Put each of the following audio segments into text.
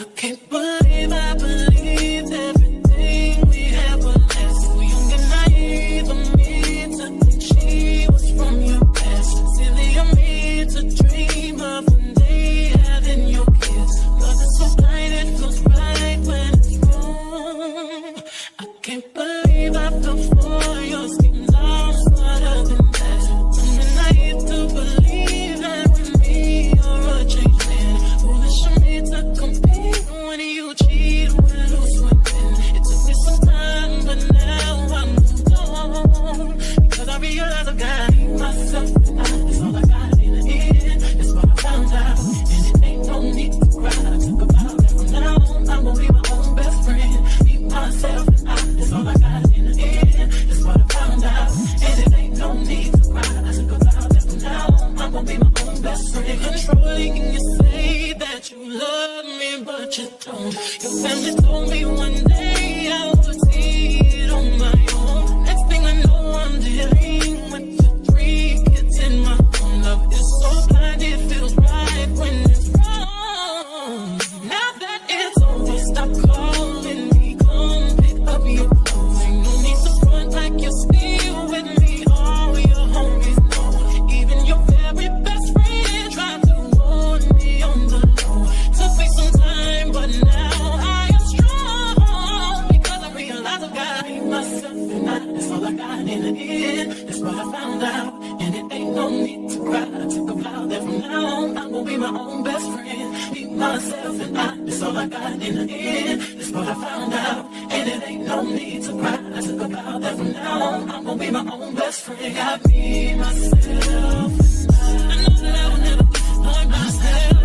I can't believe I believed everything we had was less. So young and naive of me to think she was from your past. Silly of me to dream of one day having your kids. Love is so blind, it feels right when it's wrong. I can't believe I fell for your schemes. I'm smarter than that. Young and naive to believe that with me you're a changed man. Foolish of me to compete when you cheat, when lose, when win. It took me some time, but now I'm moved on. Because I realize I've got myself and that's all I got in the end. That's what I found out, and it ain't no need to cry. I took a vow that from now on I'm gonna be my own best friend. Be myself and that's all I got in the end. That's what I found out, and it ain't no need to cry. I took a vow that from now on I'm gonna be my own best friend. Controlling, and you say that you love me, but you don't. Your family told me one day I would see it on my own. Next thing I know, I'm dealing with the 3 kids in my own. Love is so blind, it feels right when it's wrong. Now that it's over, stop calling me, come pick up your clothes. Ain't no need to front like you're still with me. All your homies know, even your very best friend tried to warn me on the low. Took me some time, but now I am strong. Because I realize I've got myself and that's all I got in the end. That's what I found out, and it ain't no need to cry. I took a vow that from now on I'm gonna be my own best friend. Be myself and that's all I got in the end. That's what I found out, and it ain't no need to cry. I took a vow that from now on I'm gonna be my own best friend. Got me, myself, and I know that I will never disappoint myself.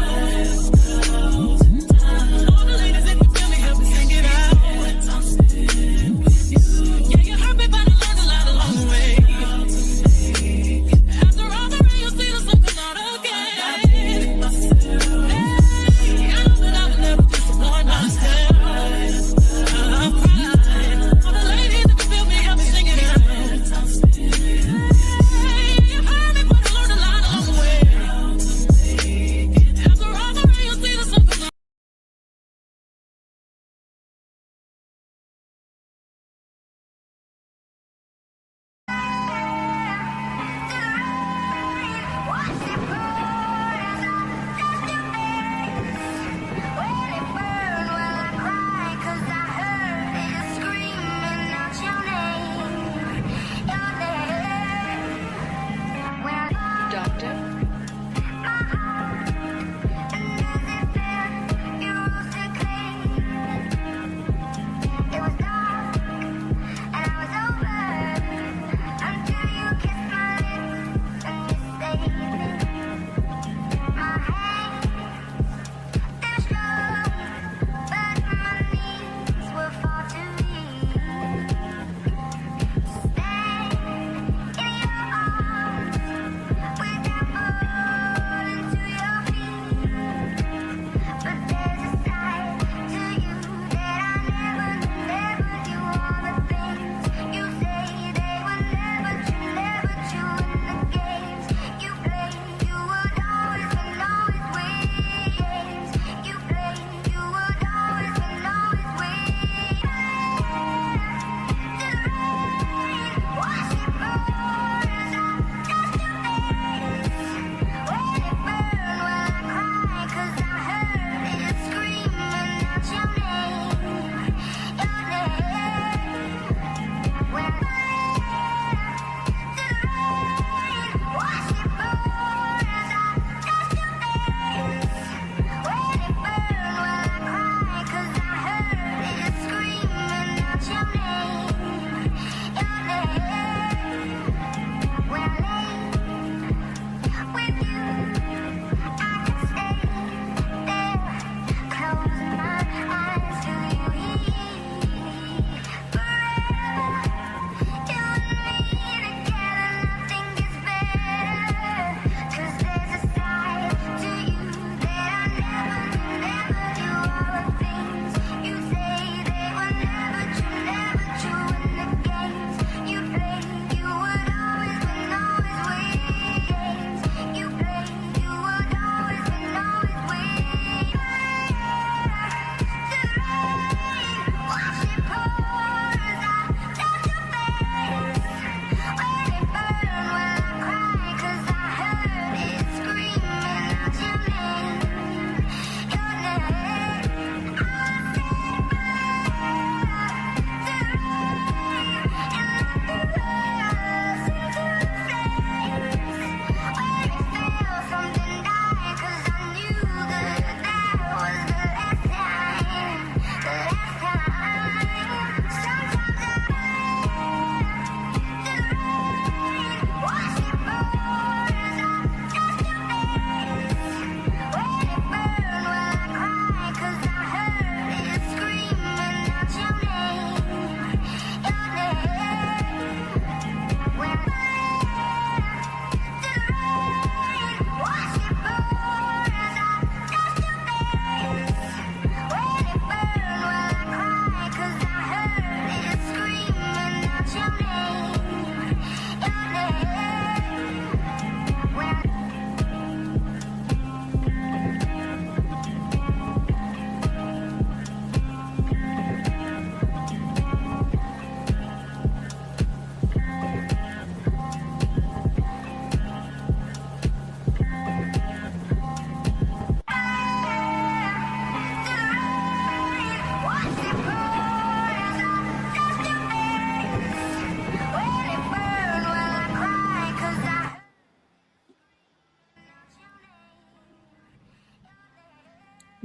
All the ladies, if you feel me, help me sing it out. I'm sitting with you. Yeah, you hurt me, but I learned a lot along the way. After all the rain, you'll see the sun come out again. Yeah, I know that I will never disappoint myself. I'm crying. All the ladies, if you feel me, help me sing it out. I'm sitting with you. You hurt me, but I learned a lot along the way.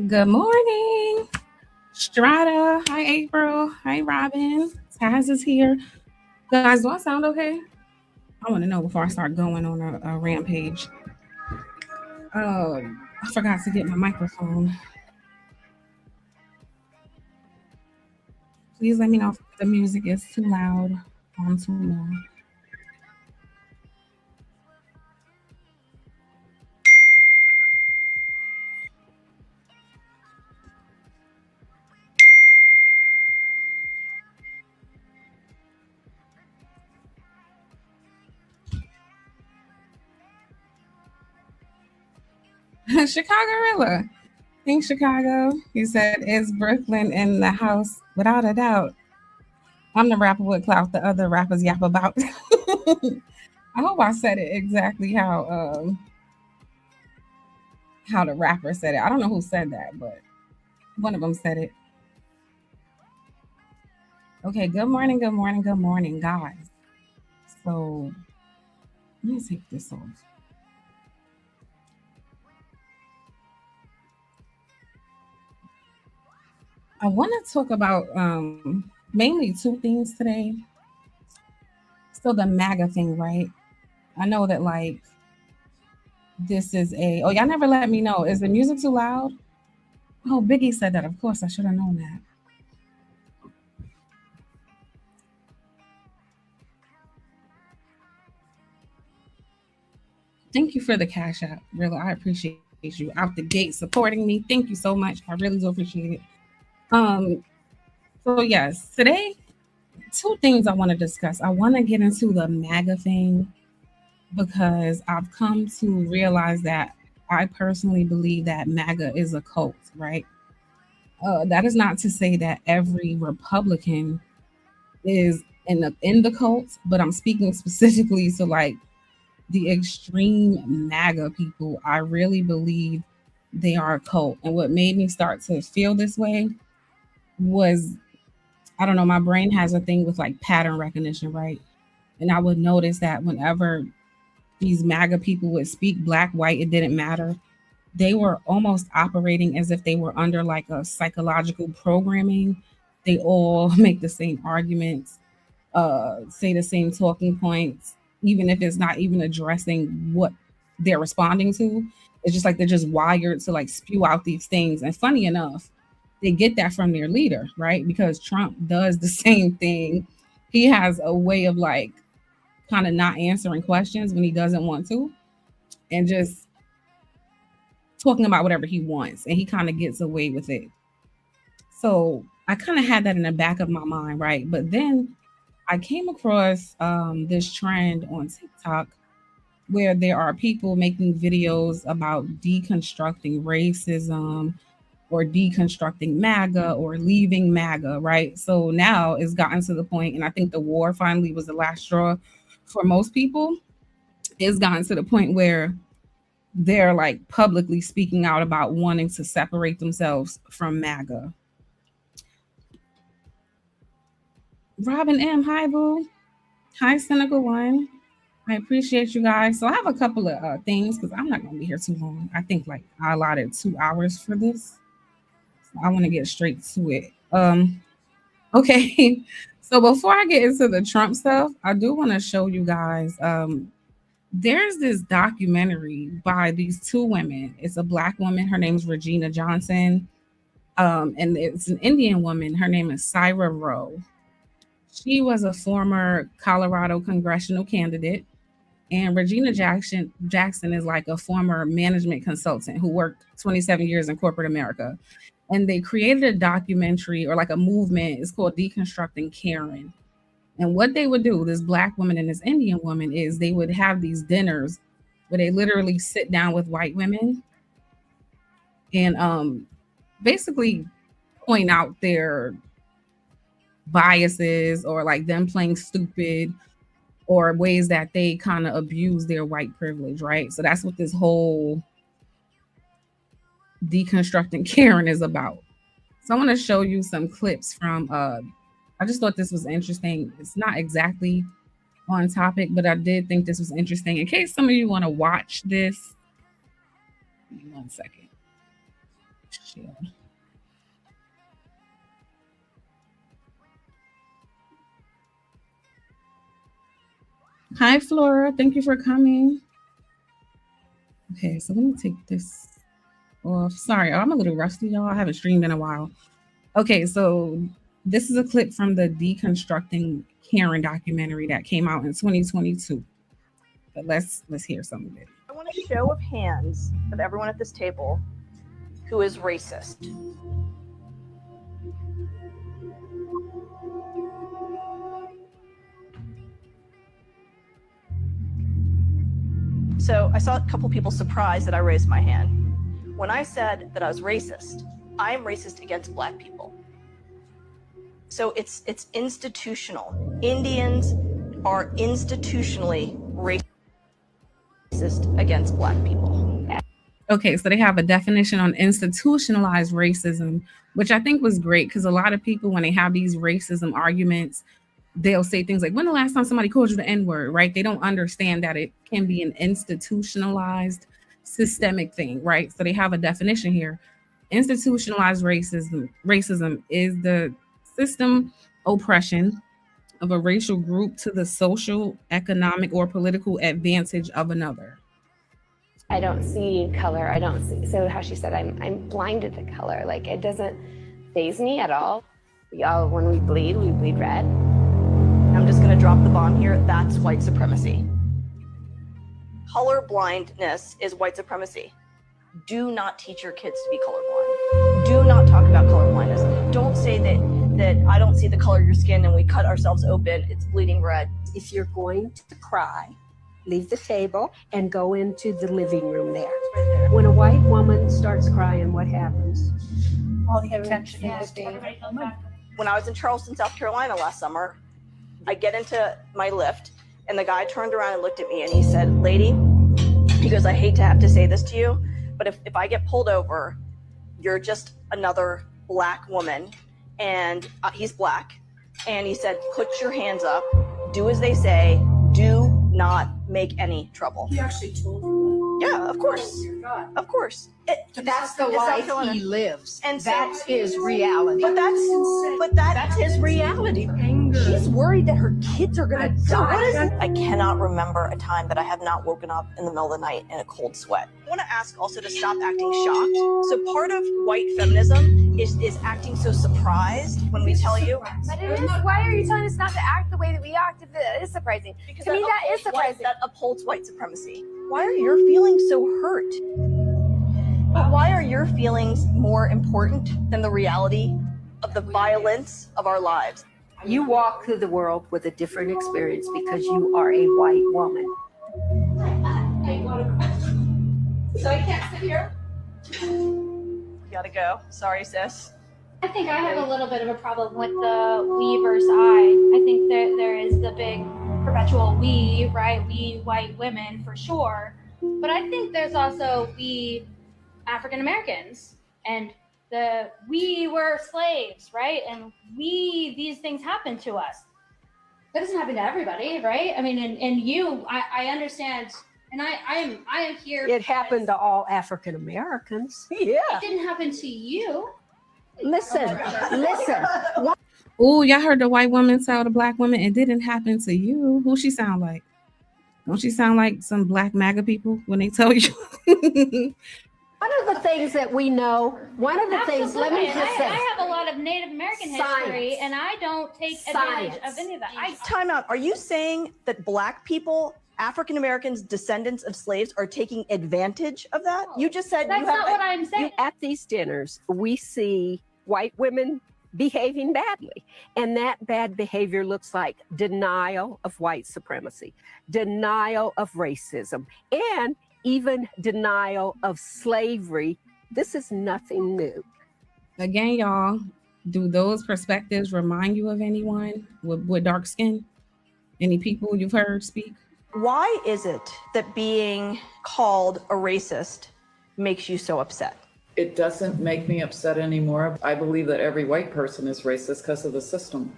Good morning, Strata. Hi, April. Hi, Robin. Taz is here. Guys, do I sound okay? I want to know before I start going on a rampage. I forgot to get my microphone. Please let me know if the music is too loud or I'm too low. Chicago. Thanks, Chicago. He said, is Brooklyn in the house? Without a doubt. I'm the rapper with clout the other rappers yap about. I hope I said it exactly how the rapper said it. I don't know who said that, but one of them said it. Okay, good morning, guys. So let me take this off. I want to talk about mainly two things today. So the MAGA thing, right? I know that like this is a oh y'all never let me know. Is the music too loud? Oh, Biggie said that. Of course, I should have known that. Thank you for the cash app. Really, I appreciate you out the gate supporting me. Thank you so much. I really do appreciate it. Um, so yes, today two things I want to discuss. I want to get into the MAGA thing because I've come to realize that I personally believe that MAGA is a cult, right? That is not to say that every Republican is in the cult, but I'm speaking specifically to like the extreme MAGA people. I really believe they are a cult. And what made me start to feel this way was I don't know, my brain has a thing with like pattern recognition, right? And I would notice that whenever these MAGA people would speak black, white, it didn't matter. They were almost operating as if they were under like a psychological programming. They all make the same arguments, say the same talking points, even if it's not even addressing what they're responding to. It's just like they're just wired to like spew out these things. And funny enough, they get that from their leader, right? Because Trump does the same thing. He has a way of like kind of not answering questions when he doesn't want to and just talking about whatever he wants. And he kind of gets away with it. So I kind of had that in the back of my mind, right? But then I came across this trend on TikTok where there are people making videos about deconstructing racism or deconstructing MAGA or leaving MAGA, right? So now it's gotten to the point, and I think the war finally was the last straw for most people. It's gotten to the point where they're like publicly speaking out about wanting to separate themselves from MAGA. Robin M, hi boo. Hi, Cynical One. I appreciate you guys. So I have a couple of things because I'm not going to be here too long. I think like I allotted 2 hours for this. So I want to get straight to it. Okay. So before I get into the Trump stuff, I do want to show you guys. There's this documentary by these two women. It's a black woman. Her name's Regina Johnson. And it's an Indian woman. Her name is Syra Rowe. She was a former Colorado congressional candidate. And Regina Jackson is like a former management consultant who worked 27 years in corporate America. And they created a documentary or like a movement. It's called Deconstructing Karen. And what they would do, this black woman and this Indian woman, is they would have these dinners where they literally sit down with white women and basically point out their biases or like them playing stupid or ways that they kind of abuse their white privilege, right? So that's what this whole deconstructing Karen is about. So I want to show you some clips from I just thought this was interesting. It's not exactly on topic, but I did think this was interesting. In case some of you want to watch this, give me 1 second. shield. Hi, Flora. Thank you for coming. Okay, so let me take this off. Sorry, I'm a little rusty, y'all. I haven't streamed in a while. Okay, so this is a clip from the Deconstructing Karen documentary that came out in 2022. But let's hear some of it. I want a show of hands of everyone at this table who is racist. So I saw a couple people surprised that I raised my hand. When I said that I was racist, I am racist against Black people. So it's institutional. Indians are institutionally racist against Black people. Okay, so they have a definition on institutionalized racism, which I think was great because a lot of people, when they have these racism arguments, they'll say things like, when the last time somebody called you the N-word, right? They don't understand that it can be an institutionalized systemic thing, right? So they have a definition here. Institutionalized racism is the system oppression of a racial group to the social, economic, or political advantage of another. I don't see color. I don't see. So how she said, I'm blinded to color. Like it doesn't faze me at all. When we bleed red. I'm just going to drop the bomb here. That's white supremacy. Color blindness is white supremacy. Do not teach your kids to be colorblind. Do not talk about color blindness. Don't say that I don't see the color of your skin and we cut ourselves open. It's bleeding red. If you're going to cry, leave the table and go into the living room there. Right there. When a white woman starts crying, what happens? All the attention is when I was in Charleston, South Carolina last summer, I get into my Lyft and the guy turned around and looked at me and he said, lady, he goes, I hate to have to say this to you, but if I get pulled over, you're just another Black woman. And he's Black. And he said, put your hands up, do as they say, do not make any trouble. He actually told you that? Yeah, of course. Oh, dear God. Of course. That's the South life Carolina. he lives. And so- that's his reality. But that's his reality. Anger. She's worried that her kids are going to die. I cannot remember a time that I have not woken up in the middle of the night in a cold sweat. I want to ask also to stop acting shocked. So part of white feminism is acting so surprised when we tell you. But it is. Why are you telling us not to act the way that we act? If it is surprising. Because To me, that is surprising. That upholds white supremacy. Why are your feelings so hurt? But why are your feelings more important than the reality of the violence of our lives? You walk through the world with a different experience because you are a white woman. So I can't sit here? You gotta go. Sorry, sis. I think I have a little bit of a problem with the we versus I think that there is the big perpetual we, right? We white women for sure. But I think there's also we African Americans and we were slaves, right? And these things happen to us. That doesn't happen to everybody, right? I mean, and I understand, and I am here. It happened to all African Americans. Yeah. It didn't happen to you. Listen. Oh, y'all heard the white woman tell the Black woman it didn't happen to you. Who she sound like? Don't she sound like some Black MAGA people when they tell you? One of the things that we know, let me Absolutely. just say. I have a lot of Native American history, Science. and I don't take advantage of any of that. Time out. Are you saying that Black people, African Americans, descendants of slaves, are taking advantage of that? You just said That's you have. not what I'm saying. At these dinners, we see white women behaving badly. And that bad behavior looks like denial of white supremacy, denial of racism, and even denial of slavery. This is nothing new. Again, y'all, do those perspectives remind you of anyone with dark skin? Any people you've heard speak? Why is it that being called a racist makes you so upset? It doesn't make me upset anymore. I believe that every white person is racist because of the system.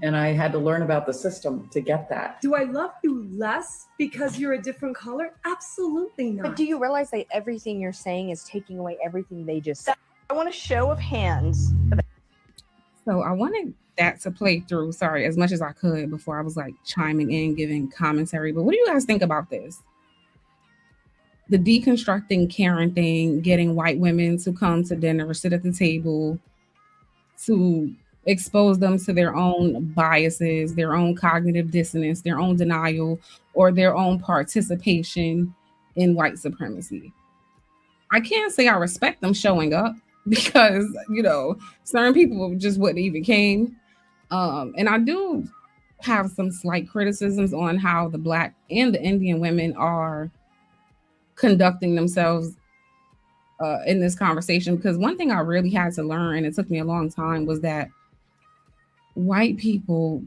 And I had to learn about the system to get that. Do I love you less because you're a different color? Absolutely not. But do you realize that everything you're saying is taking away everything they just said? I want a show of hands. So I wanted that to play through, sorry, as much as I could before I was like chiming in, giving commentary. But what do you guys think about this? The deconstructing Karen thing, getting white women to come to dinner or sit at the table, to expose them to their own biases, their own cognitive dissonance, their own denial, or their own participation in white supremacy. I can't say I respect them showing up because, certain people just wouldn't even came. And I do have some slight criticisms on how the Black and the Indian women are conducting themselves in this conversation. Because one thing I really had to learn, and it took me a long time, was that white people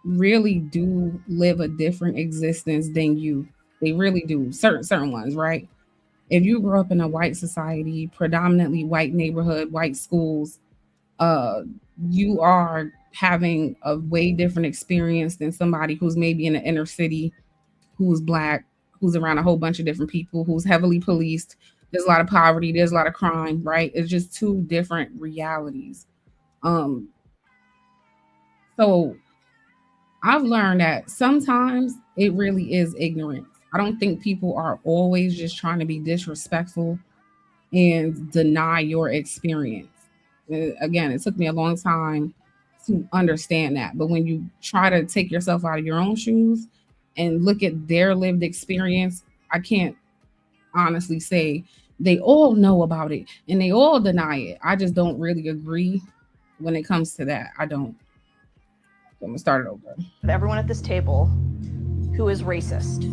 really do live a different existence than you. They really do. Certain ones, right? If you grew up in a white society, predominantly white neighborhood, white schools, you are having a way different experience than somebody who's maybe in the inner city, who's Black, who's around a whole bunch of different people, who's heavily policed. There's a lot of poverty, there's a lot of crime, right? It's just two different realities. So I've learned that sometimes it really is ignorance. I don't think people are always just trying to be disrespectful and deny your experience. Again, it took me a long time to understand that. But when you try to take yourself out of your own shoes and look at their lived experience, I can't honestly say they all know about it and they all deny it. I just don't really agree when it comes to that. I don't. I'm gonna start it over. Everyone at this table who is racist.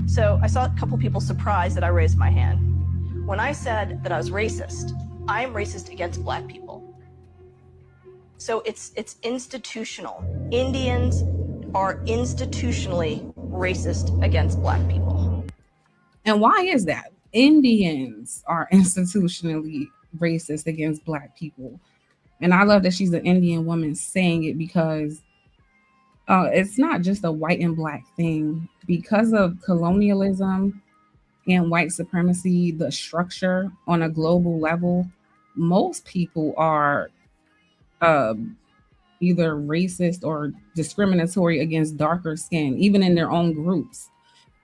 So I saw a couple people surprised that I raised my hand. When I said that I was racist, I am racist against Black people. So it's institutional. Indians are institutionally racist against Black people. And why is that? Indians are institutionally racist against Black people. And I love that she's an Indian woman saying it because it's not just a white and Black thing. Because of colonialism and white supremacy, the structure on a global level, most people are either racist or discriminatory against darker skin, even in their own groups.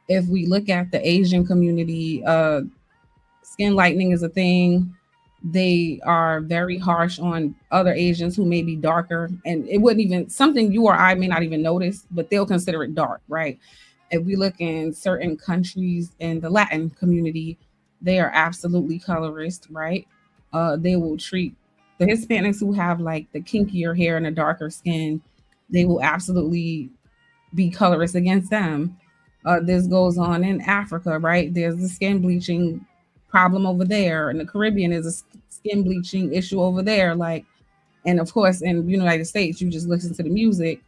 If we look at the Asian community, skin lightening is a thing. They are very harsh on other Asians who may be darker, and it wouldn't even something you or I may not even notice, but they'll consider it dark, right? If we look in certain countries in the Latin community, they are absolutely colorist, right? They will treat the Hispanics who have like the kinkier hair and a darker skin, they will absolutely be colorist against them. This goes on in Africa, right? There's the skin bleaching problem over there. In the Caribbean, is a skin bleaching issue over there. Like, and of course, in the United States, you just listen to the music.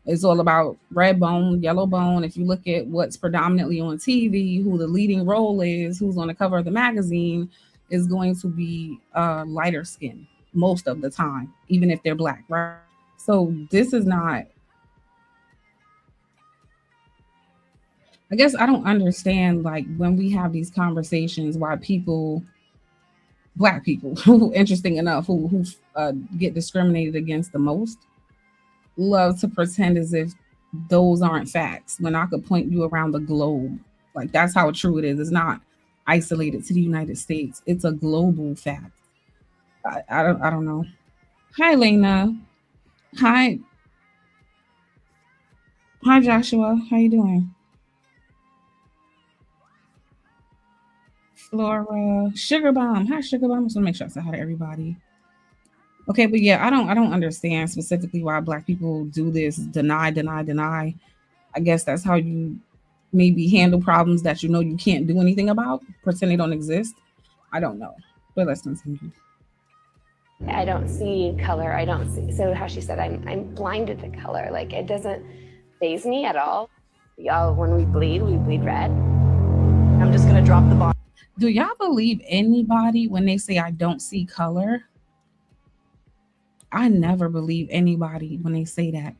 It's all about red bone, yellow bone. If you look at what's predominantly on TV, who the leading role is, who's on the cover of the magazine, is going to be lighter skin most of the time, even if they're Black, right? So this is not, I guess I don't understand, like, when we have these conversations, why people, Black people, who, interesting enough, who get discriminated against the most, love to pretend as if those aren't facts when I could point you around the globe. Like, that's how true it is. It's not isolated to the United States. It's a global fact. I don't know. Hi, Lena. Hi, Joshua. How you doing? Flora, Sugar Bomb. Hi, Sugar Bomb. I just want to make sure I say hi to everybody. Okay, but yeah, I don't understand specifically why Black people do this. Deny. I guess that's how you maybe handle problems that you know you can't do anything about. Pretend they don't exist. I don't know. But let's continue. I don't see color. I don't see. So how she said, I'm blinded to color. Like, it doesn't faze me at all. Y'all, when we bleed red. I'm just gonna drop the bomb. Do y'all believe anybody when they say I don't see color? I never believe anybody when they say that.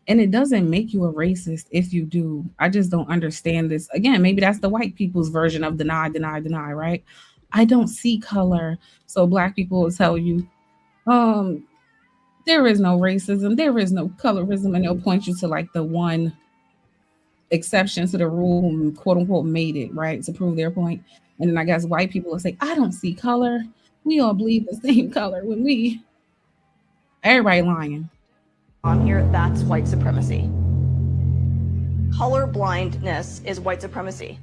And it doesn't make you a racist if you do. I just don't understand this. Again, maybe that's the white people's version of deny, deny, deny, right? I don't see color. So black people will tell you, um, there is no racism, there is no colorism, and they'll point you to like the one exception to the rule who quote unquote made it, right? To prove their point. And then I guess white people will say, I don't see color. We all bleed the same color when we everybody lying. On here, that's white supremacy. Color blindness is white supremacy.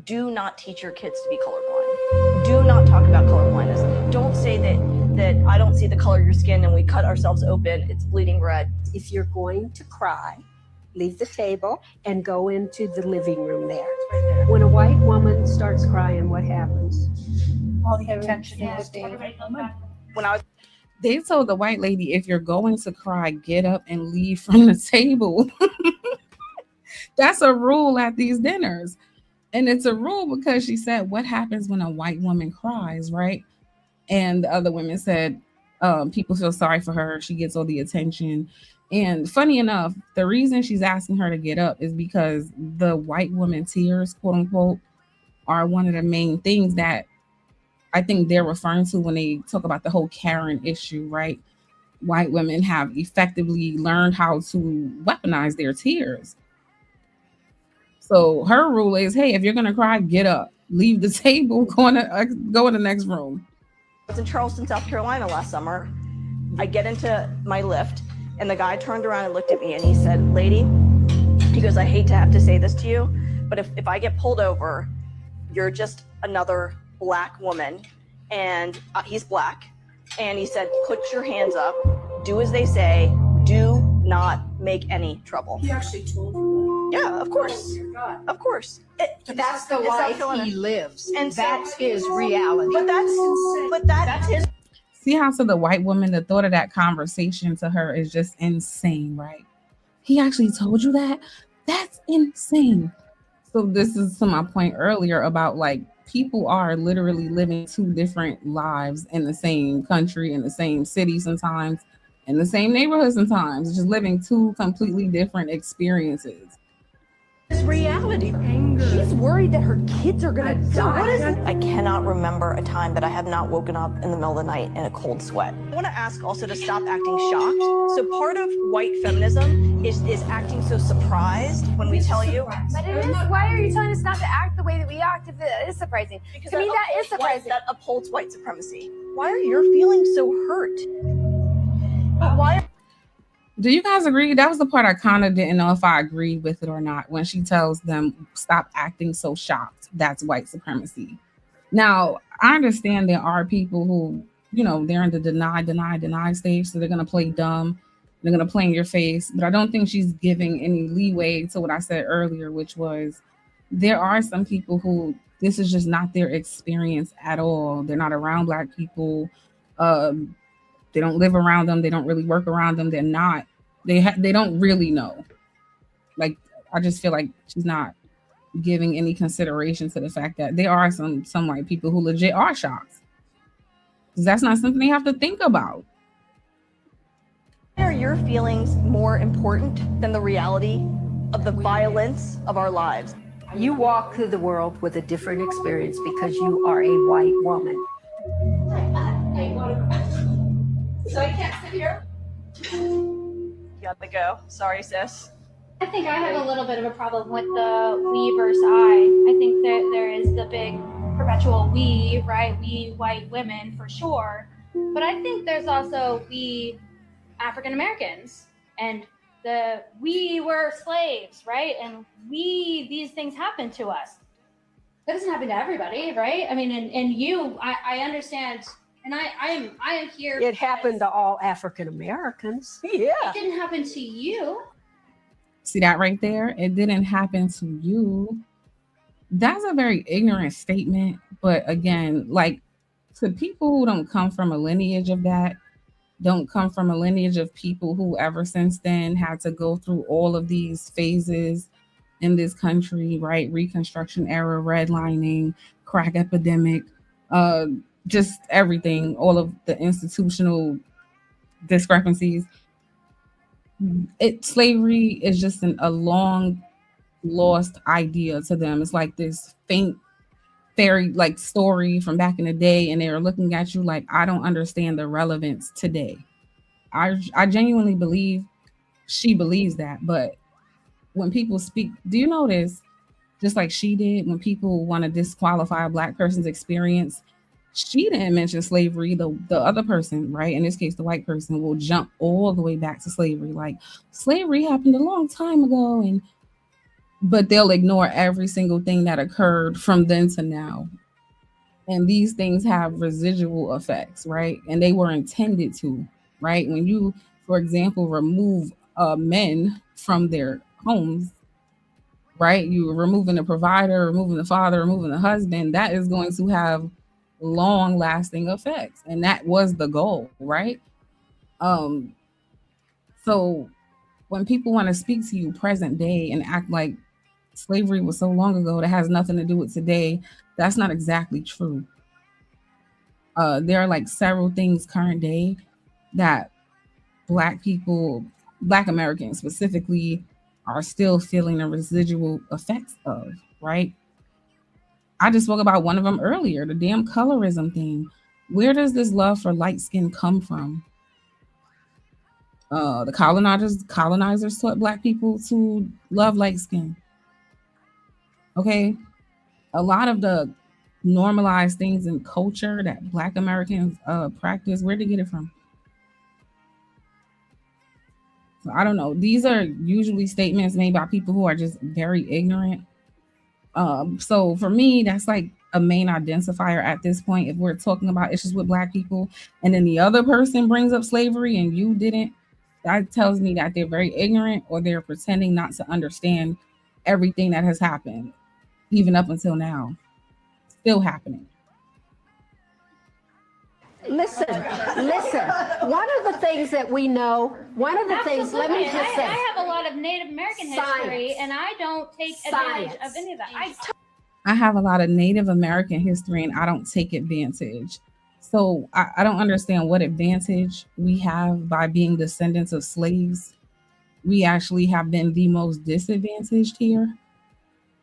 Do not teach your kids to be colorblind. Do not talk about color blindness. Don't say that I don't see the color of your skin and we cut ourselves open, it's bleeding red. If you're going to cry, leave the table and go into the living room there. When a white woman starts crying, what happens? All the attention is When I was They told the white lady, if you're going to cry, get up and leave from the table. That's a rule at these dinners. And it's a rule because she said, what happens when a white woman cries, right? And the other women said, people feel sorry for her. She gets all the attention. And funny enough, the reason she's asking her to get up is because the white woman tears, quote unquote, are one of the main things that I think they're referring to when they talk about the whole Karen issue, right? White women have effectively learned how to weaponize their tears. So her rule is, hey, if you're gonna cry, get up, leave the table, go in the next room. I was in Charleston, South Carolina last summer. I get into my lift and the guy turned around and looked at me and he said, lady, he goes, I hate to have to say this to you, but if I get pulled over, you're just another black woman. And he's black. And he said, put your hands up, do as they say, do not make any trouble. He actually told you Yeah, of course. that. Oh my God. Of course. That's the It's South life Carolina. he lives. And so- That's his reality. But that's his. See how to the white woman, the thought of that conversation to her is just insane, right? He actually told you that? That's insane. So this is to my point earlier about like people are literally living two different lives in the same country, in the same city sometimes, in the same neighborhood sometimes, just living two completely different experiences. His reality. She's worried that her kids are gonna die. I cannot remember a time that I have not woken up in the middle of the night in a cold sweat. I want to ask also to stop acting shocked. So part of white feminism is acting so surprised when we tell you. But it is. Why are you telling us not to act the way that we act if it is surprising? Because To me, that is upholds surprising. That upholds white supremacy. Why are your feelings so hurt? Why? Do you guys agree? That was the part I kind of didn't know if I agreed with it or not. When she tells them, stop acting so shocked, that's white supremacy. Now, I understand there are people who, they're in the deny stage. So they're going to play dumb. They're going to play in your face. But I don't think she's giving any leeway to what I said earlier, which was there are some people who this is just not their experience at all. They're not around Black people. They don't live around them. They don't really work around them. They're not. They don't really know. Like, I just feel like she's not giving any consideration to the fact that there are some white people who legit are shocked. Because that's not something they have to think about. Are your feelings more important than the reality of the violence of our lives? You walk through the world with a different experience because you are a white woman. So I can't sit here? You got to go. Sorry, sis. I think I have a little bit of a problem with the we versus I. I think that there is the big perpetual we, right? We white women for sure. But I think there's also we African Americans and we were slaves, right? And these things happen to us. That doesn't happen to everybody, right? I mean, and you, I understand. And I am here. It happened to all African Americans. Yeah. It didn't happen to you. See that right there? It didn't happen to you. That's a very ignorant statement. But again, like to people who don't come from a lineage of that, don't come from a lineage of people who ever since then had to go through all of these phases in this country, right? Reconstruction era, redlining, crack epidemic, just everything, all of the institutional discrepancies. Slavery is just a long lost idea to them. It's like this faint fairy like story from back in the day, and they're looking at you like, I don't understand the relevance today. I genuinely believe she believes that, but when people speak, do you notice, just like she did, when people want to disqualify a black person's experience, she didn't mention slavery. The other person, right? In this case, the white person will jump all the way back to slavery. Like slavery happened a long time ago, and but they'll ignore every single thing that occurred from then to now. And these things have residual effects, right? And they were intended to, right? When you, for example, remove men from their homes, right? You removing the provider, removing the father, removing the husband, that is going to have long lasting effects. And that was the goal, right? Um, so when people want to speak to you present day and act like slavery was so long ago that has nothing to do with today, that's not exactly true. There are like several things current day that black people, black Americans specifically, are still feeling the residual effects of, right? I just spoke about one of them earlier, the damn colorism thing. Where does this love for light skin come from? The colonizers taught black people to love light skin. Okay. A lot of the normalized things in culture that black Americans practice, where did they get it from? So I don't know. These are usually statements made by people who are just very ignorant. So for me, that's like a main identifier at this point. If we're talking about issues with black people, and then the other person brings up slavery and you didn't, that tells me that they're very ignorant or they're pretending not to understand everything that has happened, even up until now, still happening. Listen. One of the things that we know, let me just say. I have a lot of Native American history, and I don't take advantage of any of that. I have a lot of Native American history and I don't take advantage. So I don't understand what advantage we have by being descendants of slaves. We actually have been the most disadvantaged here.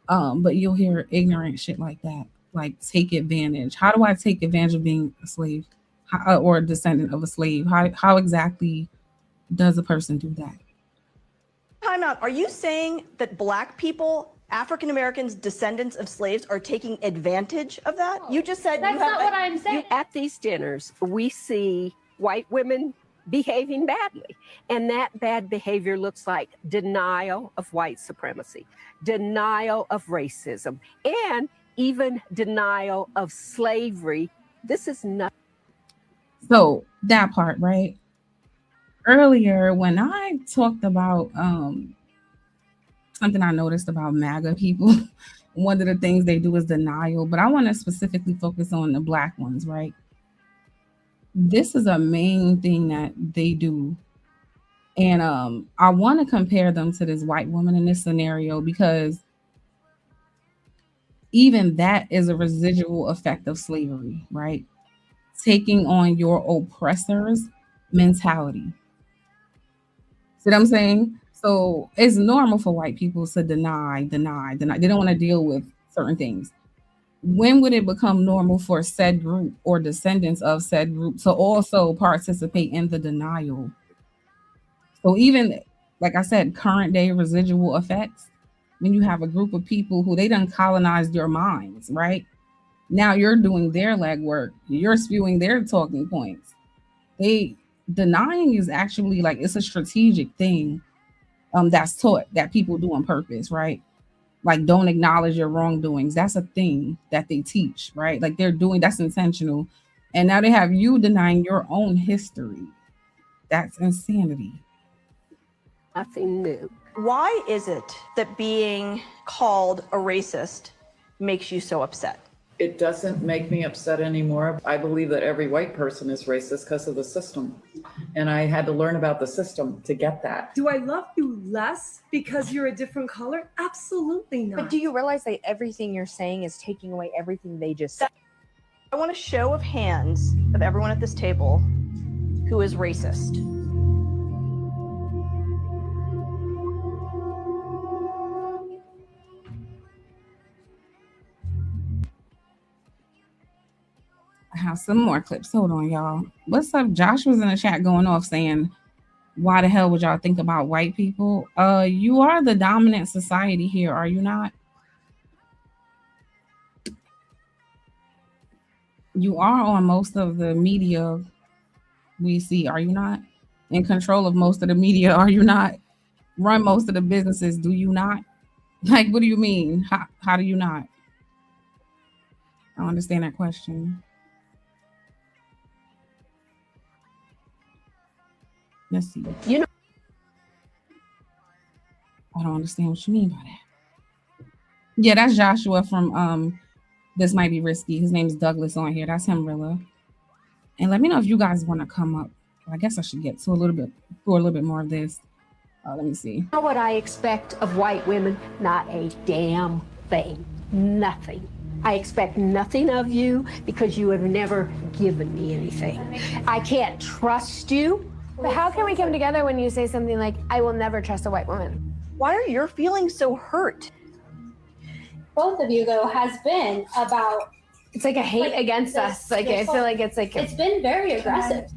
But you'll hear ignorant shit like that, like take advantage. How do I take advantage of being a slave or a descendant of a slave? How exactly does a person do that? Time out. Are you saying that black people, African Americans, descendants of slaves, are taking advantage of that? You just said That's not what I'm saying. At these dinners, we see white women behaving badly. And that bad behavior looks like denial of white supremacy, denial of racism, and even denial of slavery. This is not. So that part, right? Earlier, when I talked about something I noticed about MAGA people, one of the things they do is denial, but I want to specifically focus on the black ones, right? This is a main thing that they do. And I want to compare them to this white woman in this scenario because even that is a residual effect of slavery, right? Taking on your oppressor's mentality. See what I'm saying? So it's normal for white people to deny. They don't want to deal with certain things. When would it become normal for said group or descendants of said group to also participate in the denial? So even, like I said, current day residual effects, when you have a group of people who they done colonized your minds, right? Now you're doing their legwork. You're spewing their talking points. Denying is actually like, it's a strategic thing that's taught that people do on purpose, right? Like don't acknowledge your wrongdoings. That's a thing that they teach, right? Like they're doing, that's intentional. And now they have you denying your own history. That's insanity. Nothing new. Why is it that being called a racist makes you so upset? It doesn't make me upset anymore. I believe that every white person is racist because of the system. And I had to learn about the system to get that. Do I love you less because you're a different color? Absolutely not. But do you realize that everything you're saying is taking away everything they just said? I want a show of hands of everyone at this table who is racist. have some more clips. Hold on, y'all. What's up? Josh was in the chat going off saying, why the hell would y'all think about white people? You are the dominant society here, are you not? You are on most of the media we see, are you not? In control of most of the media, are you not? Run most of the businesses, do you not? Like, what do you mean? How do you not? I don't understand that question. Let's see. You know, I don't understand what you mean by that. Yeah, that's Joshua from This Might Be Risky. His name is Douglas on here. That's him, Rilla. And let me know if you guys want to come up. I guess I should get to a little bit more of this. Let me see. know what I expect of white women? Not a damn thing. Nothing. I expect nothing of you because you have never given me anything. I can't trust you. But how can we come together when you say something like, I will never trust a white woman? Why are your feelings so hurt? Both of you, though, has been about. It's like a hate against us. Like, I feel like it's like. It's been very aggressive.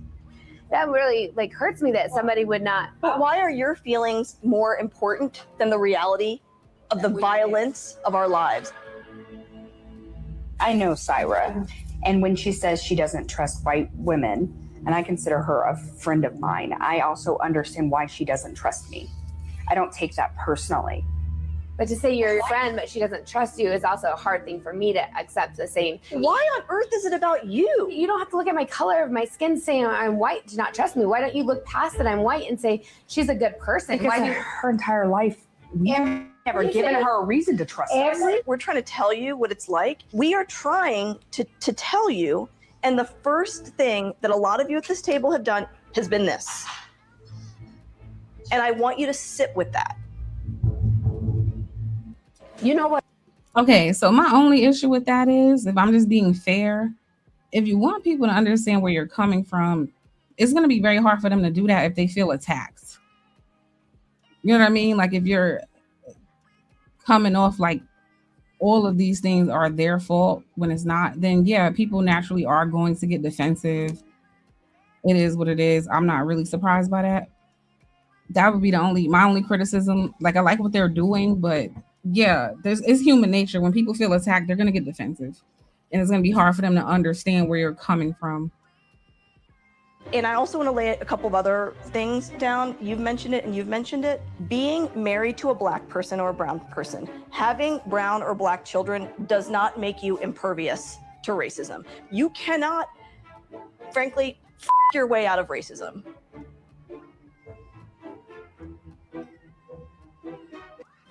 That really like hurts me that somebody would not. But why are your feelings more important than the reality of the violence of our lives? I know Syra, and when she says she doesn't trust white women, and I consider her a friend of mine, I also understand why she doesn't trust me. I don't take that personally. But to say you're your friend, but she doesn't trust you is also a hard thing for me to accept the same. Why on earth is it about you? You don't have to look at my color of my skin saying I'm white to not trust me. Why don't you look past that I'm white and say she's a good person? Because Why do her entire life, we've never given her a reason to trust us. We're trying to tell you what it's like. We are trying to tell you, and the first thing that a lot of you at this table have done has been this. And I want you to sit with that. You know what? Okay, so my only issue with that is, if I'm just being fair, if you want people to understand where you're coming from, it's going to be very hard for them to do that if they feel attacked. You know what I mean? Like, if you're coming off like all of these things are their fault when it's not, then yeah, people naturally are going to get defensive. It is what it is. I'm not really surprised by that. That would be my only criticism. Like, I like what they're doing, but yeah, it's human nature. When people feel attacked, they're going to get defensive. And it's going to be hard for them to understand where you're coming from. And I also want to lay a couple of other things down. You've mentioned it and you've mentioned it. Being married to a black person or a brown person, having brown or black children does not make you impervious to racism. You cannot, frankly, your way out of racism.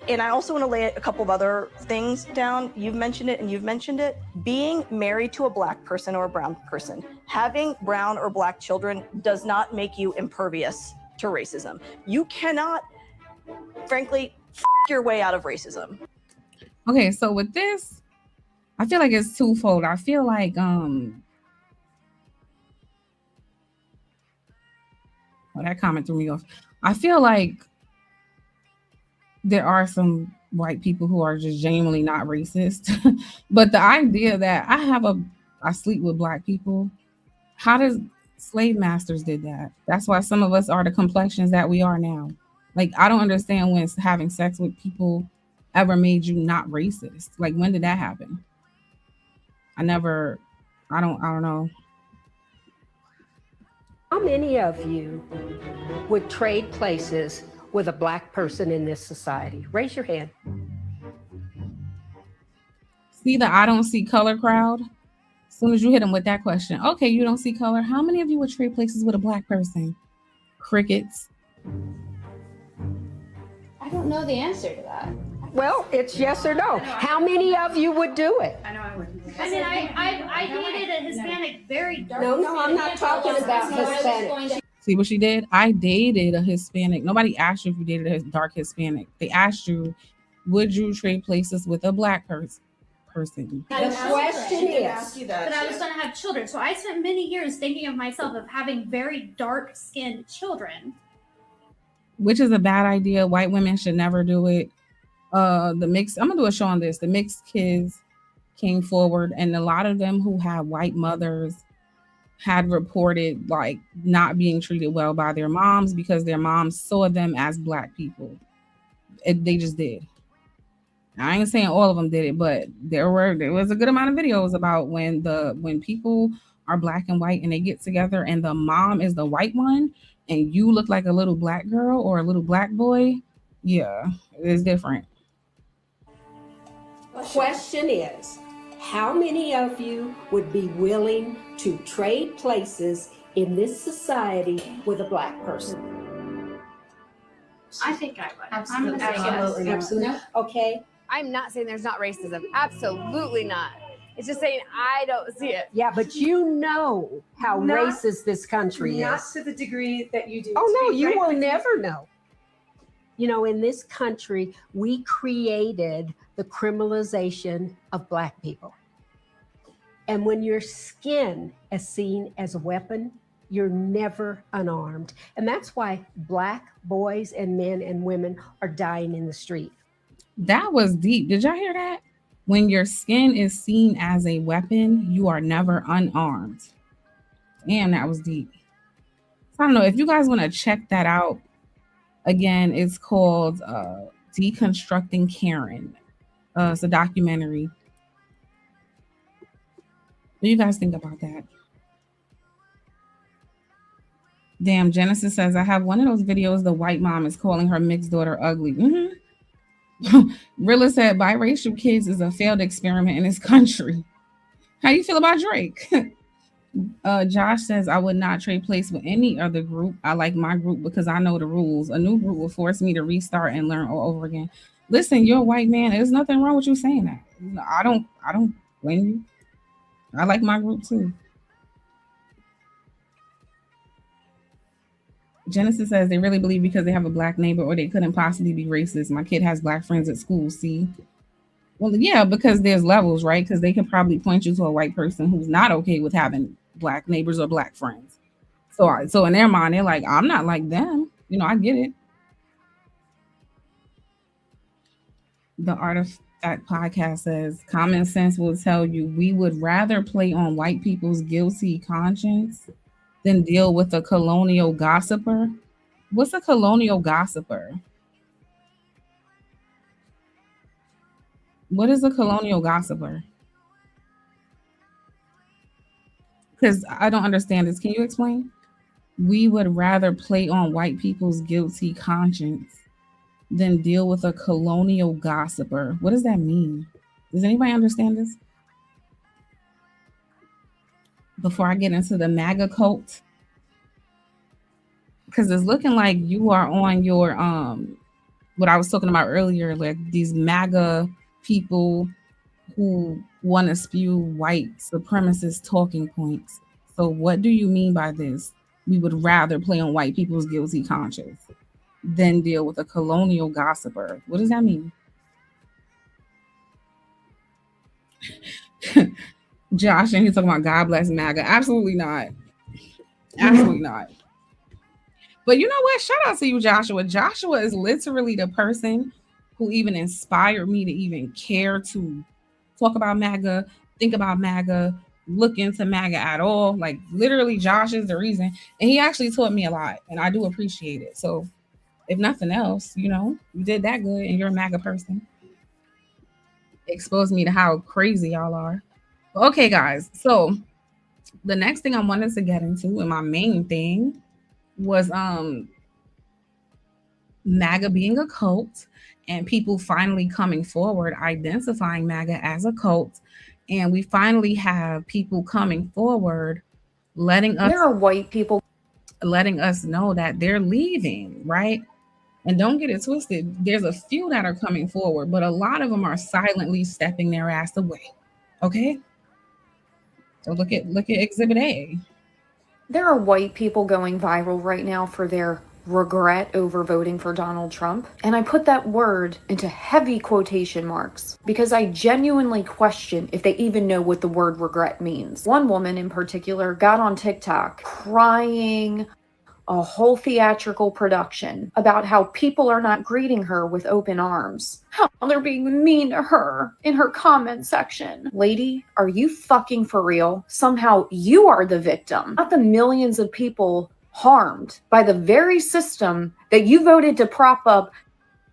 And I also want to lay a couple of other things down. You've mentioned it and you've mentioned it. Being married to a black person or a brown person, having brown or black children does not make you impervious to racism. You cannot, frankly, your way out of racism. Okay, so with this, I feel like it's twofold. I feel like that comment threw me off. I feel like there are some white people who are just genuinely not racist. But the idea that I sleep with black people, how does slave masters did that? That's why some of us are the complexions that we are now. Like, I don't understand when having sex with people ever made you not racist. Like, when did that happen? I don't know. How many of you would trade places with a black person in this society? Raise your hand. See the I don't see color crowd? As soon as you hit them with that question, okay, you don't see color. How many of you would trade places with a black person? Crickets. I don't know the answer to that. Well, it's yes or no. How many of you would do it? I know I wouldn't. I mean, I dated a Hispanic, very dark. No, I'm not talking about Hispanic. See what she did? I dated a Hispanic. Nobody asked you if you dated a dark Hispanic. They asked you, would you trade places with a black person? The question is, But I was going to have children. So I spent many years thinking of myself of having very dark-skinned children. Which is a bad idea. White women should never do it. I'm gonna do a show on this. The mixed kids came forward, and a lot of them who had white mothers had reported like not being treated well by their moms because their moms saw them as Black people. They just did. I ain't saying all of them did it, but there was a good amount of videos about when people are Black and white and they get together and the mom is the white one and you look like a little Black girl or a little Black boy. Yeah, it's different. Question is, how many of you would be willing to trade places in this society with a Black person? I think I would. Absolutely. I'm gonna say Absolutely. yes. Absolutely. Okay. I'm not saying there's not racism. Absolutely not. It's just saying I don't see it. Yeah, but you know how Not- racist this country Not is. to the degree that you do. Oh, To no, be you frank will with you. never know. You know, in this country, we created the criminalization of Black people. And when your skin is seen as a weapon, you're never unarmed. And that's why Black boys and men and women are dying in the street. That was deep. Did y'all hear that? When your skin is seen as a weapon, you are never unarmed. Damn, that was deep. So I don't know if you guys want to check that out. Again, it's called Deconstructing Karen. It's a documentary. What do you guys think about that? Damn, Genesis says, I have one of those videos. The white mom is calling her mixed daughter ugly. Rilla said, biracial kids is a failed experiment in this country. How you feel about Drake? Josh says, I would not trade place with any other group. I like my group because I know the rules. A new group will force me to restart and learn all over again. Listen, you're a white man. There's nothing wrong with you saying that. I don't blame you. I like my group too. Genesis says they really believe because they have a Black neighbor or they couldn't possibly be racist. My kid has Black friends at school. See? Well, yeah, because there's levels, right? Because they could probably point you to a white person who's not okay with having Black neighbors or Black friends. So in their mind, they're like, I'm not like them. You know, I get it. The Artifact podcast says, common sense will tell you we would rather play on white people's guilty conscience than deal with a colonial gossiper. What's a colonial gossiper? What is a colonial gossiper? Because I don't understand this. Can you explain? We would rather play on white people's guilty conscience than deal with a colonial gossiper. What does that mean? Does anybody understand this? Before I get into the MAGA cult, because it's looking like you are on your what I was talking about earlier, like these MAGA people who want to spew white supremacist talking points. So what do you mean by this? We would rather play on white people's guilty conscience than deal with a colonial gossiper. What does that mean? Josh, and he's talking about God bless MAGA. Absolutely not. Absolutely not. But you know what? Shout out to you, Joshua. Joshua is literally the person who even inspired me to even care to talk about MAGA, think about MAGA, look into MAGA at all. Like literally, Josh is the reason. And he actually taught me a lot, and I do appreciate it. So if nothing else, you know, you did that good and you're a MAGA person. Exposed me to how crazy y'all are. Okay, guys. So the next thing I wanted to get into, and my main thing, was MAGA being a cult and people finally coming forward, identifying MAGA as a cult. And we finally have people coming forward, letting us, There are white people letting us know that they're leaving, right? And don't get it twisted. There's a few that are coming forward, but a lot of them are silently stepping their ass away. Okay. So look at Exhibit A. There are white people going viral right now for their regret over voting for Donald Trump. And I put that word into heavy quotation marks because I genuinely question if they even know what the word regret means. One woman in particular got on TikTok crying a whole theatrical production about how people are not greeting her with open arms. How they're being mean to her in her comment section. Lady, are you fucking for real? Somehow you are the victim, not the millions of people harmed by the very system that you voted to prop up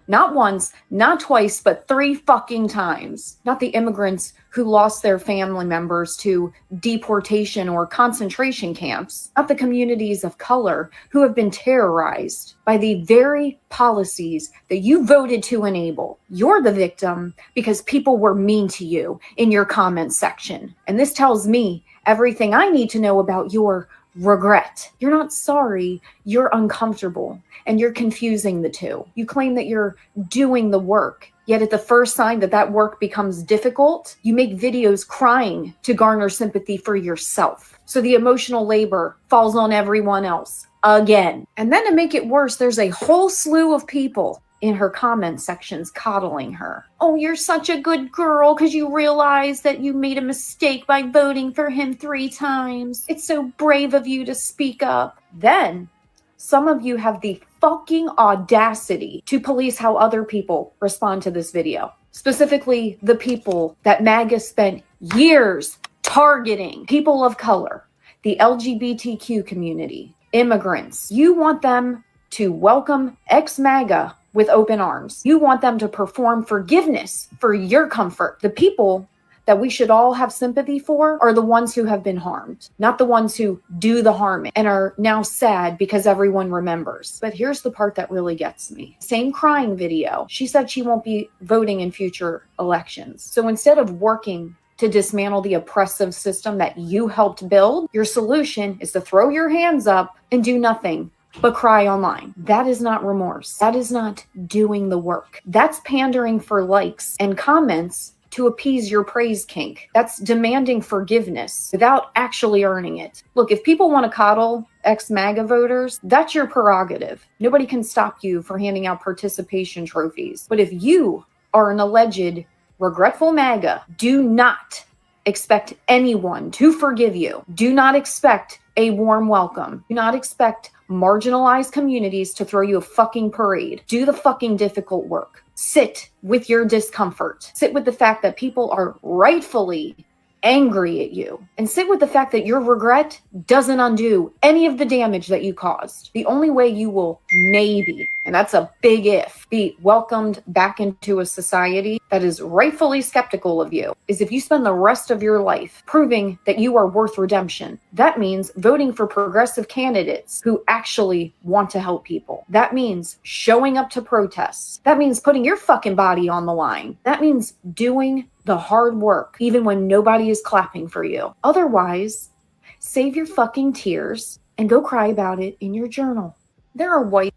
not once, not twice, but 3 fucking times. Not the immigrants who lost their family members to deportation or concentration camps. Not the communities of color who have been terrorized by the very policies that you voted to enable. You're the victim because people were mean to you in your comment section. And this tells me everything I need to know about your regret. You're not sorry, you're uncomfortable, and you're confusing the two. You claim that you're doing the work, yet at the first sign that that work becomes difficult, you make videos crying to garner sympathy for yourself. So the emotional labor falls on everyone else again. And then to make it worse, there's a whole slew of people in her comment sections coddling her. Oh, you're such a good girl because you realize that you made a mistake by voting for him 3 times. It's so brave of you to speak up. Then some of you have the fucking audacity to police how other people respond to this video. Specifically, the people that Maga spent years targeting. People of color, the LGBTQ community, immigrants. You want them to welcome ex-MAGA with open arms. You want them to perform forgiveness for your comfort. The people that we should all have sympathy for are the ones who have been harmed, not the ones who do the harming and are now sad because everyone remembers. But here's the part that really gets me. Same crying video. She said she won't be voting in future elections. So instead of working to dismantle the oppressive system that you helped build, your solution is to throw your hands up and do nothing but cry online. That is not remorse. That is not doing the work. That's pandering for likes and comments to appease your praise kink. That's demanding forgiveness without actually earning it. Look, if people want to coddle ex-MAGA voters, that's your prerogative. Nobody can stop you for handing out participation trophies. But if you are an alleged regretful MAGA, do not expect anyone to forgive you. Do not expect a warm welcome. Do not expect marginalized communities to throw you a fucking parade. Do the fucking difficult work. Sit with your discomfort. Sit with the fact that people are rightfully angry at you. And sit with the fact that your regret doesn't undo any of the damage that you caused. The only way you will maybe, and that's a big if, be welcomed back into a society that is rightfully skeptical of you is if you spend the rest of your life proving that you are worth redemption. That means voting for progressive candidates who actually want to help people. That means showing up to protests. That means putting your fucking body on the line. That means doing the hard work, even when nobody is clapping for you. Otherwise, save your fucking tears and go cry about it in your journal. There are white.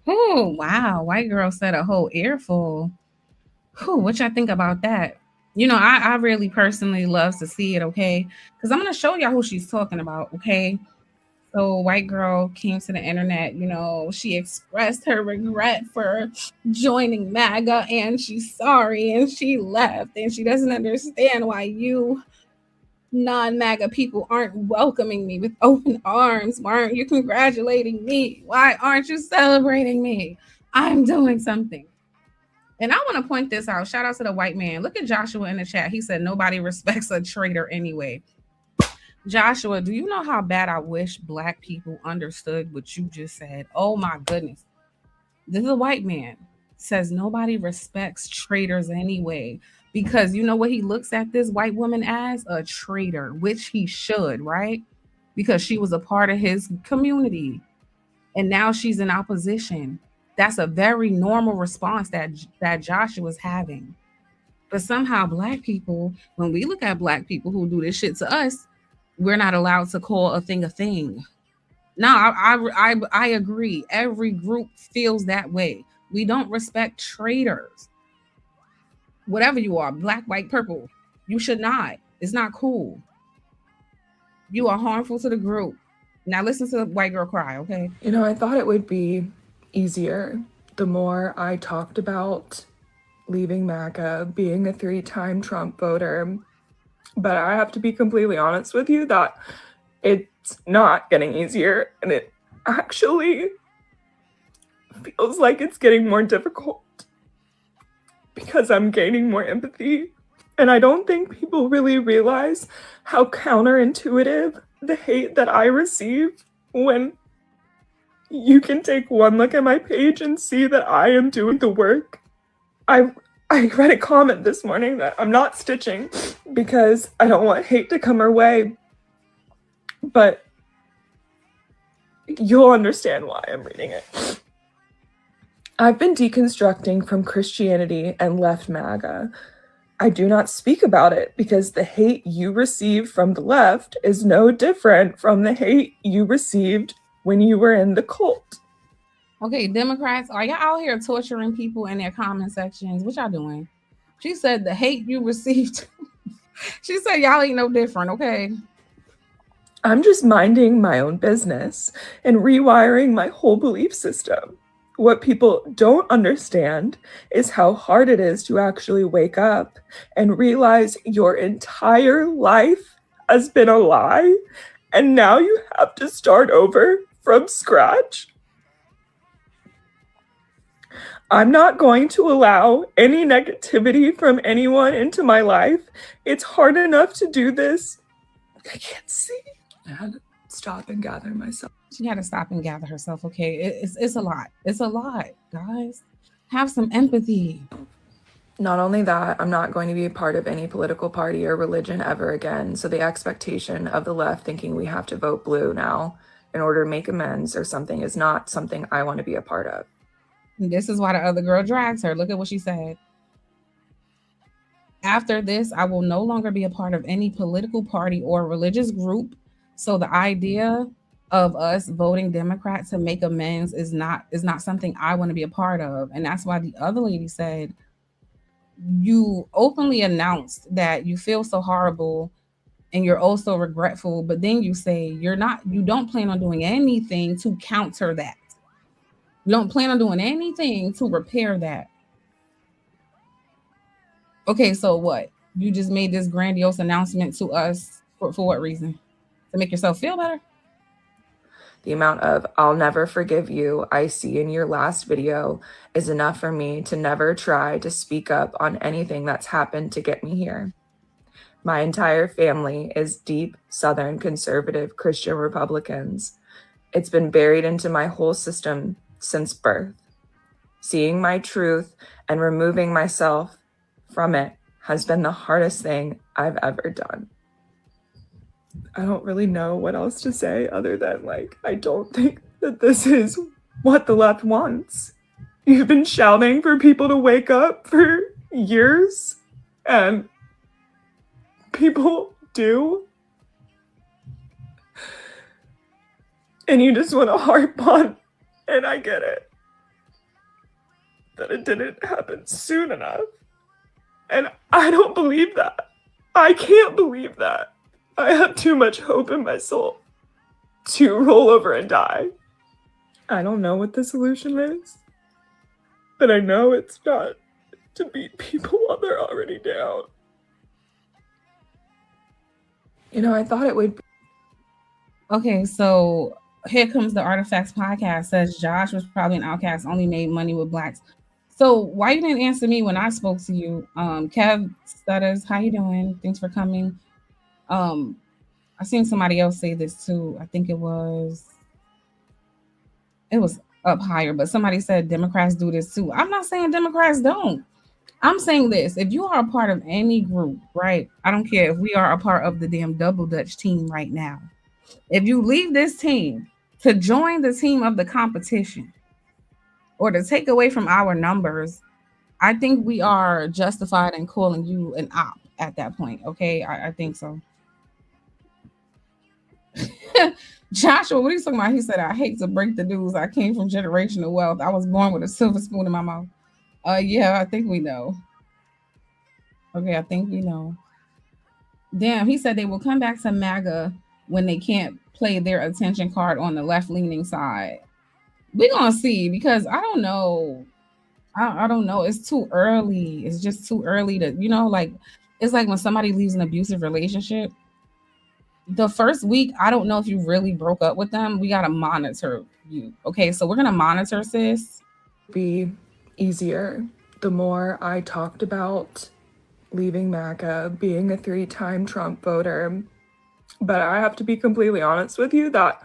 Oh, wow. White girl said a whole earful. What y'all think about that? You know, I really personally love to see it, okay? Because I'm going to show y'all who she's talking about, okay? So white girl came to the internet, you know, she expressed her regret for joining MAGA and she's sorry and she left and she doesn't understand why you non-MAGA people aren't welcoming me with open arms. Why aren't you congratulating me? Why aren't you celebrating me? I'm doing something. And I want to point this out. Shout out to the white man. Look at Joshua in the chat. He said, nobody respects a traitor anyway. Joshua, do you know how bad I wish Black people understood what you just said? Oh my goodness. This is a white man. Says nobody respects traitors anyway. Because you know what he looks at this white woman as? A traitor, which he should, right? Because she was a part of his community. And now she's in opposition. That's a very normal response that Joshua's having. But somehow Black people, when we look at Black people who do this shit to us, we're not allowed to call a thing a thing. Now, I agree. Every group feels that way. We don't respect traitors. Whatever you are, Black, white, purple, you should not. It's not cool. You are harmful to the group. Now listen to the white girl cry, okay? You know, I thought it would be easier the more I talked about leaving MAGA, being a 3-time Trump voter. But I have to be completely honest with you that it's not getting easier, and actually feels like it's getting more difficult because I'm gaining more empathy. And I don't think people really realize how counterintuitive the hate that I receive when you can take one look at my page and see that I am doing the work. I read a comment this morning that I'm not stitching because I don't want hate to come our way, but you'll understand why I'm reading it. I've been deconstructing from Christianity and left MAGA. I do not speak about it because the hate you receive from the left is no different from the hate you received when you were in the cult. Okay, Democrats, are y'all out here torturing people in their comment sections? What y'all doing? She said the hate you received. She said y'all ain't no different, okay? I'm just minding my own business and rewiring my whole belief system. What people don't understand is how hard it is to actually wake up and realize your entire life has been a lie, and now you have to start over from scratch. I'm not going to allow any negativity from anyone into my life. It's hard enough to do this. I can't see. I had to stop and gather myself. She had to stop and gather herself, okay? It's a lot. It's a lot, guys. Have some empathy. Not only that, I'm not going to be a part of any political party or religion ever again. So the expectation of the left thinking we have to vote blue now in order to make amends or something is not something I want to be a part of. This is why the other girl drags her. Look at what she said. After this, I will no longer be a part of any political party or religious group. So the idea of us voting Democrat to make amends is not something I want to be a part of. And that's why the other lady said, you openly announced that you feel so horrible and you're also regretful, but then you say you don't plan on doing anything to counter that. You don't plan on doing anything to repair that. Okay, so what? You just made this grandiose announcement to us for what reason? To make yourself feel better? The amount of "I'll never forgive you" I see in your last video is enough for me to never try to speak up on anything that's happened to get me here. My entire family is deep Southern conservative Christian Republicans. It's been buried into my whole system since birth. Seeing my truth and removing myself from it has been the hardest thing I've ever done. I don't really know what else to say other than, I don't think that this is what the left wants. You've been shouting for people to wake up for years, and people do. And you just want to harp on, and I get it, that it didn't happen soon enough. And I don't believe that. I can't believe that. I have too much hope in my soul to roll over and die. I don't know what the solution is, but I know it's not to beat people while they're already down. I thought it would be. Okay, so here comes the Artifacts podcast. Says Josh was probably an outcast, only made money with blacks. So why you didn't answer me when I spoke to you? Kev Stutters, how you doing? Thanks for coming. I seen somebody else say this too. I think it was up higher, but somebody said Democrats do this too. I'm not saying Democrats don't. I'm saying this: if you are a part of any group, right? I don't care if we are a part of the damn Double Dutch team right now. If you leave this team to join the team of the competition or to take away from our numbers, I think we are justified in calling you an op at that point. Okay, I think so. Joshua, what are you talking about? He said, I hate to break the news. I came from generational wealth. I was born with a silver spoon in my mouth. Yeah, I think we know. Okay, I think we know. Damn, he said they will come back to MAGA when they can't play their attention card on the left-leaning side. We're gonna see, because I don't know. I don't know. It's too early. It's just too early to, it's like when somebody leaves an abusive relationship. the first week, I don't know if you really broke up with them. We gotta monitor you. Okay, so we're gonna monitor, sis. Be easier the more I talked about leaving Maga, being a 3-time Trump voter. But I have to be completely honest with you that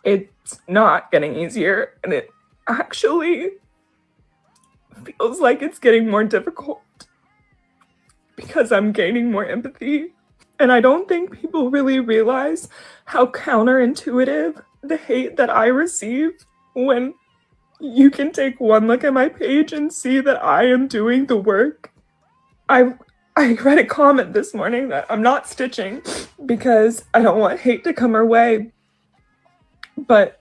it's not getting easier, and it actually feels like it's getting more difficult because I'm gaining more empathy. And I don't think people really realize how counterintuitive the hate that I receive when you can take one look at my page and see that I am doing the work. I read a comment this morning that I'm not stitching because I don't want hate to come our way. But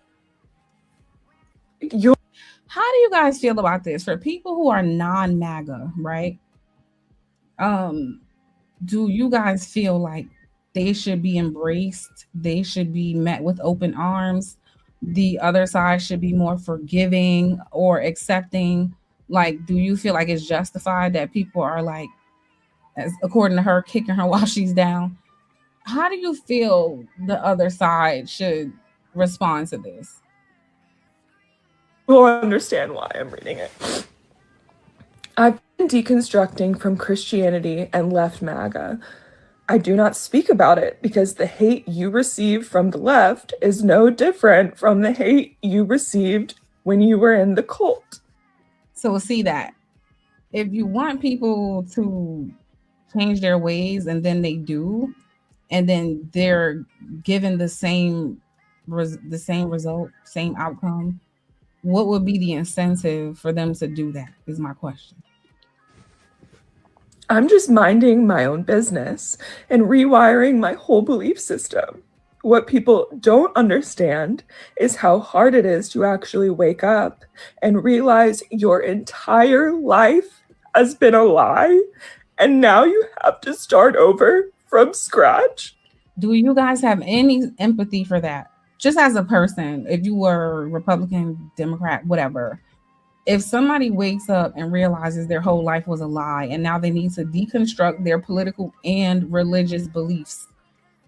how do you guys feel about this? For people who are non-MAGA, right? Do you guys feel like they should be embraced? They should be met with open arms? The other side should be more forgiving or accepting? Like, do you feel like it's justified that people are like, as according to her, kicking her while she's down? How do you feel the other side should respond to this? Will understand why I'm reading it. I've been deconstructing from Christianity and left MAGA. I do not speak about it because the hate you receive from the left is no different from the hate you received when you were in the cult. So see that if you want people to change their ways and then they do, and then they're given the same result, same outcome, what would be the incentive for them to do that is my question. I'm just minding my own business and rewiring my whole belief system. What people don't understand is how hard it is to actually wake up and realize your entire life has been a lie, and now you have to start over from scratch. Do you guys have any empathy for that? Just as a person, if you were Republican, Democrat, whatever, if somebody wakes up and realizes their whole life was a lie and now they need to deconstruct their political and religious beliefs,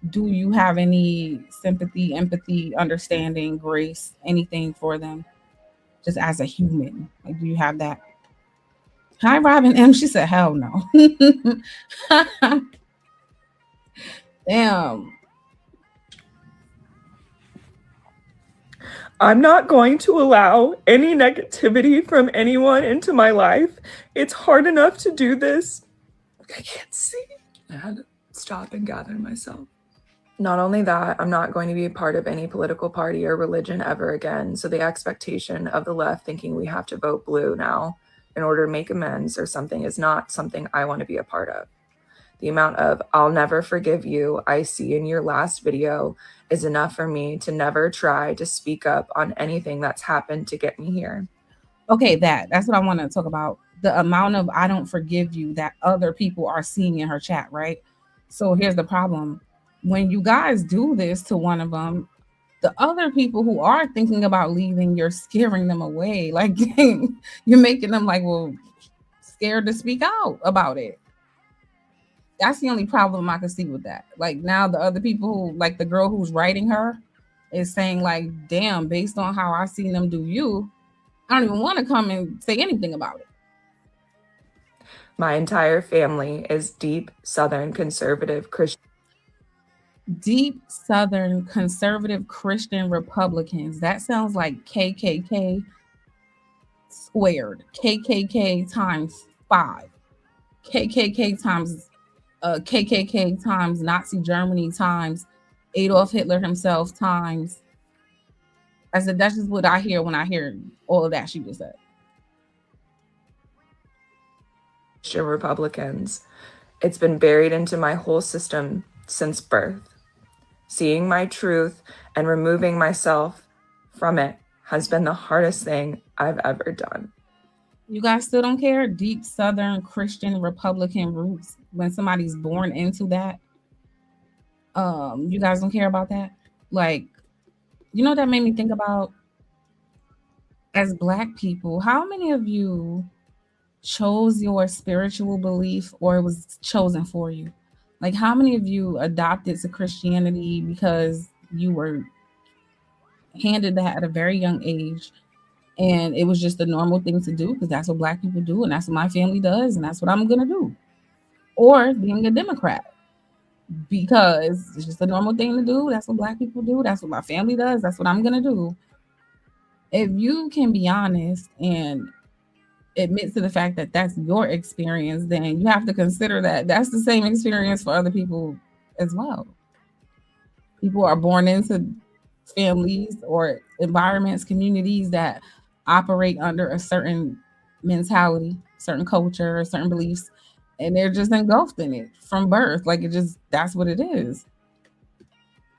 do you have any sympathy, empathy, understanding, grace, anything for them? Just as a human, like, do you have that? Hi, Robin M. She said, hell no. Damn. I'm not going to allow any negativity from anyone into my life. It's hard enough to do this. I can't see. I had to stop and gather myself. Not only that, I'm not going to be a part of any political party or religion ever again. So the expectation of the left thinking we have to vote blue now in order to make amends or something is not something I want to be a part of. The amount of "I'll never forgive you" I see in your last video is enough for me to never try to speak up on anything that's happened to get me here. Okay, that's what I want to talk about. The amount of "I don't forgive you" that other people are seeing in her chat, right? So here's the problem. When you guys do this to one of them, the other people who are thinking about leaving, you're scaring them away. Like, you're making them like, well, scared to speak out about it. That's the only problem I can see with that. Like, now the other people who, like the girl who's writing her, is saying like, damn, based on how I seen them do you, I don't even want to come and say anything about it. My entire family is deep Southern conservative Christian. Deep Southern conservative Christian Republicans. That sounds like KKK squared. KKK times 5. KKK times Nazi Germany times Adolf Hitler himself times. I said that's just what I hear when I hear all of that she just said. Christian Republicans. It's been buried into my whole system since birth. Seeing my truth and removing myself from it has been the hardest thing I've ever done. You guys still don't care? Deep Southern Christian Republican roots, when somebody's born into that, you guys don't care about that? Like, you know, that made me think about, as Black people, how many of you chose your spiritual belief or it was chosen for you? Like, how many of you adopted to Christianity because you were handed that at a very young age, and it was just a normal thing to do because that's what Black people do, and that's what my family does, and that's what I'm gonna do? Or being a Democrat because it's just a normal thing to do. That's what Black people do. That's what my family does. That's what I'm gonna do. If you can be honest and admit to the fact that that's your experience, then you have to consider that that's the same experience for other people as well. People are born into families or environments, communities that operate under a certain mentality, certain culture, certain beliefs, and they're just engulfed in it from birth. Like, it just, that's what it is.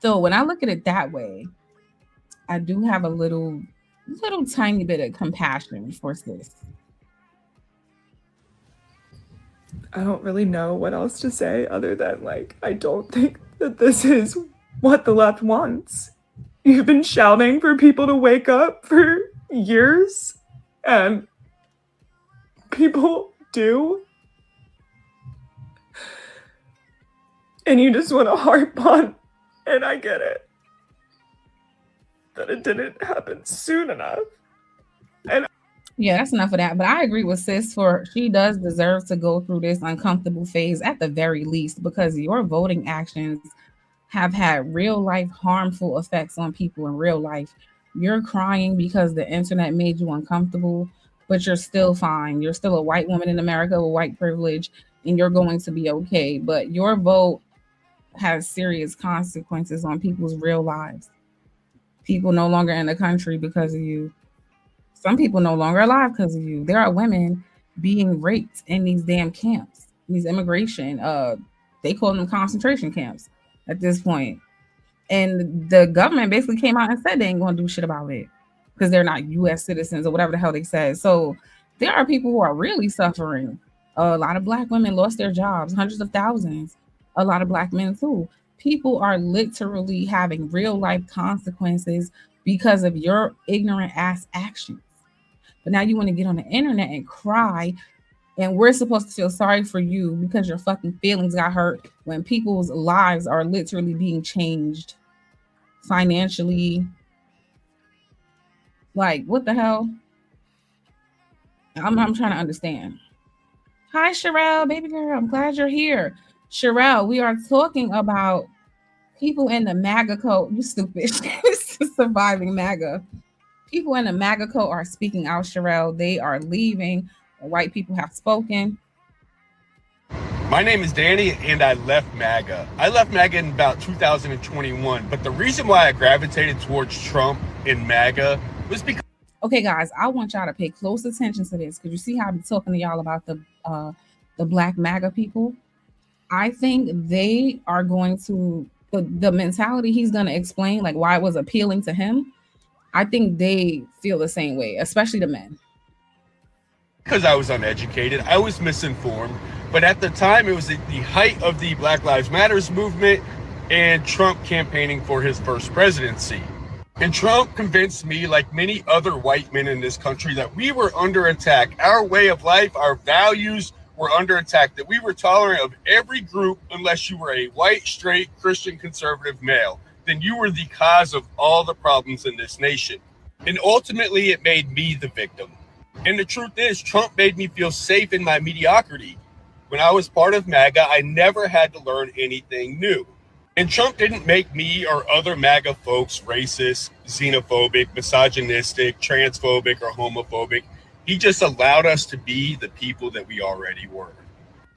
So when I look at it that way, I do have a little tiny bit of compassion for sis. I don't really know what else to say other than, like, I don't think that this is what the left wants. You've been shouting for people to wake up for years, and people do. And you just want to harp on, and I get it, that it didn't happen soon enough. And yeah, that's enough of that. But I agree with sis, for she does deserve to go through this uncomfortable phase at the very least, because your voting actions have had real life harmful effects on people in real life. You're crying because the internet made you uncomfortable, but you're still fine. You're still a white woman in America with white privilege, and you're going to be okay. But your vote has serious consequences on people's real lives. People no longer in the country because of you. Some people no longer alive because of you. There are women being raped in these damn camps, these immigration, they call them concentration camps at this point. And the government basically came out and said they ain't gonna do shit about it because they're not US citizens or whatever the hell they said. So there are people who are really suffering. A lot of Black women lost their jobs, hundreds of thousands. A lot of Black men too. People are literally having real life consequences because of your ignorant ass actions. But now you want to get on the internet and cry, and we're supposed to feel sorry for you because your fucking feelings got hurt when people's lives are literally being changed financially. Like, what the hell? I'm trying to understand. Hi, Sherelle, baby girl. I'm glad you're here. Sherelle, we are talking about people in the MAGA code. You stupid. Surviving MAGA. People in the MAGA code are speaking out, Sherelle. They are leaving. The white people have spoken. My name is Danny, and I left MAGA. I left MAGA in about 2021, but the reason why I gravitated towards Trump and MAGA was because... Okay, guys, I want y'all to pay close attention to this, because you see how I'm talking to y'all about the Black MAGA people. I think they are going to, the mentality he's going to explain, like why it was appealing to him, I think they feel the same way, especially the men. Because I was uneducated, I was misinformed, but at the time it was the height of the Black Lives Matters movement and Trump campaigning for his first presidency. And Trump convinced me, like many other white men in this country, that we were under attack. Our way of life, our values were under attack, that we were tolerant of every group unless you were a white, straight, Christian, conservative male. Then you were the cause of all the problems in this nation. And ultimately, it made me the victim. And the truth is, Trump made me feel safe in my mediocrity. When I was part of MAGA, I never had to learn anything new. And Trump didn't make me or other MAGA folks racist, xenophobic, misogynistic, transphobic, or homophobic. He just allowed us to be the people that we already were.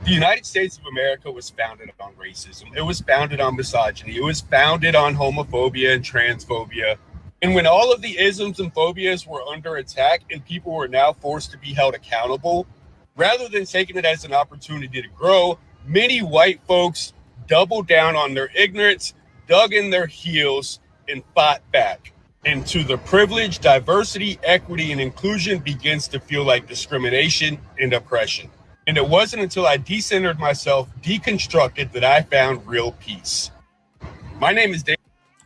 The United States of America was founded on racism. It was founded on misogyny. It was founded on homophobia and transphobia. And when all of the isms and phobias were under attack and people were now forced to be held accountable, rather than taking it as an opportunity to grow, many white folks doubled down on their ignorance, dug in their heels, and fought back. And to the privilege, diversity, equity, and inclusion begins to feel like discrimination and oppression. And it wasn't until I decentered myself, deconstructed, that I found real peace. My name is Dave.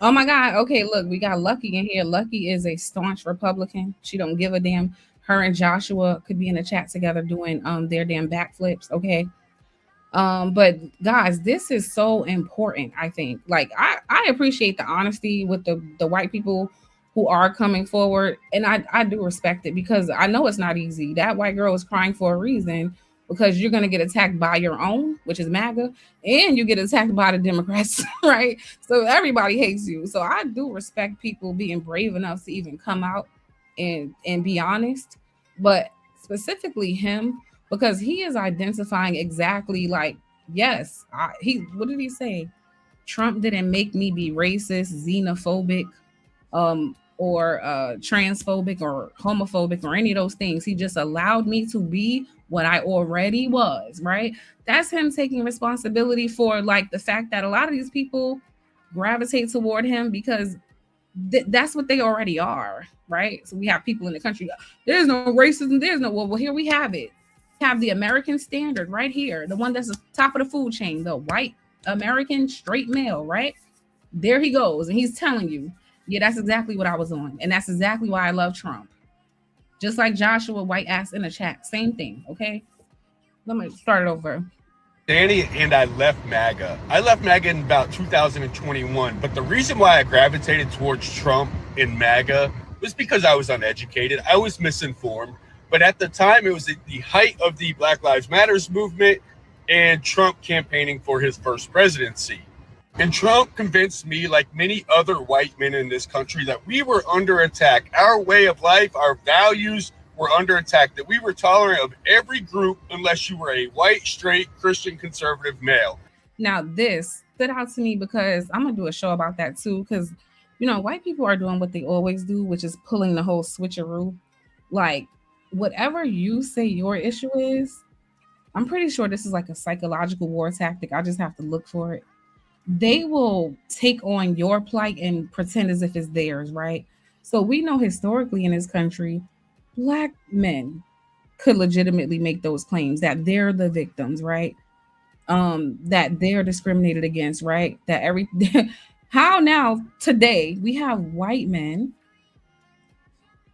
Oh my God. Okay, look, we got Lucky in here. Lucky is a staunch Republican. She don't give a damn. Her and Joshua could be in the chat together doing their damn backflips. Okay. But guys, this is so important. I think, like, I appreciate the honesty with the white people who are coming forward, and I do respect it because I know it's not easy. That white girl is crying for a reason because you're gonna get attacked by your own, which is MAGA, and you get attacked by the Democrats, right? So everybody hates you. So I do respect people being brave enough to even come out and be honest, but specifically him because he is identifying exactly like, yes, he, what did he say? Trump didn't make me be racist, xenophobic, or transphobic or homophobic or any of those things. He just allowed me to be what I already was, right? That's him taking responsibility for like the fact that a lot of these people gravitate toward him because that's what they already are, right? So we have people in the country, there's no racism, there's no, well, here we have it. We have the American standard right here, the one that's the top of the food chain, the white American straight male, right? There he goes, and he's telling you, yeah, that's exactly what I was on, and that's exactly why I love Trump. Just like Joshua White asked in the chat, same thing, okay? Let me start it over. Danny and I left MAGA. I left MAGA in about 2021, but the reason why I gravitated towards Trump in MAGA was because I was uneducated. I was misinformed, but at the time it was at the height of the Black Lives Matters movement and Trump campaigning for his first presidency. And Trump convinced me, like many other white men in this country, that we were under attack. Our way of life, our values were under attack, that we were tolerant of every group unless you were a white, straight, Christian, conservative male. Now, this stood out to me because I'm going to do a show about that too, because, you know, white people are doing what they always do, which is pulling the whole switcheroo. Like, whatever you say your issue is, I'm pretty sure this is like a psychological war tactic. I just have to look for it. They will take on your plight and pretend as if it's theirs, right? So we know historically in this country, Black men could legitimately make those claims that they're the victims, right? That they're discriminated against, right? That every how now today we have white men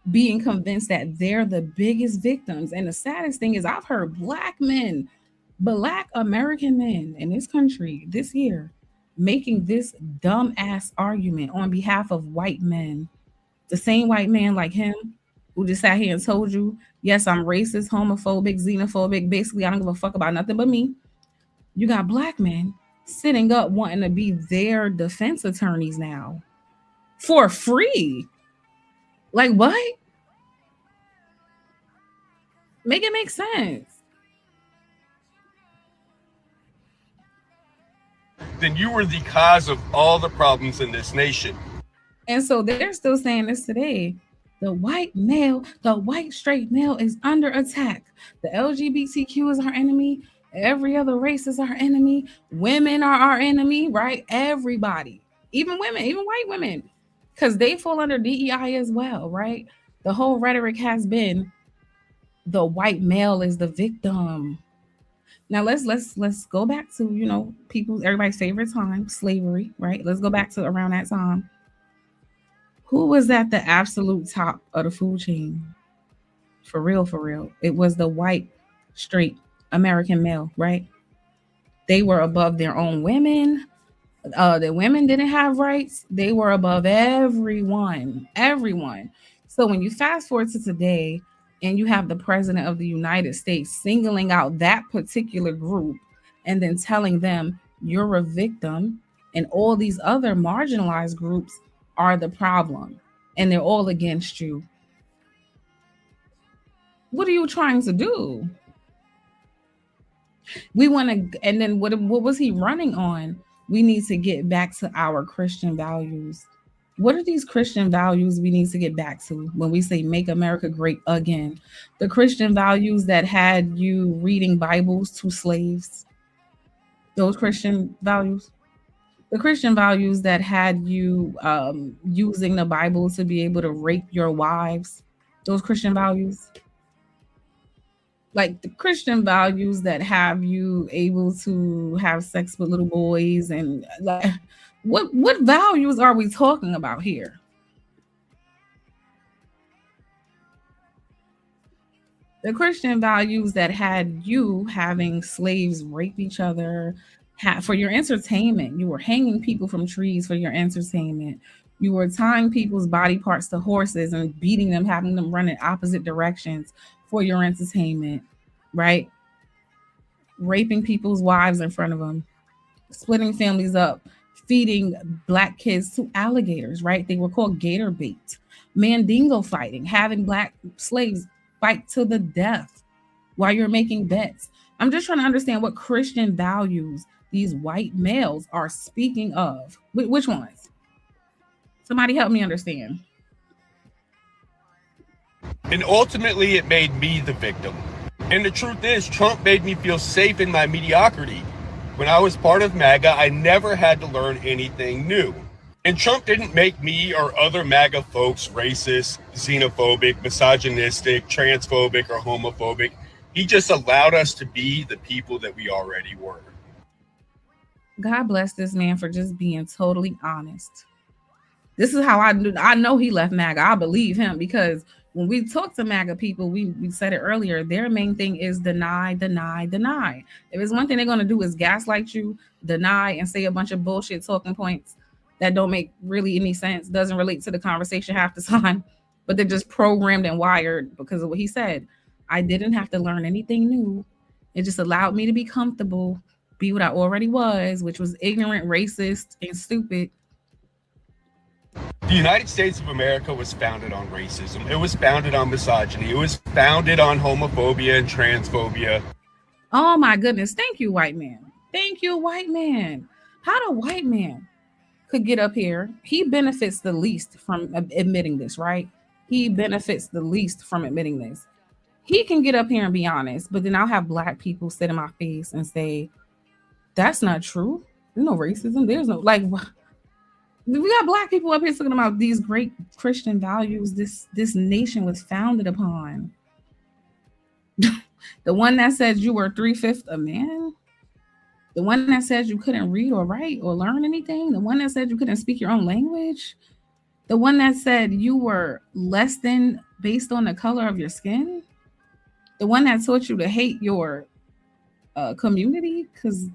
being convinced that they're the biggest victims. And the saddest thing is I've heard Black men, Black American men in this country this year making this dumbass argument on behalf of white men. The same white man like him who just sat here and told you, yes, I'm racist, homophobic, xenophobic. Basically, I don't give a fuck about nothing but me. You got Black men sitting up wanting to be their defense attorneys now for free. Like, what? Make it make sense. Then you were the cause of all the problems in this nation. And so they're still saying this today. The white male, the white straight male is under attack. The LGBTQ is our enemy. Every other race is our enemy. Women are our enemy, right? Everybody, even women, even white women, because they fall under DEI as well, right? The whole rhetoric has been the white male is the victim. Now let's go back to, you know, everybody's favorite time, slavery, right? Let's go back to around that time. Who was at the absolute top of the food chain? For real, for real. It was the white, straight American male, right? They were above their own women. The women didn't have rights. They were above everyone. So when you fast forward to today and you have the president of the United States singling out that particular group and then telling them you're a victim and all these other marginalized groups are the problem and they're all against you. What are you trying to do? We want to, and then what was he running on? We need to get back to our Christian values. What are these Christian values we need to get back to when we say make America great again? The Christian values that had you reading Bibles to slaves. Those Christian values. The Christian values that had you using the Bible to be able to rape your wives. Those Christian values. Like the Christian values that have you able to have sex with little boys, and like what values are we talking about here? The Christian values that had you having slaves rape each other for your entertainment. You were hanging people from trees for your entertainment. You were tying people's body parts to horses and beating them, having them run in opposite directions for your entertainment, right? Raping people's wives in front of them, splitting families up, feeding black kids to alligators, right? They were called gator bait. Mandingo fighting, having black slaves fight to the death while you're making bets. I'm just trying to understand what Christian values these white males are speaking of. Which ones? Somebody help me understand. And ultimately, it made me the victim. And the truth is, Trump made me feel safe in my mediocrity. When I was part of Maga, I never had to learn anything new. And Trump didn't make me or other MAGA folks racist, xenophobic, misogynistic, transphobic, or homophobic. He just allowed us to be the people that we already were. God bless this man for just being totally honest. This is how I know he left MAGA. I believe him, because when we talk to MAGA people, we said it earlier, their main thing is deny, deny, deny. If it's one thing they're going to do is gaslight you, deny, and say a bunch of bullshit talking points that don't make really any sense, doesn't relate to the conversation half the time, but they're just programmed and wired because of what he said. I didn't have to learn anything new. It just allowed me to be comfortable, be what I already was, which was ignorant, racist, and stupid. The United States of America was founded on racism. It was founded on misogyny. It was founded on homophobia and transphobia. Oh my goodness. Thank you, white man. Thank you, white man. How the white man could get up here? He benefits the least from admitting this, right? He benefits the least from admitting this. He can get up here and be honest, but then I'll have black people sit in my face and say, that's not true. There's no racism. There's no, like, we got black people up here talking about these great Christian values this nation was founded upon. The one that said you were 3/5 a man, the one that said you couldn't read or write or learn anything, the one that said you couldn't speak your own language, the one that said you were less than based on the color of your skin, the one that taught you to hate your community because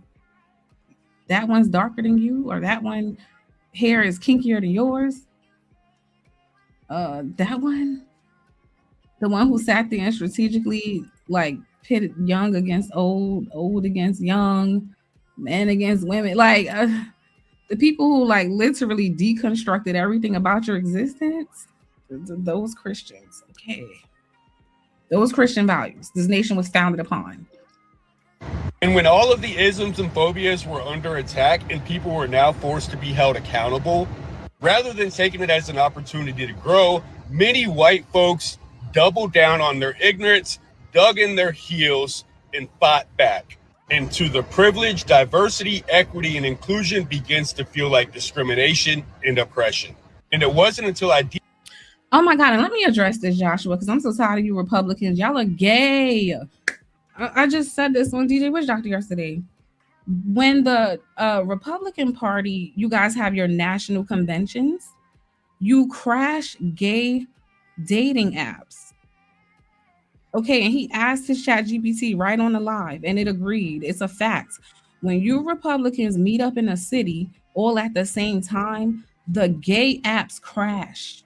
that one's darker than you, or that one hair is kinkier than yours. That one, the one who sat there and strategically like pitted young against old, old against young, men against women, like the people who like literally deconstructed everything about your existence. Those Christians, okay, those Christian values this nation was founded upon. And when all of the isms and phobias were under attack and people were now forced to be held accountable, rather than taking it as an opportunity to grow, many white folks doubled down on their ignorance, dug in their heels, and fought back. And to the privilege, diversity, equity, and inclusion begins to feel like discrimination and oppression. And it wasn't until I Oh my God, and let me address this, Joshua, because I'm so tired of you Republicans. Y'all are gay. I just said this on DJ Witch Doctor yesterday. When the Republican Party, you guys have your national conventions, you crash gay dating apps. Okay, and he asked his ChatGPT right on the live, and it agreed. It's a fact. When you Republicans meet up in a city all at the same time, the gay apps crash.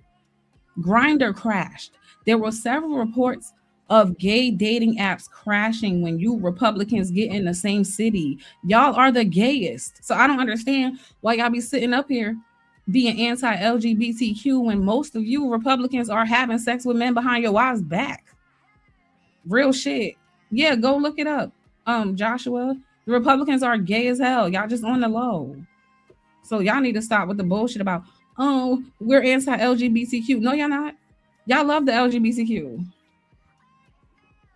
Grindr crashed. There were several reports of gay dating apps crashing when you Republicans get in the same city. Y'all are the gayest. So I don't understand why y'all be sitting up here being anti-LGBTQ when most of you Republicans are having sex with men behind your wives' back. Real shit. Yeah, go look it up. Joshua, the Republicans are gay as hell. Y'all just on the low. So y'all need to stop with the bullshit about, oh, we're anti-LGBTQ. No, y'all not. Y'all love the LGBTQ.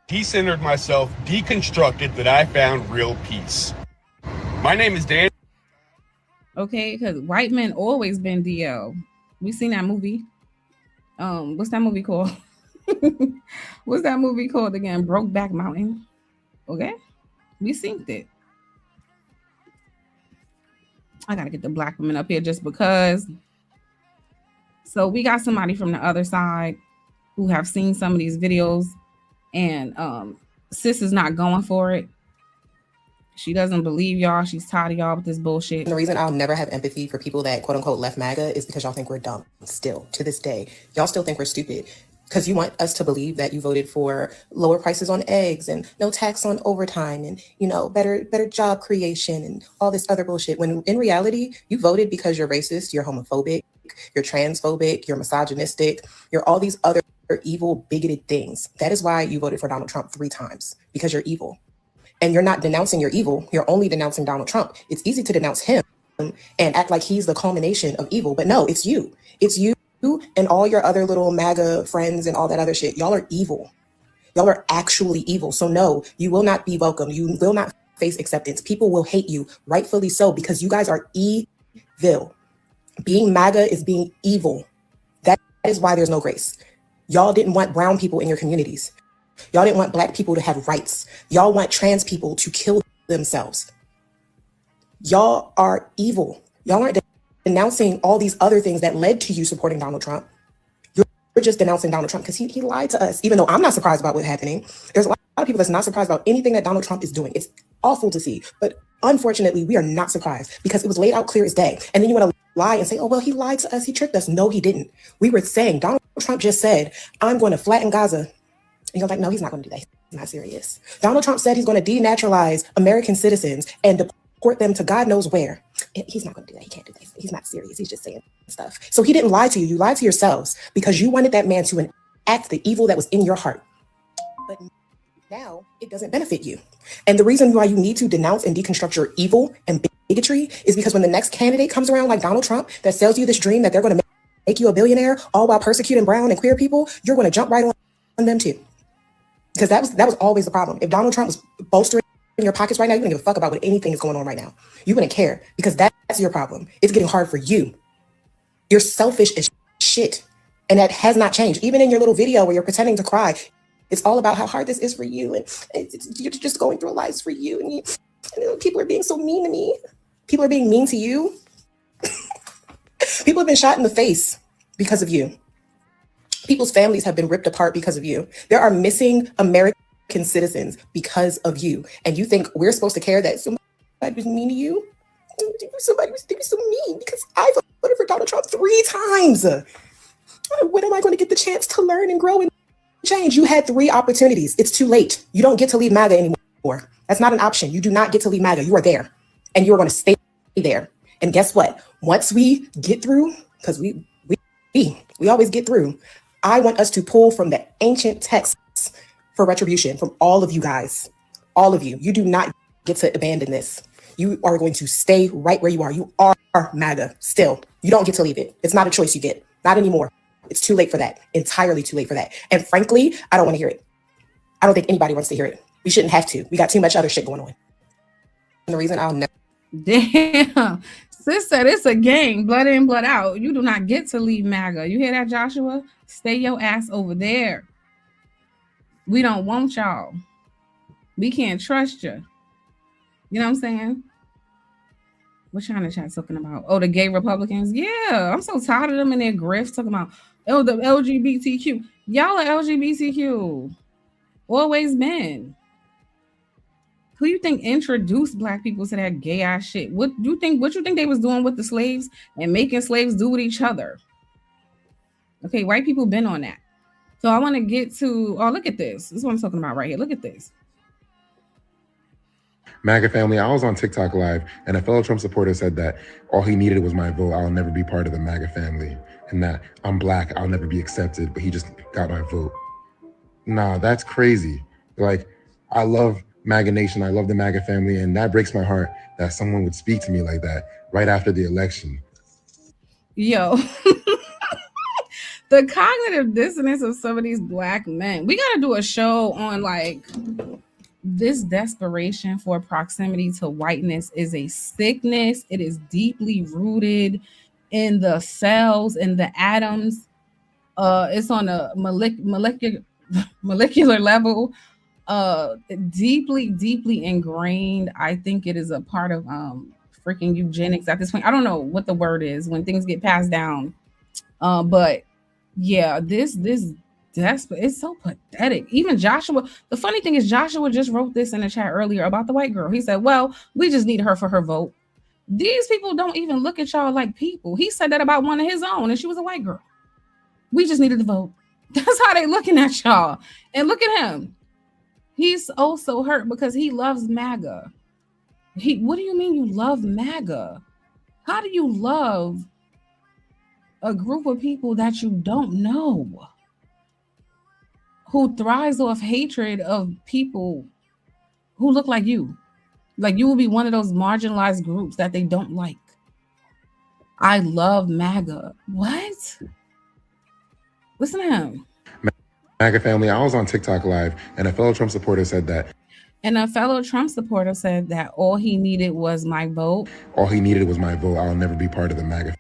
decentered myself, deconstructed, that I found real peace. My name is Dan. Okay, because white men always been DL. We seen that movie. What's that movie called? What's that movie called again? Brokeback Mountain. Okay, we synced it. I gotta get the black women up here just because. So we got somebody from the other side who have seen some of these videos, And sis is not going for it. She doesn't believe y'all. She's tired of y'all with this bullshit. And the reason I'll never have empathy for people that quote unquote left MAGA is because y'all think we're dumb still to this day. Y'all still think we're stupid because you want us to believe that you voted for lower prices on eggs and no tax on overtime and, you know, better job creation and all this other bullshit. When in reality, you voted because you're racist, you're homophobic, you're transphobic, you're misogynistic, you're all these other evil, bigoted things. That is why you voted for Donald Trump 3 times, because you're evil. And you're not denouncing your evil, you're only denouncing Donald Trump. It's easy to denounce him and act like he's the culmination of evil, but no, it's you. It's you and all your other little MAGA friends and all that other shit. Y'all are evil. Y'all are actually evil. So no, you will not be welcome. You will not face acceptance. People will hate you, rightfully so, because you guys are evil. Being MAGA is being evil. That is why there's no grace. Y'all didn't want brown people in your communities. Y'all didn't want black people to have rights. Y'all want trans people to kill themselves. Y'all are evil. Y'all aren't denouncing all these other things that led to you supporting Donald Trump. You're just denouncing Donald Trump because he lied to us, even though I'm not surprised about what's happening. There's a lot of people that's not surprised about anything that Donald Trump is doing. It's awful to see. But unfortunately, we are not surprised because it was laid out clear as day. And then you want to lie and say, oh, well, he lied to us. He tricked us. No, he didn't. We were saying Donald Trump just said, I'm going to flatten Gaza. And you're like, no, he's not going to do that. He's not serious. Donald Trump said he's going to denaturalize American citizens and deport them to God knows where. He's not going to do that. He can't do that. He's not serious. He's just saying stuff. So he didn't lie to you. You lied to yourselves because you wanted that man to enact the evil that was in your heart. But now it doesn't benefit you. And the reason why you need to denounce and deconstruct your evil and bigotry is because when the next candidate comes around like Donald Trump that sells you this dream that they're going to make you a billionaire all while persecuting brown and queer people, you're going to jump right on them too. Because that was always the problem. If Donald Trump was bolstering in your pockets right now, you wouldn't give a fuck about what anything is going on right now. You wouldn't care because that's your problem. It's getting hard for you. You're selfish as shit. And that has not changed. Even in your little video where you're pretending to cry, it's all about how hard this is for you. And you're just going through lives for you. And people are being so mean to me. People are being mean to you. People have been shot in the face because of you. People's families have been ripped apart because of you. There are missing American citizens because of you. And you think we're supposed to care that somebody was mean to you? Somebody was so mean because I voted for Donald Trump 3 times. When am I going to get the chance to learn and grow and change? You had 3 opportunities. It's too late. You don't get to leave MAGA anymore. That's not an option. You do not get to leave MAGA. You are there and you are going to stay there. And guess what? Once we get through, because we always get through, I want us to pull from the ancient texts for retribution from all of you guys. All of you. You do not get to abandon this. You are going to stay right where you are. You are MAGA still. You don't get to leave it. It's not a choice you get. Not anymore. It's too late for that. Entirely too late for that. And frankly, I don't want to hear it. I don't think anybody wants to hear it. We shouldn't have to. We got too much other shit going on. And the reason I'll never... Damn. Sis said it's a game, blood in, blood out. You do not get to leave MAGA. You hear that, Joshua? Stay your ass over there. We don't want y'all. We can't trust you. You know what I'm saying? What y'all in the chat talking about? Oh, the gay Republicans? Yeah, I'm so tired of them and their grifts talking about, oh, the LGBTQ. Y'all are LGBTQ. Always been. Who you think introduced black people to that gay ass shit? What you think they was doing with the slaves and making slaves do with each other? Okay, white people been on that. So I want to get to, oh, look at this. This is what I'm talking about right here. Look at this. MAGA family, I was on TikTok live and a fellow Trump supporter said that all he needed was my vote. I'll never be part of the MAGA family and that I'm black. I'll never be accepted, but he just got my vote. Nah, that's crazy. Like, I love MAGA Nation. I love the MAGA family. And that breaks my heart that someone would speak to me like that right after the election. Yo, the cognitive dissonance of some of these black men. We got to do a show on like this desperation for proximity to whiteness is a sickness. It is deeply rooted in the cells and the atoms. It's on a molecular level. Deeply ingrained. I think it is a part of freaking eugenics at this point. I don't know what the word is when things get passed down. But yeah, this desperate. It's so pathetic. Even Joshua, the funny thing is Joshua just wrote this in the chat earlier about the white girl. He said, well, we just need her for her vote. These people don't even look at y'all like people. He said that about one of his own, and she was a white girl. We just needed the vote. That's how they looking at y'all. And look at him. He's also hurt because he loves MAGA. What do you mean you love MAGA? How do you love a group of people that you don't know, who thrives off hatred of people who look like you? Like, you will be one of those marginalized groups that they don't like. I love MAGA. What? Listen to him. MAGA family, I was on TikTok Live, and a fellow Trump supporter said that. And a fellow Trump supporter said that all he needed was my vote. All he needed was my vote. I'll never be part of the MAGA.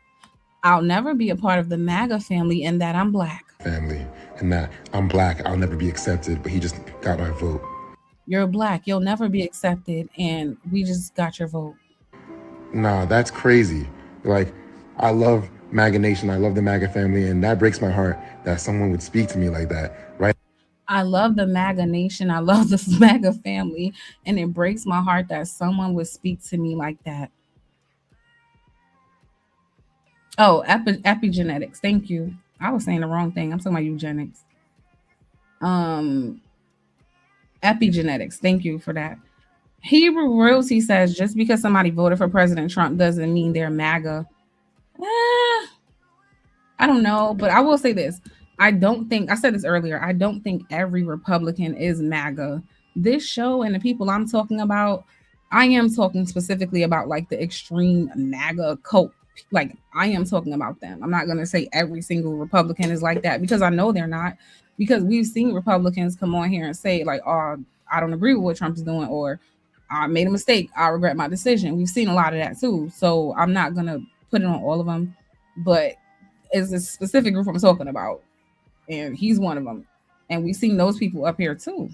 I'll never be a part of the MAGA family, and that I'm black. Family, and that I'm black. I'll never be accepted, but he just got my vote. You're black. You'll never be accepted, and we just got your vote. Nah, that's crazy. Like, I love MAGA Nation. I love the MAGA family, and that breaks my heart that someone would speak to me like that, right? I love the MAGA Nation. I love the MAGA family, and it breaks my heart that someone would speak to me like that. Oh, epigenetics. Thank you. I was saying the wrong thing. I'm talking about eugenics. Epigenetics. Thank you for that. Hebrew Royalty says just because somebody voted for President Trump doesn't mean they're MAGA. I don't know, but I will say this. I said this earlier, I don't think every Republican is MAGA. This show and the people I'm talking about, I am talking specifically about like the extreme MAGA cult. Like, I am talking about them. I'm not going to say every single Republican is like that, because I know they're not, because we've seen Republicans come on here and say like, oh, I don't agree with what Trump is doing, or I made a mistake, I regret my decision. We've seen a lot of that too. So I'm not going to put it on all of them, but it's a specific group I'm talking about. And he's one of them. And we've seen those people up here too.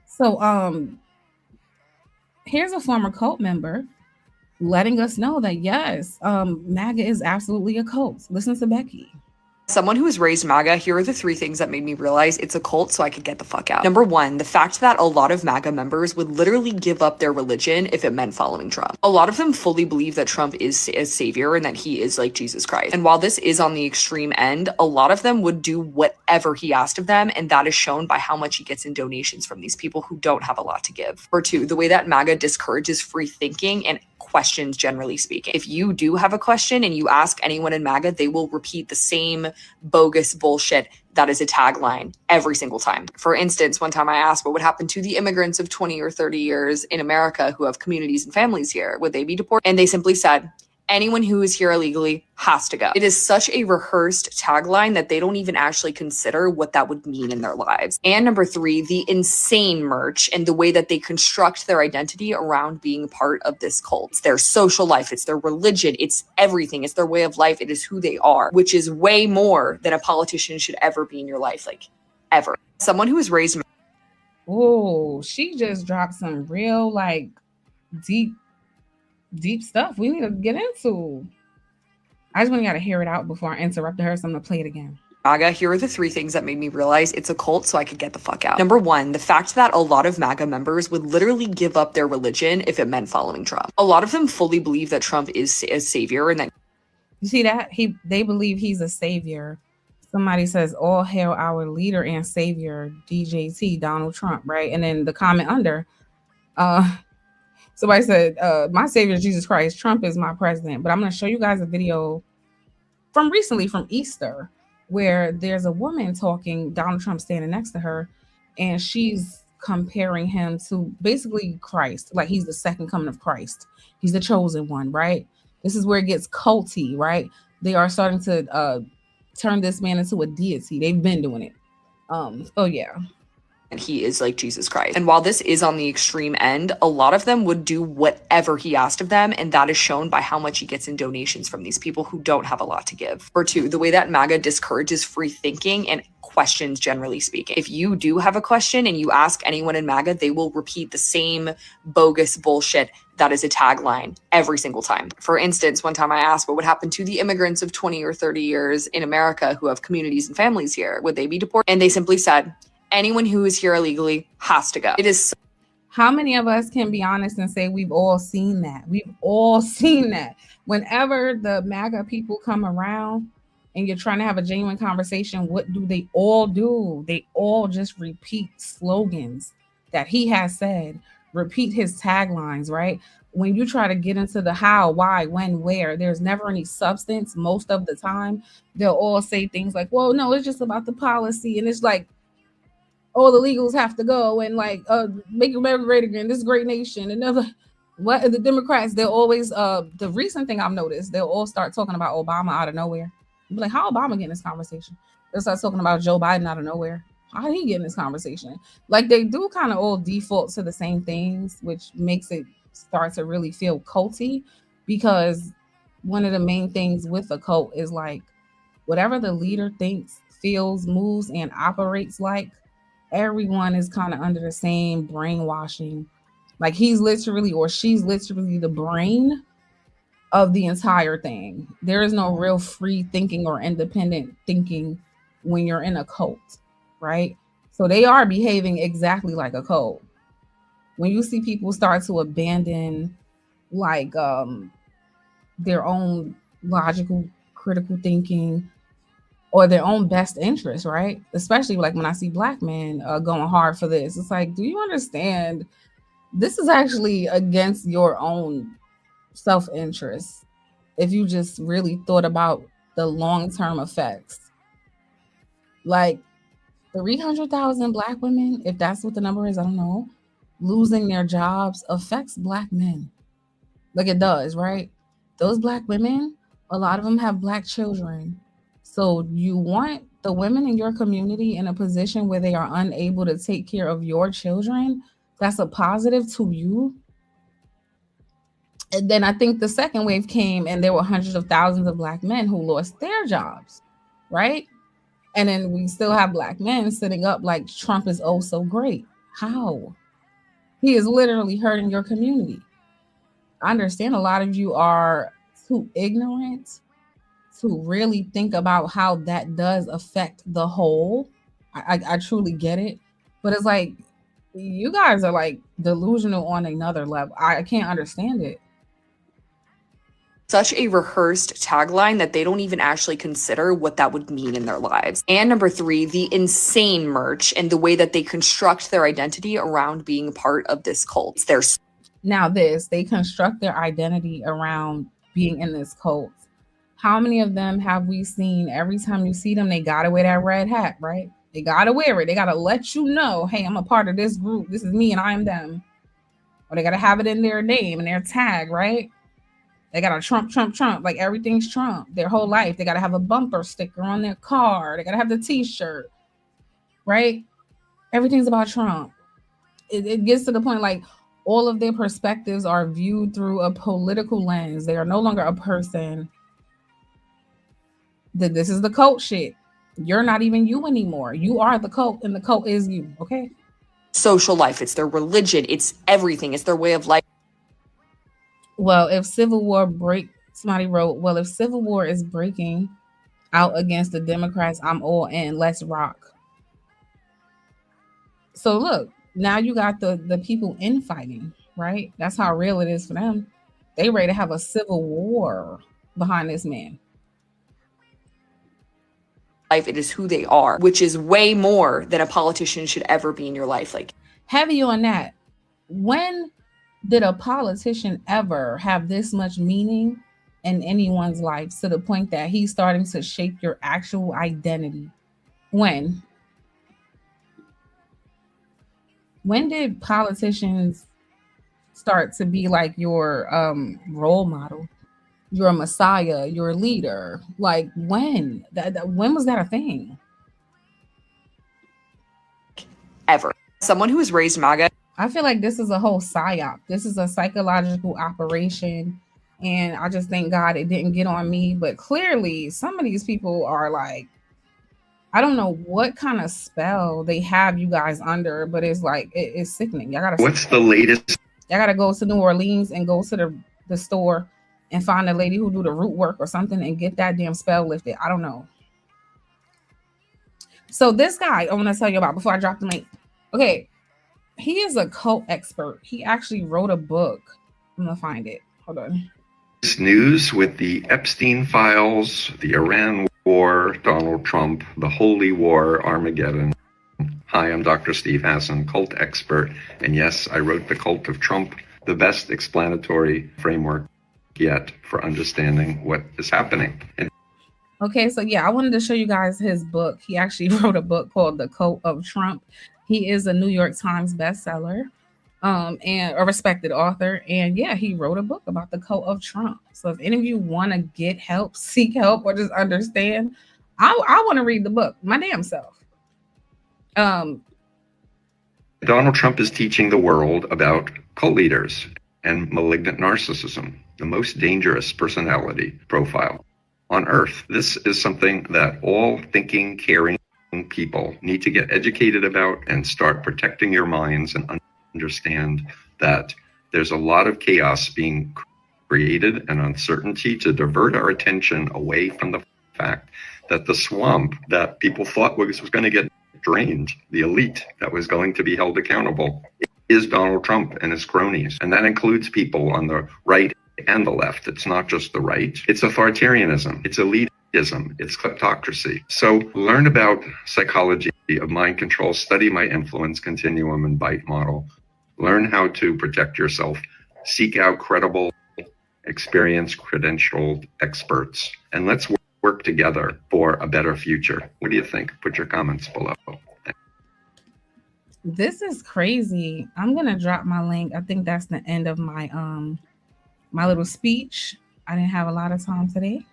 So here's a former cult member letting us know that yes, MAGA is absolutely a cult. Listen to Becky. Someone who was raised MAGA, here are the 3 things that made me realize it's a cult so I could get the fuck out. Number 1, the fact that a lot of MAGA members would literally give up their religion if it meant following Trump. A lot of them fully believe that Trump is a savior and that he is like Jesus Christ. And while this is on the extreme end, a lot of them would do whatever he asked of them, and that is shown by how much he gets in donations from these people who don't have a lot to give. Number 2, the way that MAGA discourages free thinking and questions, generally speaking. If you do have a question and you ask anyone in MAGA, they will repeat the same bogus bullshit that is a tagline every single time. For instance, one time I asked what would happen to the immigrants of 20 or 30 years in America who have communities and families here. Would they be deported? And they simply said, anyone who is here illegally has to go. It is such a rehearsed tagline that they don't even actually consider what that would mean in their lives. And number 3, the insane merch and the way that they construct their identity around being part of this cult. It's their social life, it's their religion, it's everything, it's their way of life, it is who they are, which is way more than a politician should ever be in your life, like ever. Someone who is raised. Oh, she just dropped some real like deep stuff we need to get into. I just want to hear it out before I interrupted her, so I'm gonna play it again. MAGA, here are the 3 things that made me realize it's a cult so I could get the fuck out. Number 1, the fact that a lot of MAGA members would literally give up their religion if it meant following Trump. A lot of them fully believe that Trump is a savior and that. You see that? They believe he's a savior. Somebody says, all hail our leader and savior, DJT, Donald Trump, right? And then the comment under, somebody said, my savior is Jesus Christ. Trump is my president. But I'm going to show you guys a video from recently, from Easter, where there's a woman talking, Donald Trump standing next to her, and she's comparing him to basically Christ. Like, he's the second coming of Christ. He's the chosen one, right? This is where it gets culty, right? They are starting to turn this man into a deity. They've been doing it. Oh, yeah. he is like Jesus Christ. And while this is on the extreme end, a lot of them would do whatever he asked of them, and that is shown by how much he gets in donations from these people who don't have a lot to give. Or two, the way that MAGA discourages free thinking and questions, generally speaking. If you do have a question and you ask anyone in MAGA, they will repeat the same bogus bullshit that is a tagline every single time. For instance, one time I asked what would happen to the immigrants of 20 or 30 years in America who have communities and families here. Would they be deported? And they simply said, anyone who is here illegally has to go. It is so How many of us can be honest and say we've all seen that? We've all seen that. Whenever the MAGA people come around and you're trying to have a genuine conversation, what do? They all just repeat slogans that he has said, repeat his taglines, right? When you try to get into the how, why, when, where, there's never any substance most of the time. They'll all say things like, well, no, it's just about the policy. And it's like, all the illegals have to go and like make America great again, this great nation. And they're like, what? The Democrats, they're always the recent thing I've noticed, they'll all start talking about Obama out of nowhere. You'll be like, how Obama get in this conversation? They'll start talking about Joe Biden out of nowhere. How did he get in this conversation? Like they do kind of all default to the same things, which makes it start to really feel culty, because one of the main things with a cult is like whatever the leader thinks, feels, moves, and operates like, everyone is kind of under the same brainwashing. Like he's literally or she's literally the brain of the entire thing. There is no real free thinking or independent thinking when you're in a cult, right? So they are behaving exactly like a cult. When you see people start to abandon like their own logical, critical thinking, or their own best interest, right? Especially like when I see Black men going hard for this. It's like, do you understand? This is actually against your own self-interest. If you just really thought about the long-term effects. Like 300,000 Black women, if that's what the number is, I don't know, losing their jobs affects Black men. Like it does, right? Those Black women, a lot of them have Black children. So you want the women in your community in a position where they are unable to take care of your children. That's a positive to you. And then I think the second wave came and there were hundreds of thousands of Black men who lost their jobs, right? And then we still have Black men sitting up like Trump is oh so great. How? He is literally hurting your community. I understand a lot of you are too ignorant to really think about how that does affect the whole. I truly get it. But it's like, you guys are like delusional on another level. I can't understand it. Such a rehearsed tagline that they don't even actually consider what that would mean in their lives. And number three, the insane merch and the way that they construct their identity around being part of this cult. They construct their identity around being in this cult. How many of them have we seen? Every time you see them, they gotta wear that red hat, right? They gotta wear it. They gotta let you know, hey, I'm a part of this group. This is me and I am them. Or they gotta have it in their name and their tag, right? They gotta Trump, like everything's Trump their whole life. They gotta have a bumper sticker on their car. They gotta have the t-shirt, right? Everything's about Trump. It gets to the point like all of their perspectives are viewed through a political lens. They are no longer a person. This is the cult shit. You're not even you anymore. You are the cult and the cult is you, okay? Social life, it's their religion, it's everything, it's their way of life. Well, if Civil War somebody wrote, well, if Civil War is breaking out against the Democrats, I'm all in. Let's rock. So look, now you got the people infighting, right? That's how real it is for them. They ready to have a civil war behind this man. It is who they are, which is way more than a politician should ever be in your life. Like, heavy on that. When did a politician ever have this much meaning in anyone's life to the point that he's starting to shape your actual identity? When did politicians start to be like your role model, your messiah, your leader? Like when? When was that a thing? Ever. someone who was raised MAGA, I feel like this is a whole psyop. This is a psychological operation. And I just thank God it didn't get on me. But clearly, some of these people are like, I don't know what kind of spell they have you guys under, but it's like, it's sickening. What's the latest? Y'all gotta go to New Orleans and go to the store and find a lady who do the root work or something and get that damn spell lifted. I don't know. So this guy I want to tell you about before I drop the link. Okay, he is a cult expert. He actually wrote a book. I'm gonna find it. Hold on. News with the Epstein files, the Iran war, Donald Trump, the Holy War, Armageddon. Hi, I'm Dr. Steve Hassan, cult expert. And yes, I wrote The Cult of Trump, the best explanatory framework yet for understanding what is happening. Okay, so yeah, I wanted to show you guys his book. He actually wrote a book called The Cult of Trump. He is a New York Times bestseller and a respected author. And yeah, he wrote a book about the cult of Trump. So if any of you want to get help, seek help, or just understand, I want to read the book my damn self. Donald Trump is teaching the world about cult leaders and malignant narcissism, the most dangerous personality profile on earth. This is something that all thinking, caring people need to get educated about and start protecting your minds and understand that there's a lot of chaos being created and uncertainty to divert our attention away from the fact that the swamp that people thought was going to get drained, the elite that was going to be held accountable, is Donald Trump and his cronies. And that includes people on the right and the left. It's not just the right. It's authoritarianism. It's elitism. It's kleptocracy. So learn about psychology of mind control, study my influence continuum and bite model. Learn how to protect yourself. Seek out credible, experienced, credentialed experts. And let's work together for a better future. What do you think? Put your comments below. This is crazy. I'm gonna drop my link. I think that's the end of my my little speech. I didn't have a lot of time today,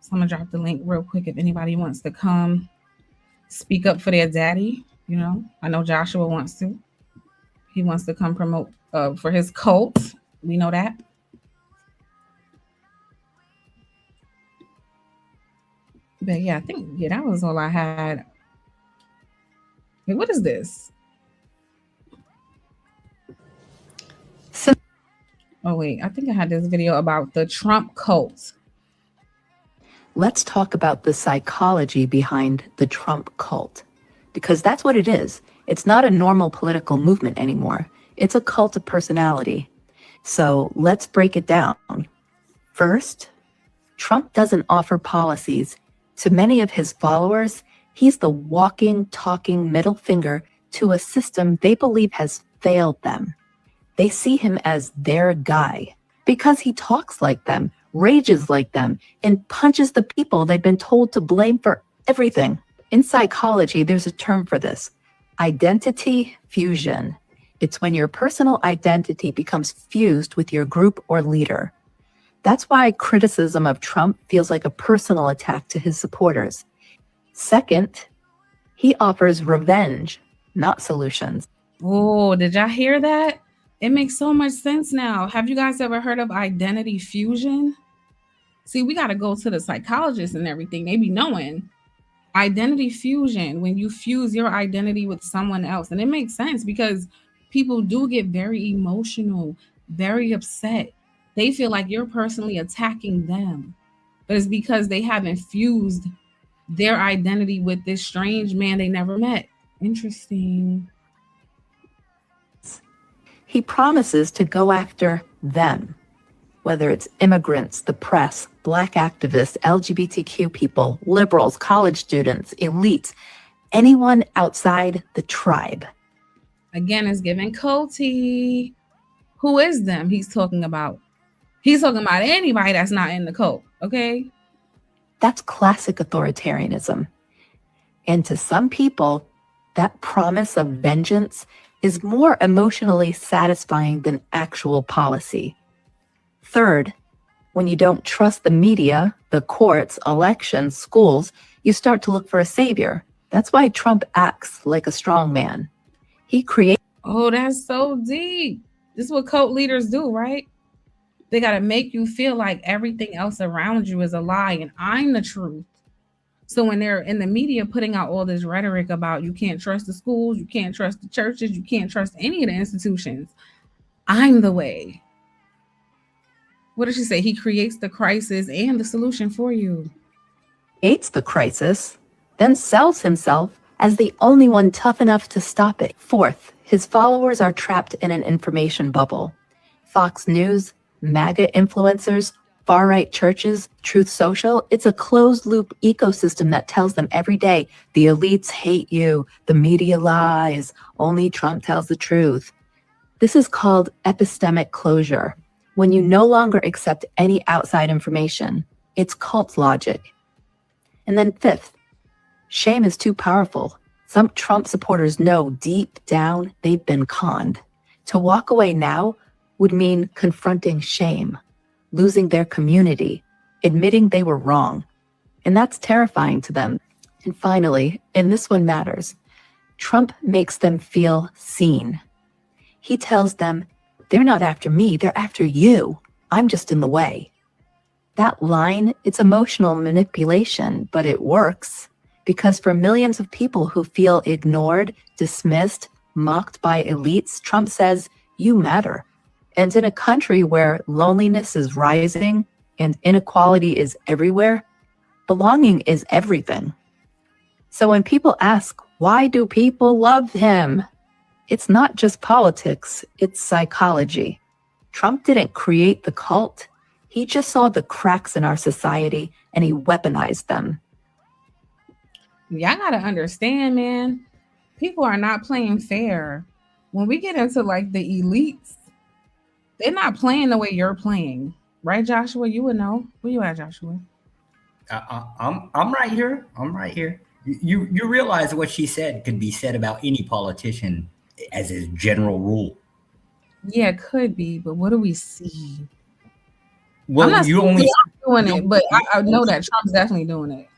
so I'm gonna drop the link real quick if anybody wants to come speak up for their daddy. You know, I know Joshua wants to. He wants to come promote for his cult. We know that. But yeah, I think that was all I had. Wait, what is this? Oh wait, I think I had this video about the Trump cult. Let's talk about the psychology behind the Trump cult, because that's what it is. It's not a normal political movement anymore. It's a cult of personality. So let's break it down. First, Trump doesn't offer policies. To many of his followers, he's the walking, talking middle finger to a system they believe has failed them. They see him as their guy because he talks like them, rages like them, and punches the people they've been told to blame for everything. In psychology, there's a term for this: identity fusion. It's when your personal identity becomes fused with your group or leader. That's why criticism of Trump feels like a personal attack to his supporters. Second, he offers revenge, not solutions. Oh, did y'all hear that? It makes so much sense now. Have you guys ever heard of identity fusion? See, we got to go to the psychologists and everything. They be knowing. Identity fusion, when you fuse your identity with someone else. And it makes sense because people do get very emotional, very upset. They feel like you're personally attacking them. But it's because they haven't fused their identity with this strange man they never met. Interesting. He promises to go after them, whether it's immigrants, the press, Black activists, LGBTQ people, liberals, college students, elites, anyone outside the tribe. Again, it's giving culty. Who is them he's talking about? He's talking about anybody that's not in the cult, okay? That's classic authoritarianism. And to some people, that promise of vengeance is more emotionally satisfying than actual policy. Third, when you don't trust the media, the courts, elections, schools, you start to look for a savior. That's why Trump acts like a strong man. He creates. Oh, that's so deep. This is what cult leaders do, right? They got to make you feel like everything else around you is a lie and I'm the truth. So when they're in the media putting out all this rhetoric about you can't trust the schools, you can't trust the churches, you can't trust any of the institutions, I'm the way. What did she say? He creates the crisis and the solution for you. Creates the crisis, then sells himself as the only one tough enough to stop it. Fourth, his followers are trapped in an information bubble. Fox News, MAGA influencers, far-right churches, Truth Social, it's a closed-loop ecosystem that tells them every day, the elites hate you, the media lies, only Trump tells the truth. This is called epistemic closure. When you no longer accept any outside information, it's cult logic. And then fifth, shame is too powerful. Some Trump supporters know deep down they've been conned. To walk away now would mean confronting shame, losing their community, admitting they were wrong. And that's terrifying to them. And finally, and this one matters, Trump makes them feel seen. He tells them, they're not after me, they're after you. I'm just in the way. That line, it's emotional manipulation, but it works. Because for millions of people who feel ignored, dismissed, mocked by elites, Trump says, you matter. And in a country where loneliness is rising and inequality is everywhere, belonging is everything. So when people ask, why do people love him? It's not just politics, it's psychology. Trump didn't create the cult. He just saw the cracks in our society and he weaponized them. Y'all gotta understand, man. People are not playing fair. When we get into like the elites, they're not playing the way you're playing, right, Joshua? You would know. Where you at, Joshua? I'm right here. I'm right here. You realize what she said could be said about any politician as a general rule. Yeah, it could be, but what do we see? Well, I'm not you saying only they're not doing it, but I know that Trump's definitely doing it.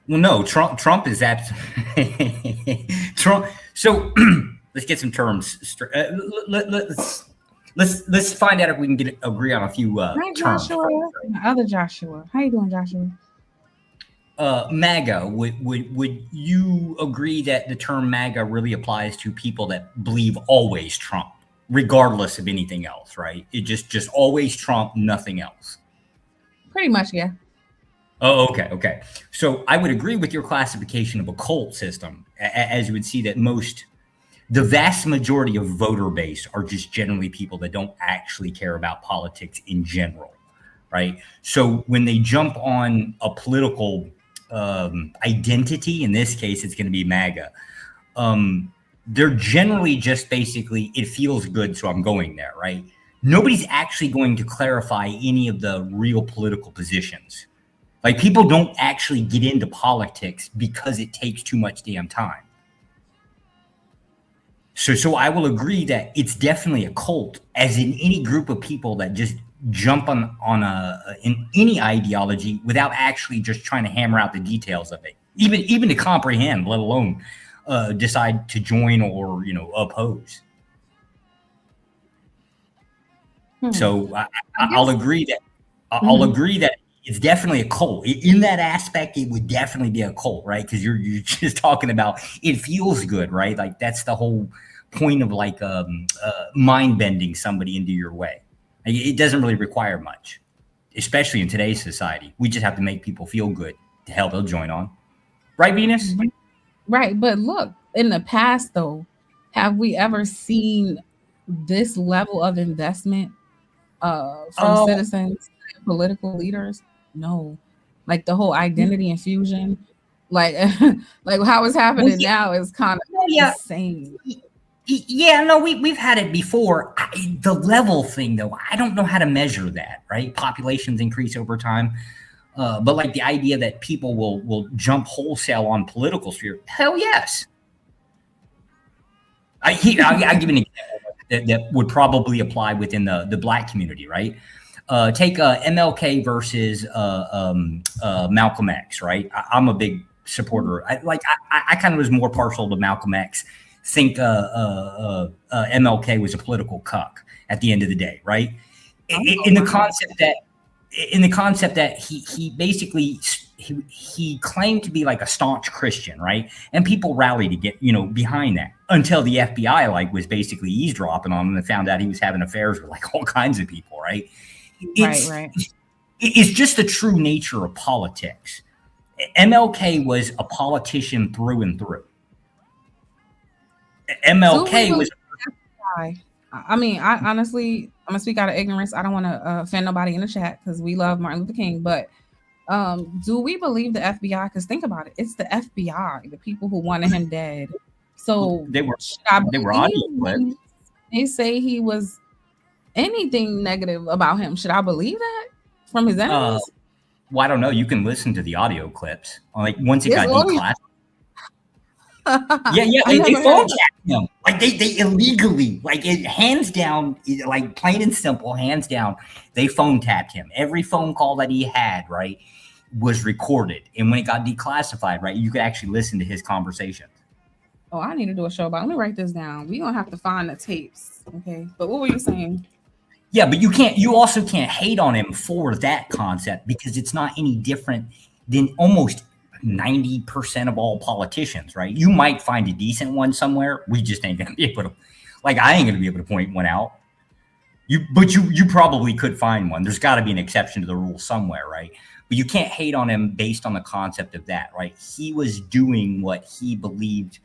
Well, no, Trump is absolutely Trump. So let's get some terms. Let's find out if we can agree on a few Hi, terms. Joshua. My other Joshua. How you doing, Joshua? MAGA, would you agree that the term MAGA really applies to people that believe always Trump, regardless of anything else, right? It just always Trump, nothing else. Pretty much, yeah. Oh, okay. So I would agree with your classification of a cult system, as you would see that the vast majority of voter base are just generally people that don't actually care about politics in general, right? So when they jump on a political identity, in this case, it's going to be MAGA, they're generally just basically, it feels good, so I'm going there, right? Nobody's actually going to clarify any of the real political positions. Like, people don't actually get into politics because it takes too much damn time. So I will agree that it's definitely a cult, as in any group of people that just jump on in any ideology without actually just trying to hammer out the details of it, even to comprehend, let alone decide to join or oppose. So I'll agree that it's definitely a cult. In that aspect, it would definitely be a cult, right? Because you're just talking about it feels good, right? Like that's the whole point of like mind bending somebody into your way. Like, it doesn't really require much, especially in today's society. We just have to make people feel good. To hell, they'll join on, right, Venus? Right, but look, in the past though, have we ever seen this level of investment from citizens, political leaders? No, like the whole identity infusion, like like how it's happening now is kind of insane. Yeah, no, we've had it before. The level thing, though, I don't know how to measure that, right? Populations increase over time. But like the idea that people will jump wholesale on political sphere, hell yes. I'll give you an example that would probably apply within the Black community, right? Take MLK versus Malcolm X, right? I'm a big supporter. I kind of was more partial to Malcolm X think MLK was a political cuck at the end of the day, right? In the concept that he basically he claimed to be like a staunch Christian, right? And people rallied to get behind that until the FBI like was basically eavesdropping on him and found out he was having affairs with like all kinds of people, right? Right. It's just the true nature of politics. MLK was a politician through and through. MLK was. I mean, I honestly, I'm gonna speak out of ignorance. I don't want to offend nobody in the chat because we love Martin Luther King. But do we believe the FBI? Because think about it, it's the FBI, the people who wanted him dead. So they were audio clips. They say he was anything negative about him. Should I believe that from his enemies? Well, I don't know. You can listen to the audio clips. Like once it got declassified. Yeah, they phone tapped him. Like they illegally, like it hands down, like plain and simple, hands down, they phone tapped him. Every phone call that he had, right, was recorded. And when it got declassified, right, you could actually listen to his conversations. Oh, I need to do a show about it. Let me write this down. We're gonna have to find the tapes. Okay. But what were you saying? Yeah, but you also can't hate on him for that concept because it's not any different than almost 90% of all politicians, right? You might find a decent one somewhere. We just ain't gonna be able to, like, I ain't gonna be able to point one out. You probably could find one. There's got to be an exception to the rule somewhere, right? But you can't hate on him based on the concept of that, right? He was doing what he believed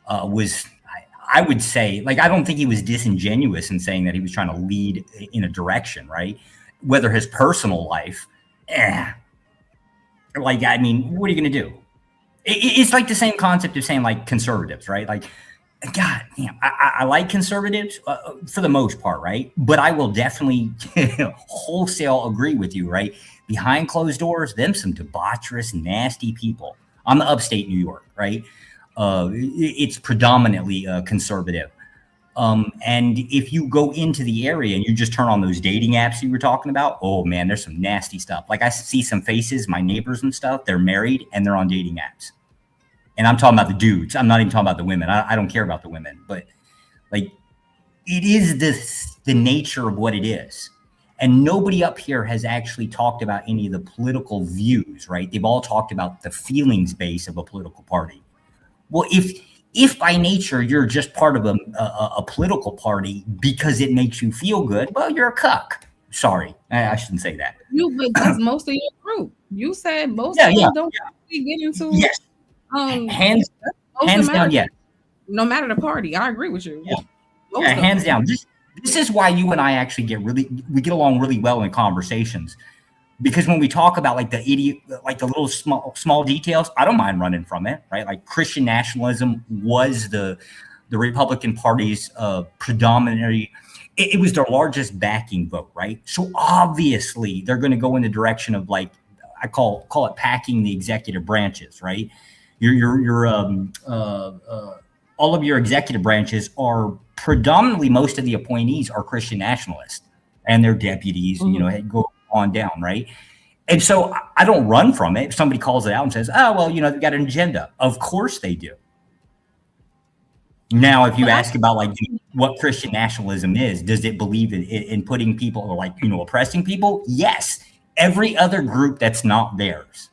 was, I would say, like, I don't think he was disingenuous in saying that he was trying to lead in a direction, right? Whether his personal life, like, I mean, what are you going to do? It's like the same concept of saying, like, conservatives, right? Like, God, damn, I like conservatives for the most part, right? But I will definitely wholesale agree with you, right? Behind closed doors, them some debaucherous, nasty people. I'm the upstate New York, right? It's predominantly conservative. And if you go into the area and you just turn on those dating apps you were talking about, oh man, there's some nasty stuff. Like I see some faces, my neighbors and stuff, they're married and they're on dating apps. And I'm talking about the dudes. I'm not even talking about the women. I don't care about the women, but like it is the nature of what it is. And nobody up here has actually talked about any of the political views, right? They've all talked about the feelings base of a political party. Well, if by nature you're just part of a political party because it makes you feel good, well, you're a cuck. Sorry, I shouldn't say that. But that's most of your group. You said most of them don't really get into. Yes. Hands down, yes. No matter the party, I agree with you. Yeah, hands down. This is why you and I actually get along really well in conversations. Because when we talk about like the idiot, like the little small details, I don't mind running from it, right? Like Christian nationalism was the Republican Party's predominantly, it was their largest backing vote, right? So obviously they're going to go in the direction of like, I call it packing the executive branches, right? All of your executive branches are predominantly, most of the appointees are Christian nationalists and their deputies, go on down, right? And so I don't run from it. If somebody calls it out and says, oh, well, they've got an agenda. Of course they do. Now, if you ask about like what Christian nationalism is, does it believe in putting people or like, oppressing people? Yes. Every other group that's not theirs.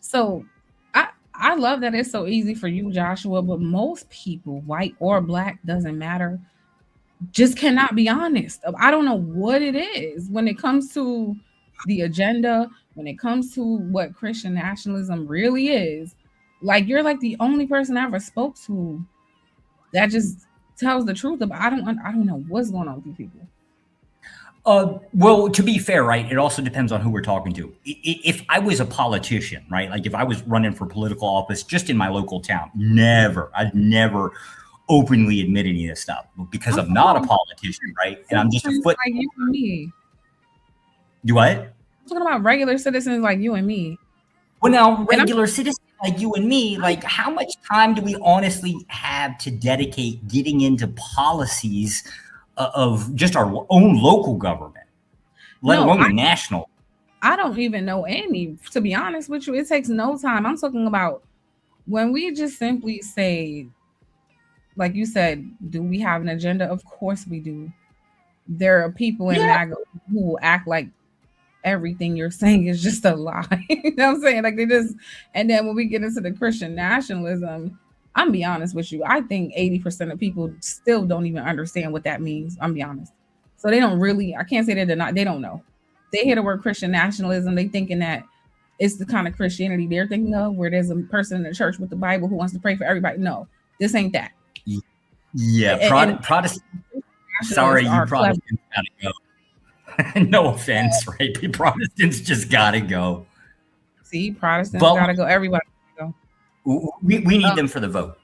So I love that it's so easy for you, Joshua, but most people, white or black, doesn't matter, just cannot be honest. I don't know what it is when it comes to the agenda, when it comes to what Christian nationalism really is. Like, you're like the only person I ever spoke to that just tells the truth. I don't know what's going on with these people. Well, to be fair, right, it also depends on who we're talking to. If I was a politician, right, like if I was running for political office just in my local town, I'd never openly admit any of this stuff because I'm not a politician, right? And I'm just a foot. Like you and me. You what? I'm talking about regular citizens like you and me. Well, now regular citizens like you and me, like how much time do we honestly have to dedicate getting into policies of just our own local government, let alone the national? I don't even know any, to be honest with you. It takes no time. I'm talking about when we just simply say like you said, do we have an agenda? Of course we do. There are people in Yeah. MAGA who will act like everything you're saying is just a lie. You know what I'm saying? Like they just, and then when we get into the Christian nationalism, I'm be honest with you, I think 80% of people still don't even understand what that means. I'm be honest. So they don't really, I can't say they're not, they don't know. They hear the word Christian nationalism, they thinking that it's the kind of Christianity they're thinking of, where there's a person in the church with the Bible who wants to pray for everybody. No, this ain't that. Yeah, And Protestant. nationalists Sorry, you are clever. Protestants gotta go. No offense, right? Protestants just gotta go. See, Protestants But gotta go. Everybody gotta go. we need them for the vote.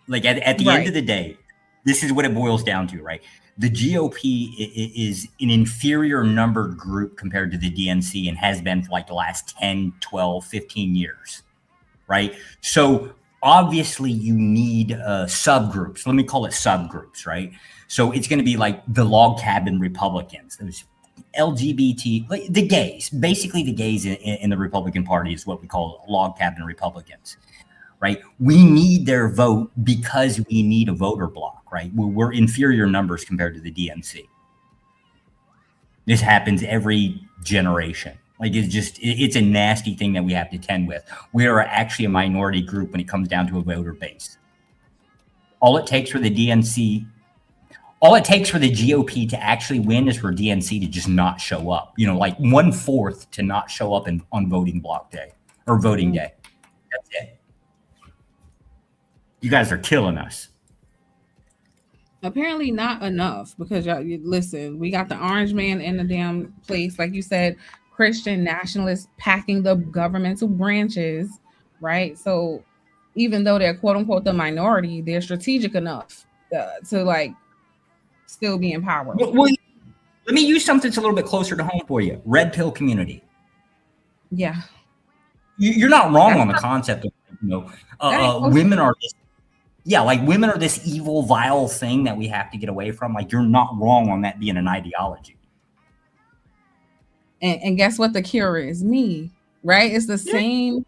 Like at the end Right. of the day, this is what it boils down to, right? The GOP is an inferior numbered group compared to the DNC and has been for like the last 10, 12, 15 years, right? So obviously you need subgroups. Let me call it subgroups, right? So it's going to be like the log cabin Republicans, those LGBT, like the gays, basically the gays in the Republican Party is what we call log cabin Republicans. Right? We need their vote because we need a voter block, right? We're inferior numbers compared to the DNC. This happens every generation. Like it's a nasty thing that we have to tend with. We are actually a minority group when it comes down to a voter base. All it takes for the GOP to actually win is for DNC to just not show up. You know, like 1/4 to not show up on voting block day or voting day. That's it. You guys are killing us. Apparently not enough, because y'all, listen, we got the orange man in the damn place, like you said, Christian nationalists packing the governmental branches, right? So even though they're quote unquote the minority, they're strategic enough to like still be in power. Well, let me use something that's a little bit closer to home for you. Red pill community. Yeah. You're not wrong on the concept of, women are this, like women are this evil, vile thing that we have to get away from. Like, you're not wrong on that being an ideology. And guess what the cure is? Me, right? It's the same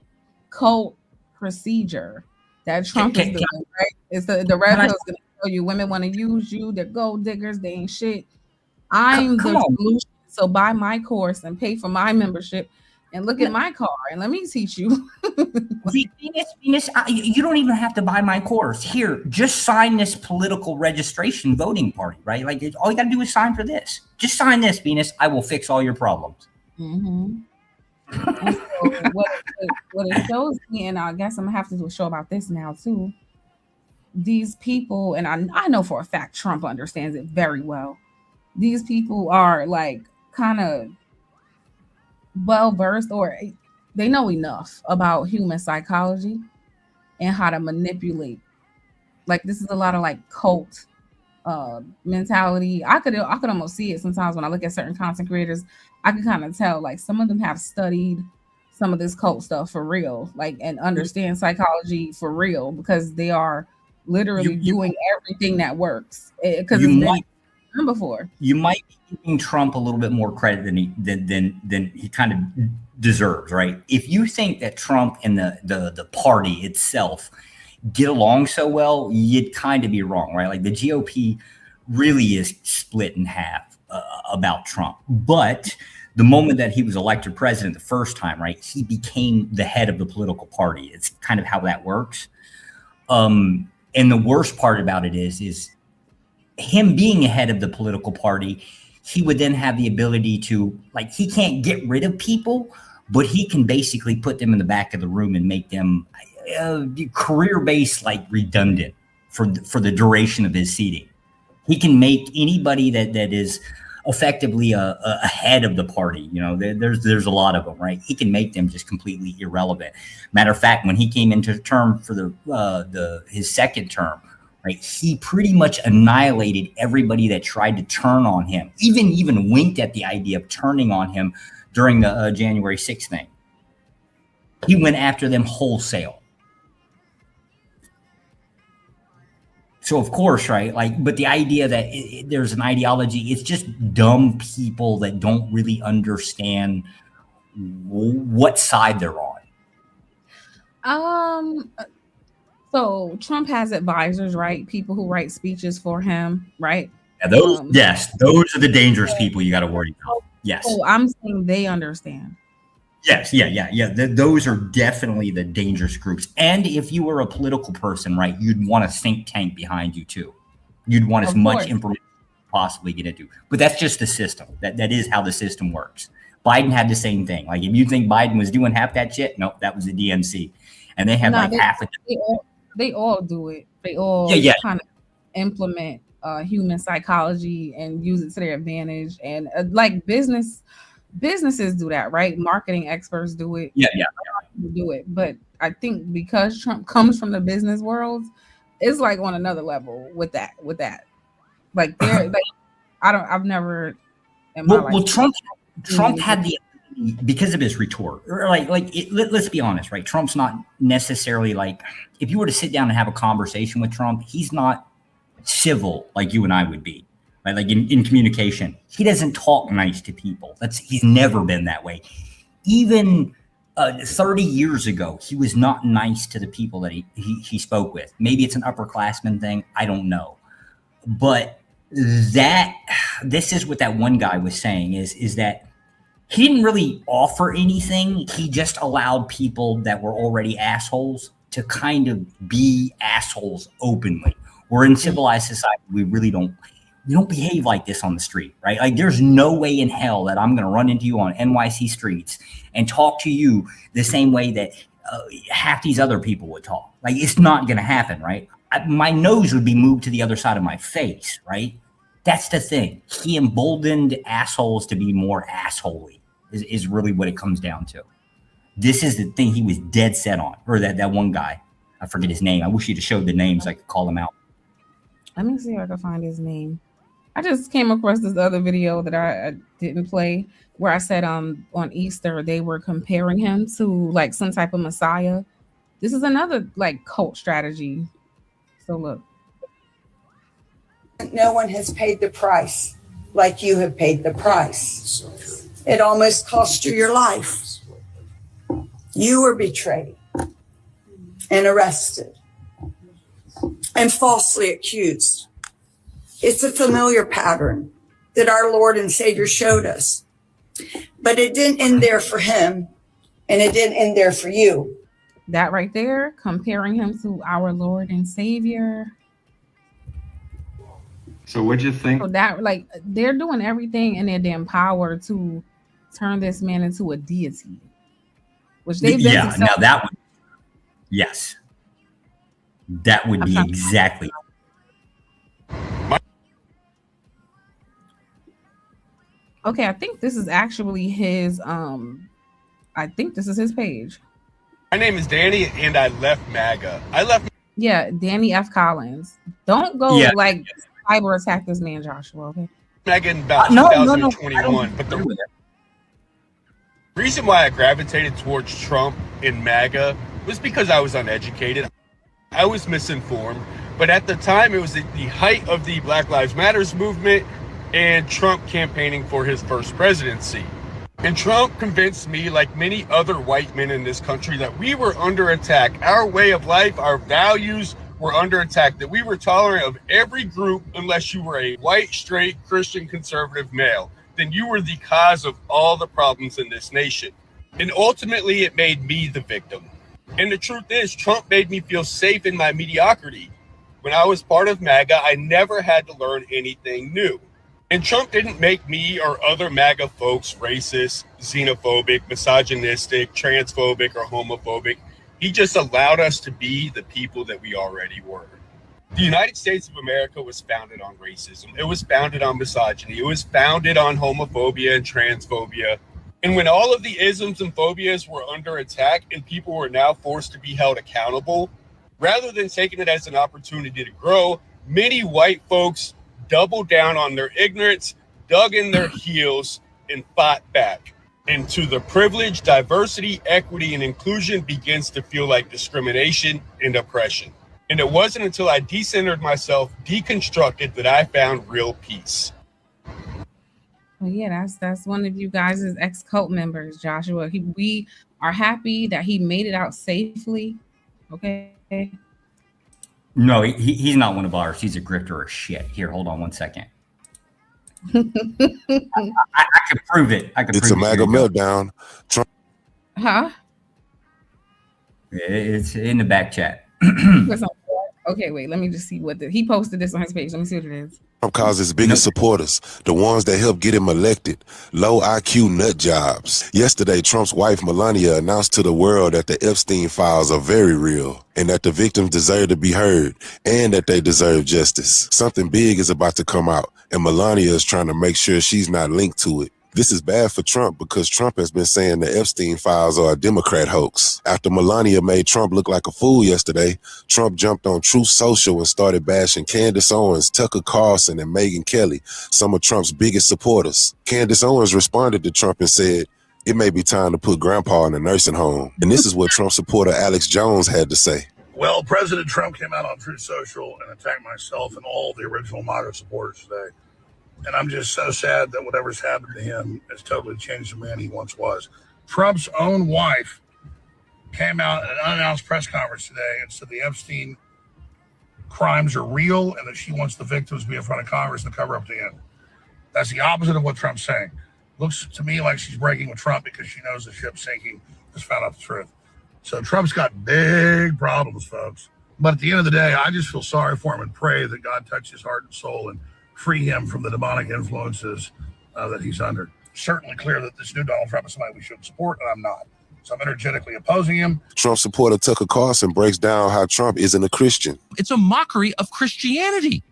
cult procedure that Trump is doing, right? It's the red pill is going to tell you women want to use you, they're gold diggers, they ain't shit. I'm the solution. So buy my course and pay for my membership and look at my car and let me teach you. Venus, you don't even have to buy my course. Here, just sign this political registration voting party, right? Like, all you got to do is sign for this. Just sign this, Venus. I will fix all your problems. Mm-hmm. And so what it shows me, and I guess I'm gonna have to do a show about this now too. These people, and I know for a fact Trump understands it very well. These people are like kind of well versed, or they know enough about human psychology and how to manipulate. Like, this is a lot of like cult mentality. I could almost see it sometimes when I look at certain content creators. I can kind of tell like some of them have studied some of this cult stuff for real, like, and understand psychology for real, because they are literally doing everything that works, because it's been done before. You might be giving Trump a little bit more credit than he kind of deserves, right? If you think that Trump and the party itself get along so well, you'd kind of be wrong, right? Like, the GOP really is split in half about Trump. But the moment that he was elected president the first time, right, he became the head of the political party. It's kind of how that works. And the worst part about it is him being ahead of the political party, he would then have the ability to, like, he can't get rid of people, but he can basically put them in the back of the room and make them career-based, like, redundant for the duration of his seating. He can make anybody that is effectively a head of the party. You know, there's a lot of them, right? He can make them just completely irrelevant. Matter of fact, when he came into term for his second term, right, he pretty much annihilated everybody that tried to turn on him. Even winked at the idea of turning on him during the January 6th thing. He went after them wholesale. So of course, right, like, but the idea that there's an ideology, it's just dumb people that don't really understand what side they're on. So Trump has advisors, right? People who write speeches for him, right? Yeah, those are the dangerous people you got to worry about. Yes. So I'm saying they understand. Yes, yeah. Those are definitely the dangerous groups. And if you were a political person, right, you'd want a think tank behind you too. You'd want as much information as possibly get into. But that's just the system. That is how the system works. Biden had the same thing. Like if you think Biden was doing half that shit, nope, that was the DNC. And they had half of they all do it. They all kind of implement human psychology and use it to their advantage. And like businesses do that, right? Marketing experts do it. Yeah. Do it. But I think because Trump comes from the business world, it's like on another level with that. Like they're like, I've never in my life. Well, Trump had the, because of his retort, or let's be honest, right? Trump's not necessarily like, if you were to sit down and have a conversation with Trump, he's not civil like you and I would be, right? Like in communication, he doesn't talk nice to people. He's never been that way. Even 30 years ago, he was not nice to the people that he spoke with. Maybe it's an upperclassman thing. I don't know. But this is what that one guy was saying is that he didn't really offer anything. He just allowed people that were already assholes to kind of be assholes openly. We're in civilized society. We don't behave like this on the street, right? Like there's no way in hell that I'm going to run into you on NYC streets and talk to you the same way that half these other people would talk. Like it's not going to happen, right? My nose would be moved to the other side of my face, right? That's the thing. He emboldened assholes to be more assholey is really what it comes down to. This is the thing he was dead set on. Or that one guy, I forget his name. I wish he'd have showed the names so I could call him out. Let me see if I can find his name. I just came across this other video that I didn't play where I said on Easter they were comparing him to like some type of Messiah. This is another like cult strategy. So look. No one has paid the price like you have paid the price. It almost cost you your life. You were betrayed and arrested and falsely accused. It's a familiar pattern that our Lord and Savior showed us. But it didn't end there for him, and it didn't end there for you. That right there, comparing him to our Lord and Savior. So what'd you think? So that, like, they're doing everything in their damn power to turn this man into a deity. Which they've been now that would, yes. That would be exactly. Okay, I think this is actually his I think this is his page. My name is Danny and I left MAGA. Yeah, Danny F. Collins. Don't go cyber attack this man, Joshua, okay? MAGA in about 2021. But the reason why I gravitated towards Trump in MAGA was because I was uneducated. I was misinformed. But at the time, it was at the height of the Black Lives Matters movement and Trump campaigning for his first presidency. And Trump convinced me, like many other white men in this country, that we were under attack. Our way of life, our values were under attack, that we were tolerant of every group unless you were a white, straight, Christian, conservative male. Then you were the cause of all the problems in this nation. And ultimately, it made me the victim. And the truth is, Trump made me feel safe in my mediocrity. When I was part of MAGA, I never had to learn anything new. And Trump didn't make me or other MAGA folks racist, xenophobic, misogynistic, transphobic, or homophobic. He just allowed us to be the people that we already were. The United States of America was founded on racism. It was founded on misogyny. It was founded on homophobia and transphobia. And when all of the isms and phobias were under attack and people were now forced to be held accountable, rather than taking it as an opportunity to grow, many white folks doubled down on their ignorance, dug in their heels, and fought back. And to the privilege, diversity, equity, and inclusion begins to feel like discrimination and oppression. And it wasn't until I decentered myself, deconstructed, that I found real peace. Well, yeah, that's one of you guys' ex-cult members, Joshua. We are happy that he made it out safely. Okay. No, he's not one of ours. He's a grifter of shit. Here, hold on one second. I can prove it. It's a MAGA meltdown. Trump. Huh? It's in the back chat. Okay, wait. Let me just see what he posted this on his page. Let me see what it is. Trump calls his biggest supporters, the ones that helped get him elected, low IQ nut jobs. Yesterday, Trump's wife, Melania, announced to the world that the Epstein files are very real and that the victims deserve to be heard and that they deserve justice. Something big is about to come out, and Melania is trying to make sure she's not linked to it. This is bad for Trump because Trump has been saying the Epstein files are a Democrat hoax. After Melania made Trump look like a fool yesterday, Trump jumped on Truth Social and started bashing Candace Owens, Tucker Carlson, and Megyn Kelly, some of Trump's biggest supporters. Candace Owens responded to Trump and said, "It may be time to put Grandpa in a nursing home." And this is what Trump supporter Alex Jones had to say. Well, President Trump came out on Truth Social and attacked myself and all the original MAGA supporters today. And I'm just so sad that whatever's happened to him has totally changed the man he once was. Trump's own wife came out at an unannounced press conference today and said the Epstein crimes are real and that she wants the victims to be in front of Congress to cover up the end. That's the opposite of what Trump's saying. Looks to me like she's breaking with Trump because she knows the ship's sinking, just found out the truth. So Trump's got big problems, folks. But at the end of the day, I just feel sorry for him and pray that God touch his heart and soul and free him from the demonic influences that he's under. Certainly clear that this new Donald Trump is somebody we should support, and I'm not. So I'm energetically opposing him. Trump supporter Tucker Carlson breaks down how Trump isn't a Christian. It's a mockery of Christianity.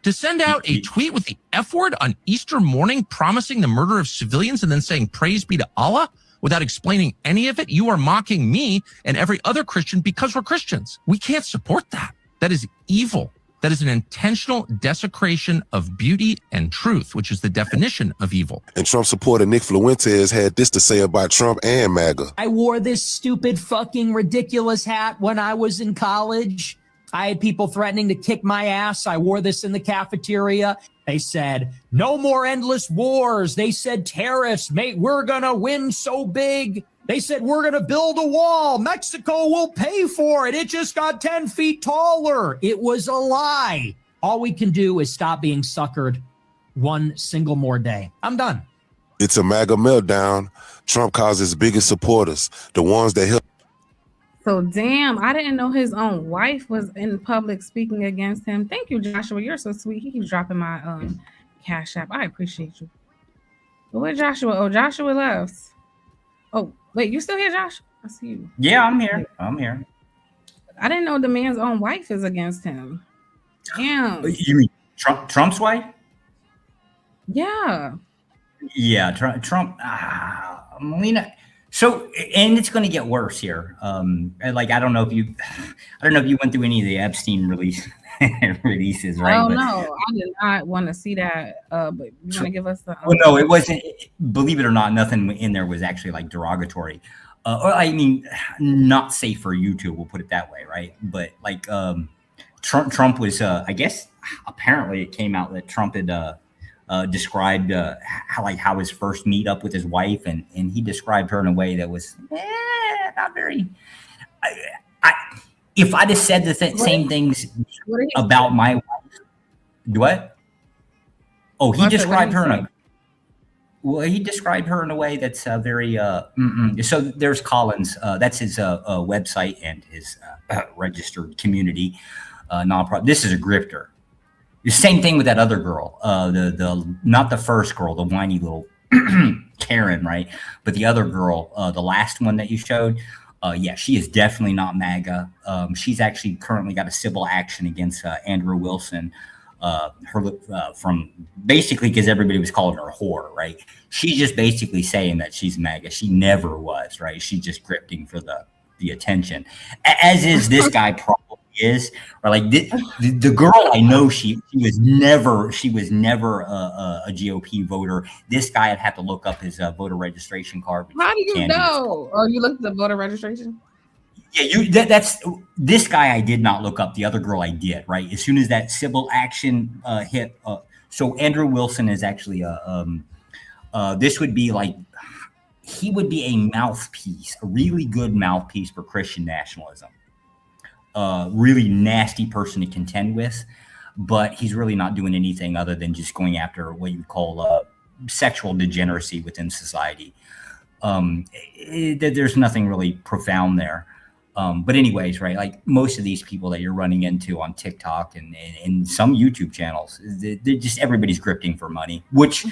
To send out a tweet with the F word on Easter morning promising the murder of civilians and then saying praise be to Allah without explaining any of it, you are mocking me and every other Christian because we're Christians. We can't support that. That is evil. That is an intentional desecration of beauty and truth, which is the definition of evil. And Trump supporter Nick Fuentes had this to say about Trump and MAGA. I wore this stupid fucking ridiculous hat when I was in college. I had people threatening to kick my ass. I wore this in the cafeteria. They said, no more endless wars. They said tariffs, mate, we're gonna win so big. They said, we're going to build a wall. Mexico will pay for it. It just got 10 feet taller. It was a lie. All we can do is stop being suckered one single more day. I'm done. It's a MAGA meltdown. Trump calls his biggest supporters, the ones that help. So, damn, I didn't know his own wife was in public speaking against him. Thank you, Joshua. You're so sweet. He keeps dropping my Cash App. I appreciate you. But where Joshua? Oh, Joshua left. Oh, wait, you still here, Josh? I see you. Yeah, I'm here. I'm here. I didn't know the man's own wife is against him. Damn. You mean Trump's wife? Yeah. Yeah, Trump. Melina. So, and it's going to get worse here. Like I don't know if you went through any of the Epstein releases, right? Oh no, I did not want to see that. But you want to give us the? Well, no, it wasn't. Believe it or not, nothing in there was actually like derogatory, or I mean, not safe for YouTube. We'll put it that way, right? But like, Trump was, I guess, apparently it came out that Trump had described how his first meetup with his wife, and he described her in a way that was not very. If I'd have said the same things about my wife, what? Oh, he described her he described her in a way that's very. So there's Collins. That's his website and his registered community nonprofit. This is a grifter. The same thing with that other girl. The not the first girl, the whiny little Karen, right? But the other girl, the last one that you showed. Yeah, she is definitely not MAGA. She's actually currently got a civil action against Andrew Wilson, from basically because everybody was calling her a whore, right? She's just basically saying that she's MAGA. She never was, right? She's just grifting for the attention, as is this guy probably is. Or like the girl I know, she was never a GOP voter. This guy I'd have to look up his voter registration card. How do you know? Oh, you looked at the voter registration? Yeah, that's this guy I did not look up. The other girl I did, right? As soon as that civil action hit. So Andrew Wilson is actually this would be like, he would be a mouthpiece, a really good mouthpiece for Christian nationalism. really nasty person to contend with, but he's really not doing anything other than just going after what you call sexual degeneracy within society. There's nothing really profound there. But anyways, right, like most of these people that you're running into on TikTok and some YouTube channels, they're just everybody's grifting for money, which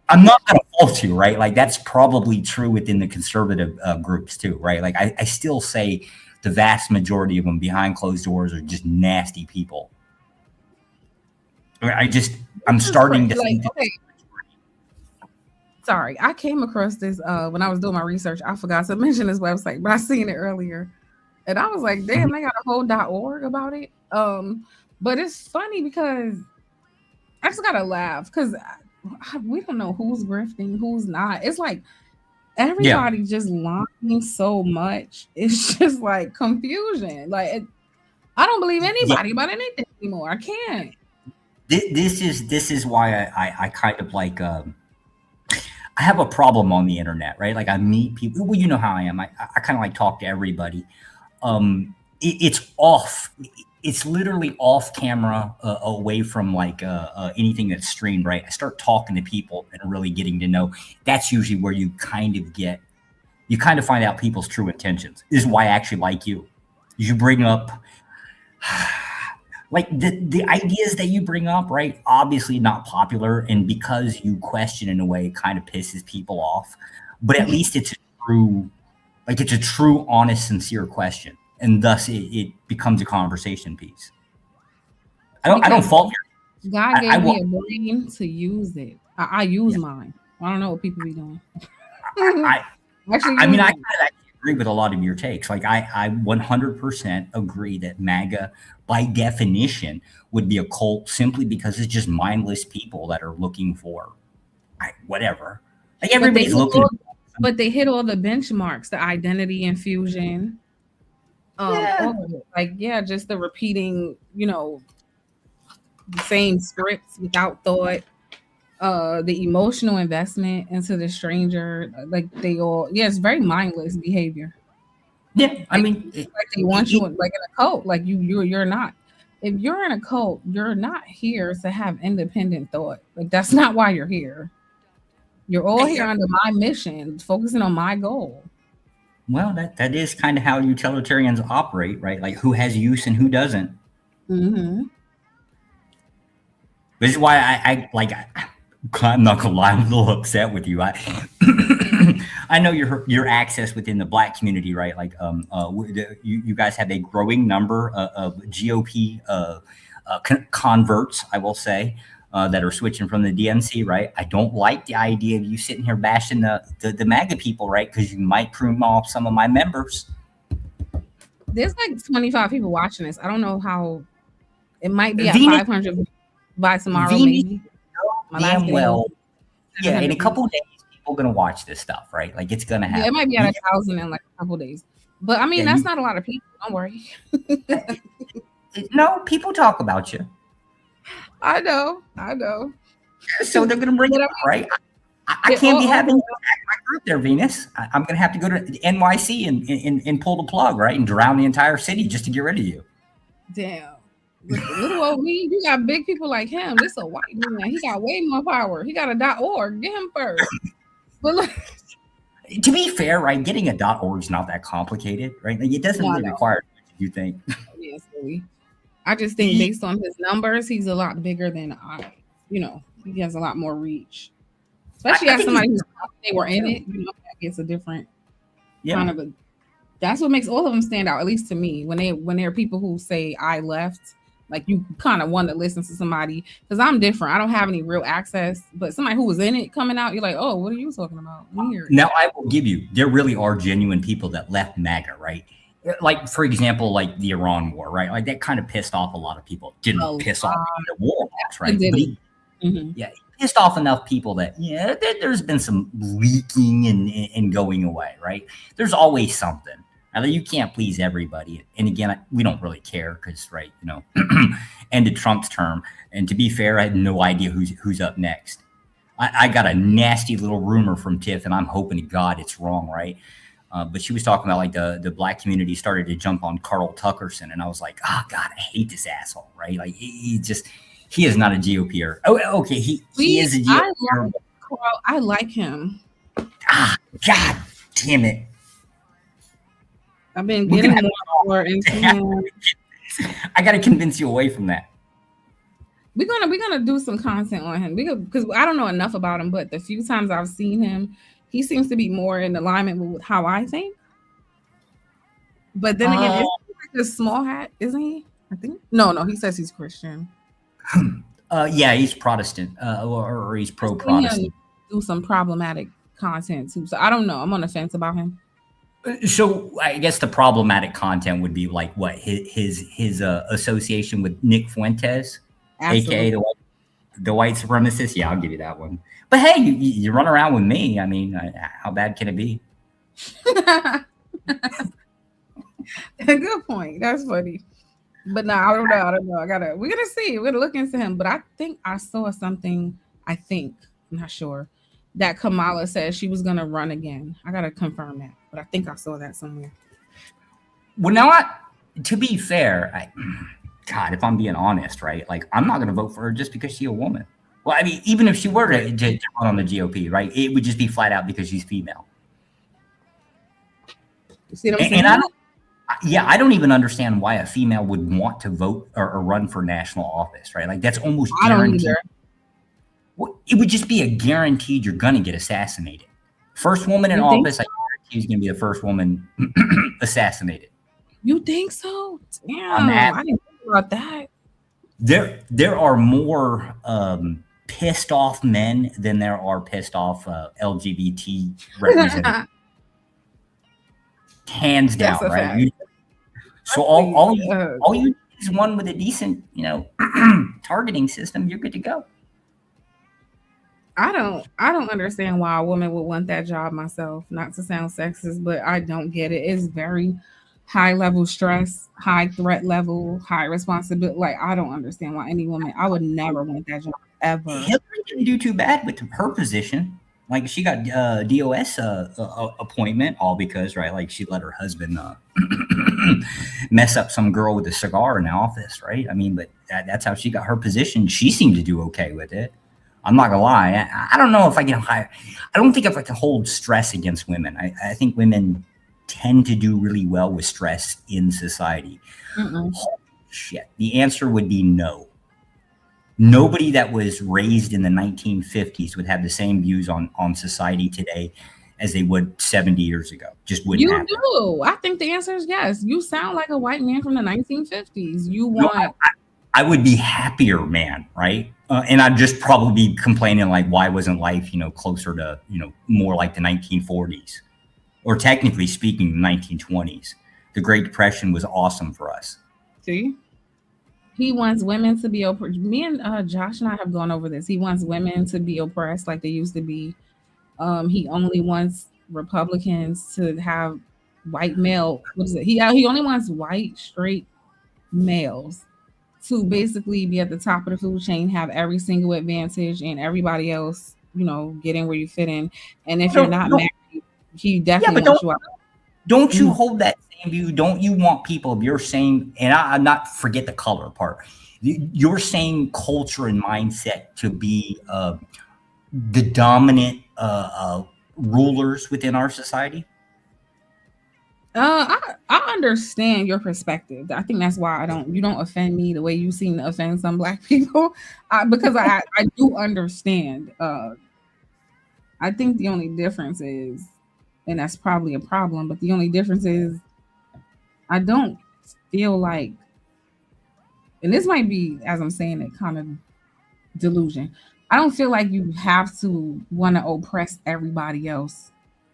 I'm not going to fault you, right? Like that's probably true within the conservative groups too, right? Like I still say the vast majority of them behind closed doors are just nasty people. I'm starting to think. Okay. Sorry, I came across this when I was doing my research. I forgot to mention this website, but I seen it earlier, and I was like, "Damn, they got a whole .org about it." But it's funny because I just gotta laugh because we don't know who's grifting, who's not. It's like everybody just lying so much. It's just like confusion. Like I don't believe anybody about anything anymore. I can't. This is why I kind of like. I have a problem on the internet, right? Like I meet people. Well, you know how I am. I kind of like talk to everybody. It's off. It's literally off camera, away from like anything that's streamed, right? I start talking to people and really getting to know. That's usually where you kind of find out people's true intentions. This is why I actually like you. You bring up like the ideas that you bring up, right? Obviously not popular, and because you question in a way, it kind of pisses people off. But at least it's a true, honest, sincere question, and thus it becomes a conversation piece. I don't fault you. God gave me a brain to use it. I use mine. I don't know what people be doing. I kind of agree with a lot of your takes. Like I 100% agree that MAGA, by definition, would be a cult simply because it's just mindless people that are looking for whatever. Like everybody's looking. But they hit all the benchmarks, the identity infusion. All of it. Like, just the repeating, the same scripts without thought. The emotional investment into the stranger, like they all, it's very mindless behavior. Yeah, I mean, like they want you like in a cult. Like you're not. If you're in a cult, you're not here to have independent thought. Like that's not why you're here. You're all here under my mission, focusing on my goal. Well, that is kind of how utilitarians operate, right? Like who has use and who doesn't. Mm-hmm. This is why I'm not gonna lie, I'm a little upset with you. I know your access within the Black community, right? Like, you guys have a growing number of GOP converts, I will say, that are switching from the DNC, right? I don't like the idea of you sitting here bashing the MAGA people, right? Because you might prune off some of my members. There's like 25 people watching this. I don't know how. It might be at 500 by tomorrow, maybe. Damn well. Yeah, in a couple of days, people are going to watch this stuff, right? Like, it's going to happen. Yeah, it might be at 1,000 in like a couple of days. But, I mean, that's not a lot of people. Don't worry. No, people talk about you. I know. So they're going to bring it up, right? I can't be having you attack my group there, Venus. I'm going to have to go to NYC and pull the plug, right? And drown the entire city just to get rid of you. Damn. Little old me, you got big people like him. This a white man. He got way more power. He got a .org. Get him first. But look, to be fair, right? Getting a .org is not that complicated, right? Like, it doesn't really require much, you think. Yeah, silly. I just think based on his numbers, he's a lot bigger than he has a lot more reach. Especially as somebody who they were in it, that gets a different kind of a. That's what makes all of them stand out, at least to me. When there are people who say I left. Like you kind of want to listen to somebody because I'm different. I don't have any real access, but somebody who was in it coming out, you're like, oh, what are you talking about? Weird. Now I will give you, there really are genuine people that left MAGA, right? Like, for example, like the Iran war, right? Like that kind of pissed off a lot of people. Didn't piss off the war, right? But it pissed off enough people that, there's been some leaking and going away, right? There's always something. You can't please everybody. And again, we don't really care because, right, ended Trump's term. And to be fair, I had no idea who's up next. I got a nasty little rumor from Tiff, and I'm hoping to God it's wrong, right? But she was talking about like the black community started to jump on Carl Tuckerson, and I was like, oh God, I hate this asshole, right? Like he is not a GOPer. Oh, okay, he is a GOPer. I like him. Ah, God damn it! I've been getting more into him. I got to convince you away from that. We're gonna do some content on him because I don't know enough about him, but the few times I've seen him, he seems to be more in alignment with how I think. But then again, isn't he like a small hat, isn't he? I think no, he says he's Christian. Yeah, he's Protestant, or he's pro-Protestant. Do some problematic content too. So I don't know. I'm on the fence about him. So I guess the problematic content would be like what his association with Nick Fuentes, Absolutely. aka the white supremacist. Yeah, I'll give you that one. But hey, you run around with me. I mean, how bad can it be? Good point. That's funny. But no, I don't know. We're gonna see. We're gonna look into him. But I think I saw something. I'm not sure, that Kamala said she was gonna run again. I gotta confirm that, but I think I saw that somewhere. Well, now, to be fair, God, if I'm being honest, right? Like, I'm not gonna vote for her just because she's a woman. Well, I mean, even if she were to run on the GOP, right? It would just be flat out because she's female. You see what I'm saying? And I don't even understand why a female would want to vote or run for national office, right? Like, that's almost guaranteed. Well, it would just be a guaranteed you're going to get assassinated. First woman in office, I guarantee she's going to be the first woman assassinated. You think so? Damn, I didn't think about that. There are more pissed off men than there are pissed off LGBT representatives. Hands down, right? So all you need is one with a decent, targeting system. You're good to go. I don't understand why a woman would want that job myself. Not to sound sexist, but I don't get it. It's very high level stress, high threat level, high responsibility. Like, I don't understand why any woman. I would never want that job ever. Hillary didn't do too bad with her position. Like, she got DOS appointment, all because, right, like, she let her husband mess up some girl with a cigar in the office, right? I mean, but that's how she got her position. She seemed to do okay with it. I'm not gonna lie. I don't know if I can hire. I don't think if I can hold stress against women. I think women tend to do really well with stress in society. Holy shit. The answer would be no. Nobody that was raised in the 1950s would have the same views on society today as they would 70 years ago. Just wouldn't happen. You do. I think the answer is yes. You sound like a white man from the 1950s. You want... No, I would be happier, man, right? And I'd just probably be complaining like, why wasn't life, closer to, more like the 1940s? Or technically speaking, the 1920s. The Great Depression was awesome for us. See? He wants women to be oppressed. Me and Josh and I have gone over this. He wants women to be oppressed like they used to be. He only wants Republicans to have white male. What is it? He only wants white, straight males to basically be at the top of the food chain, have every single advantage, and everybody else, get in where you fit in. And if you're not married, he definitely wants you out. Don't you hold that same view? Don't you want people of your same, and I'm not forget the color part, your same culture and mindset to be the dominant rulers within our society? I understand your perspective. I think that's why you don't offend me the way you seem to offend some Black people, because I do understand. I think the only difference is, and that's probably a problem, but the only difference is I don't feel like, and this might be, as I'm saying it, kind of delusion. I don't feel like you have to want to oppress everybody else.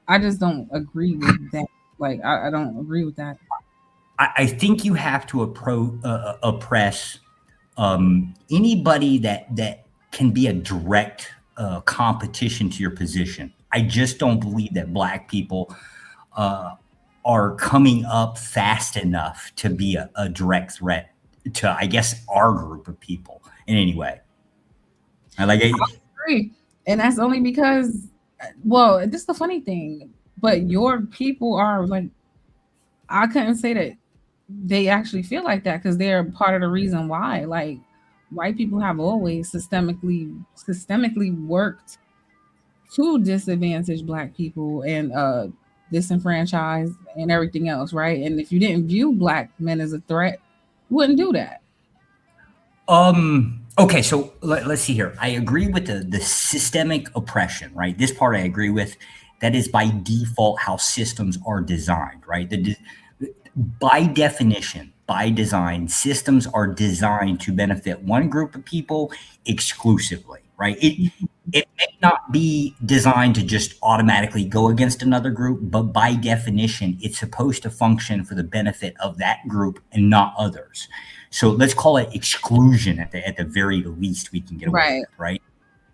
I just don't agree with that. Like, I don't agree with that. I think you have to oppress anybody that can be a direct competition to your position. I just don't believe that Black people are coming up fast enough to be a direct threat to, I guess, our group of people in any way. I agree. And that's only because, well, this is the funny thing. but your people are like, I couldn't say that they actually feel like that because they're part of the reason why. Like, white people have always systemically worked to disadvantage black people and disenfranchise and everything else, right? And if you didn't view black men as a threat, you wouldn't do that. Okay, so let's see here. I agree with the systemic oppression, right? This part I agree with. That is by default how systems are designed, right? By definition, by design, systems are designed to benefit one group of people exclusively, right? It may not be designed to just automatically go against another group, but by definition, it's supposed to function for the benefit of that group and not others. So let's call it exclusion at the very least we can get away with, right?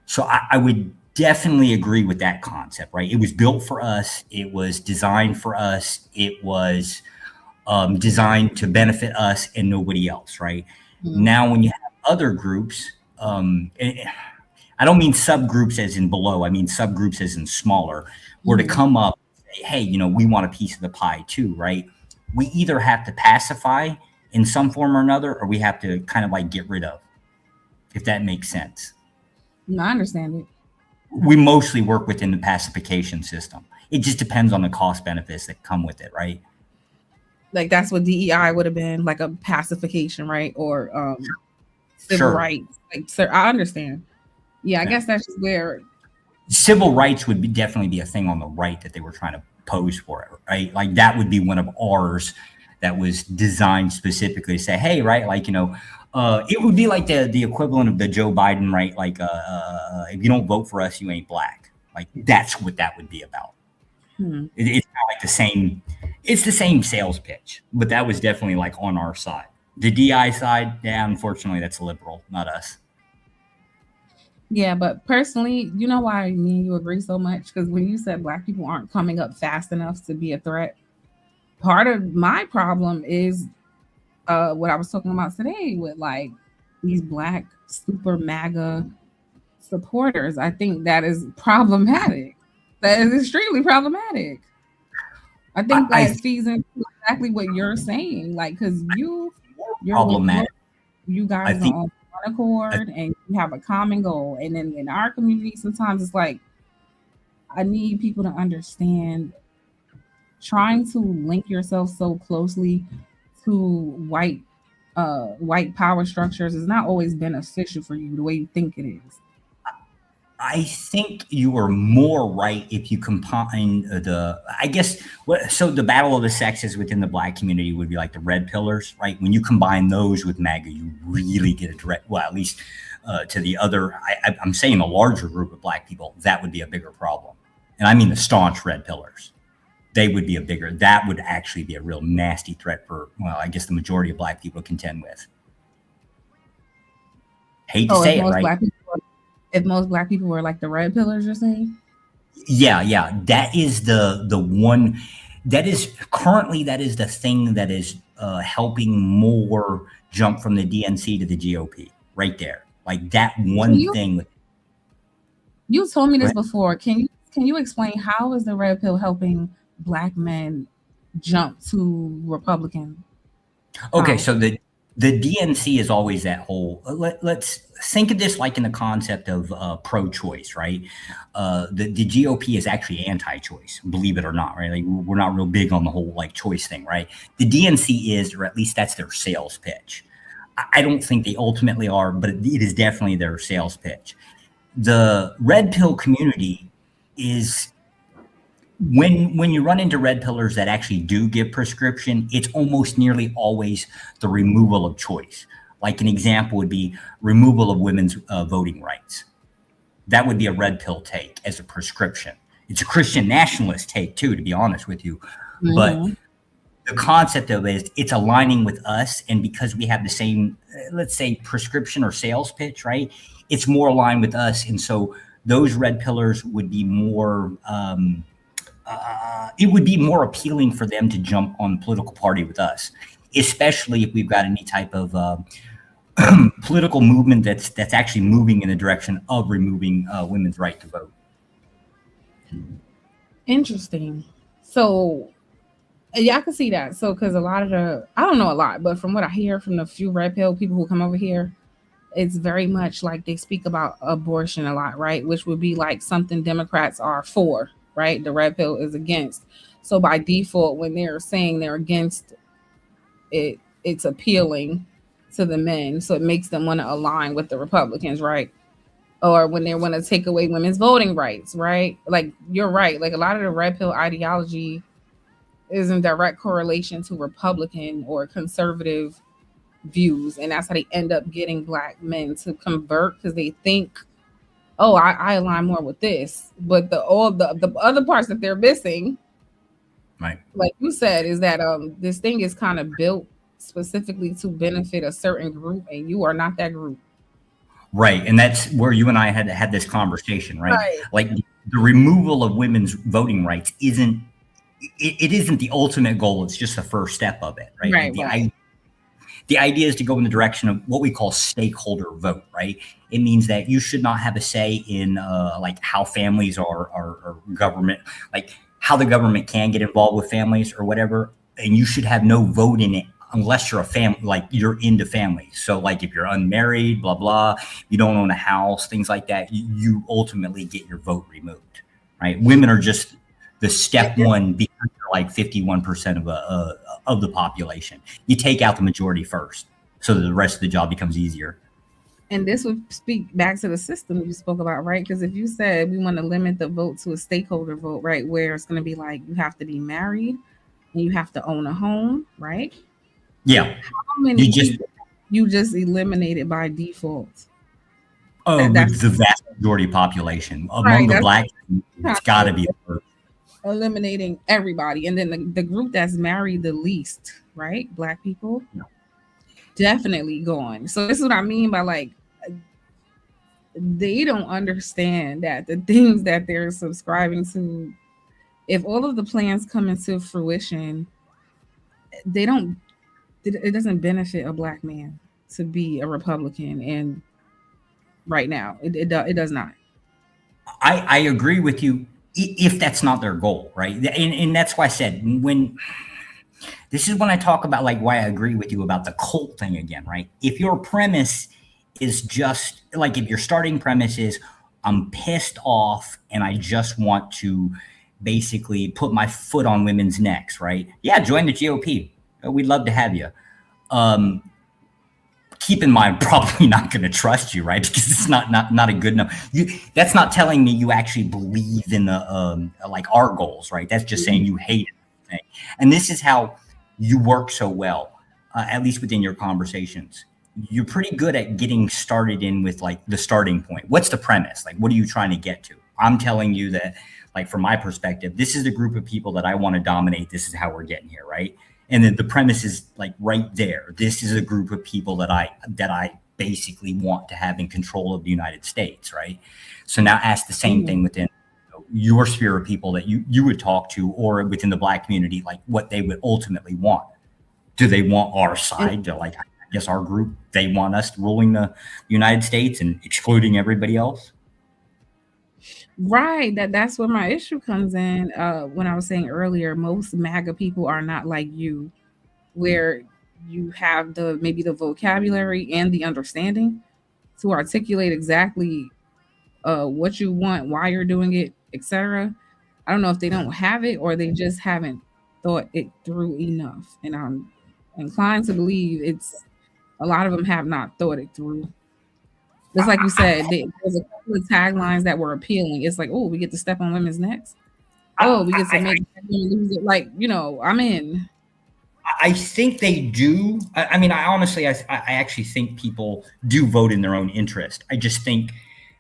So I would definitely agree with that concept, right? It was built for us. It was designed for us. It was designed to benefit us and nobody else, right? Now, when you have other groups, I don't mean subgroups as in below, I mean subgroups as in smaller, were to come up and say, hey, you know, we want a piece of the pie too, right? We either have to pacify in some form or another, or we have to kind of like get rid of, if that makes sense. No, I understand it. We mostly work within the pacification system. It just depends on the cost benefits that come with it, right? Like that's what DEI would have been, like a pacification, right? Or civil rights. Like, sir, I understand. Yeah, I guess that's just where civil rights would definitely be a thing on the right that they were trying to pose for it, right? Like that would be one of ours that was designed specifically to say, hey, right, like, you know, it would be like the equivalent of the Joe Biden, right? Like, if you don't vote for us, you ain't black. Like that's what that would be about. It's kind of like it's the same sales pitch, but that was definitely like on our side. The DI side, yeah, unfortunately, that's liberal, not us. Yeah, but personally, you know why me and you agree so much? Because when you said black people aren't coming up fast enough to be a threat, part of my problem is what I was talking about today with like these black super MAGA supporters. I think that is problematic. That is extremely problematic. I think that feeds into exactly what you're saying. Like, because you're problematic. You guys are on one accord and you have a common goal. And then in our community, sometimes it's like, I need people to understand trying to link yourself so closely to white power structures is not always beneficial for you the way you think it is. I think you are more right if you combine so the battle of the sexes within the black community would be like the red pillars, right? When you combine those with MAGA, you really get a direct, well, at least to the other, I'm saying a larger group of black people, that would be a bigger problem. And I mean the staunch red pillars. That would actually be a real nasty threat for, well, I guess the majority of black people to contend with. Hate to say it, right? If most black people were like the red pillars, you're saying? Yeah. That is the one that is the thing that is helping more jump from the DNC to the GOP right there. Like that one thing. You told me this before. Can you explain how is the red pill helping black men jump to Republican? Okay, so the DNC is always that whole, let's think of this like in the concept of pro-choice, right? The GOP is actually anti-choice, believe it or not, right? Like we're not real big on the whole like choice thing, right? The DNC is, or at least that's their sales pitch. I don't think they ultimately are, but it is definitely their sales pitch. The red pill community is, when you run into red pillars that actually do give prescription, it's almost nearly always the removal of choice. Like an example would be removal of women's voting rights. That would be a red pill take as a prescription. It's a Christian nationalist take too, to be honest with you. But the concept of it is it's aligning with us, and because we have the same, let's say, prescription or sales pitch, right? It's more aligned with us, and so those red pillars would be more. It would be more appealing for them to jump on the political party with us, especially if we've got any type of political movement that's actually moving in the direction of removing women's right to vote. Interesting. So yeah, I can see that. So because a lot of I don't know a lot, but from what I hear from the few red pill people who come over here, it's very much like they speak about abortion a lot, right? Which would be like something Democrats are for, right? The red pill is against. So by default, when they're saying they're against it, it's appealing to the men. So it makes them want to align with the Republicans, right? Or when they want to take away women's voting rights, right? Like you're right. Like a lot of the red pill ideology is in direct correlation to Republican or conservative views, and that's how they end up getting black men to convert because they think, oh, I align more with this, but all the other parts that they're missing, right, like you said, is that this thing is kind of built specifically to benefit a certain group, and you are not that group. Right, and that's where you and I had this conversation, right? Right. Like the removal of women's voting rights isn't the ultimate goal. It's just the first step of it, right? Right, Like the idea is to go in the direction of what we call stakeholder vote, right? It means that you should not have a say in like how families are government, like how the government can get involved with families or whatever, and you should have no vote in it unless you're a family, like you're into families. So like if you're unmarried, blah, blah, you don't own a house, things like that, you ultimately get your vote removed, right? Women are just the step one because they're like 51% of the population. You take out the majority first so that the rest of the job becomes easier. And this would speak back to the system you spoke about, right? Because if you said we want to limit the vote to a stakeholder vote, right, where it's going to be like you have to be married and you have to own a home, right? Yeah. How many people you just eliminated by default? With the vast majority population among the black, it's got to be eliminating everybody, and then the group that's married the least, right? Black people, definitely gone. So this is what I mean by like they don't understand that the things that they're subscribing to, if all of the plans come into fruition, it doesn't benefit a black man to be a Republican, and right now it does not. I agree with you if that's not their goal, right? And that's why I said this is when I talk about like why I agree with you about the cult thing again, right? If your premise is just like if your starting premise is I'm pissed off and I just want to basically put my foot on women's necks, right? Yeah, join the GOP. We'd love to have you. Keep in mind, probably not going to trust you, right? Because it's not a good enough. That's not telling me you actually believe in the like our goals, right? That's just saying you hate it. And this is how you work so well, at least within your conversations. You're pretty good at getting started in with like the starting point. What's the premise? Like, what are you trying to get to? I'm telling you that, like, from my perspective, this is the group of people that I want to dominate. This is how we're getting here, right? And then the premise is like right there. This is a group of people that I basically want to have in control of the United States, right? So now ask the same thing within your sphere of people that you would talk to, or within the black community, like what they would ultimately want. Do they want our side? To like, I guess our group, they want us ruling the United States and excluding everybody else? Right. That's where my issue comes in. When I was saying earlier, most MAGA people are not like you, where you have maybe the vocabulary and the understanding to articulate exactly what you want, why you're doing it, etc. I don't know if they don't have it or they just haven't thought it through enough. And I'm inclined to believe a lot of them have not thought it through. Just like you said, there's a couple of taglines that were appealing. It's like, oh, we get to step on women's necks. Oh, we get to make lose it. Like, I'm in. I think they do. I mean, I honestly, I actually think people do vote in their own interest. I just think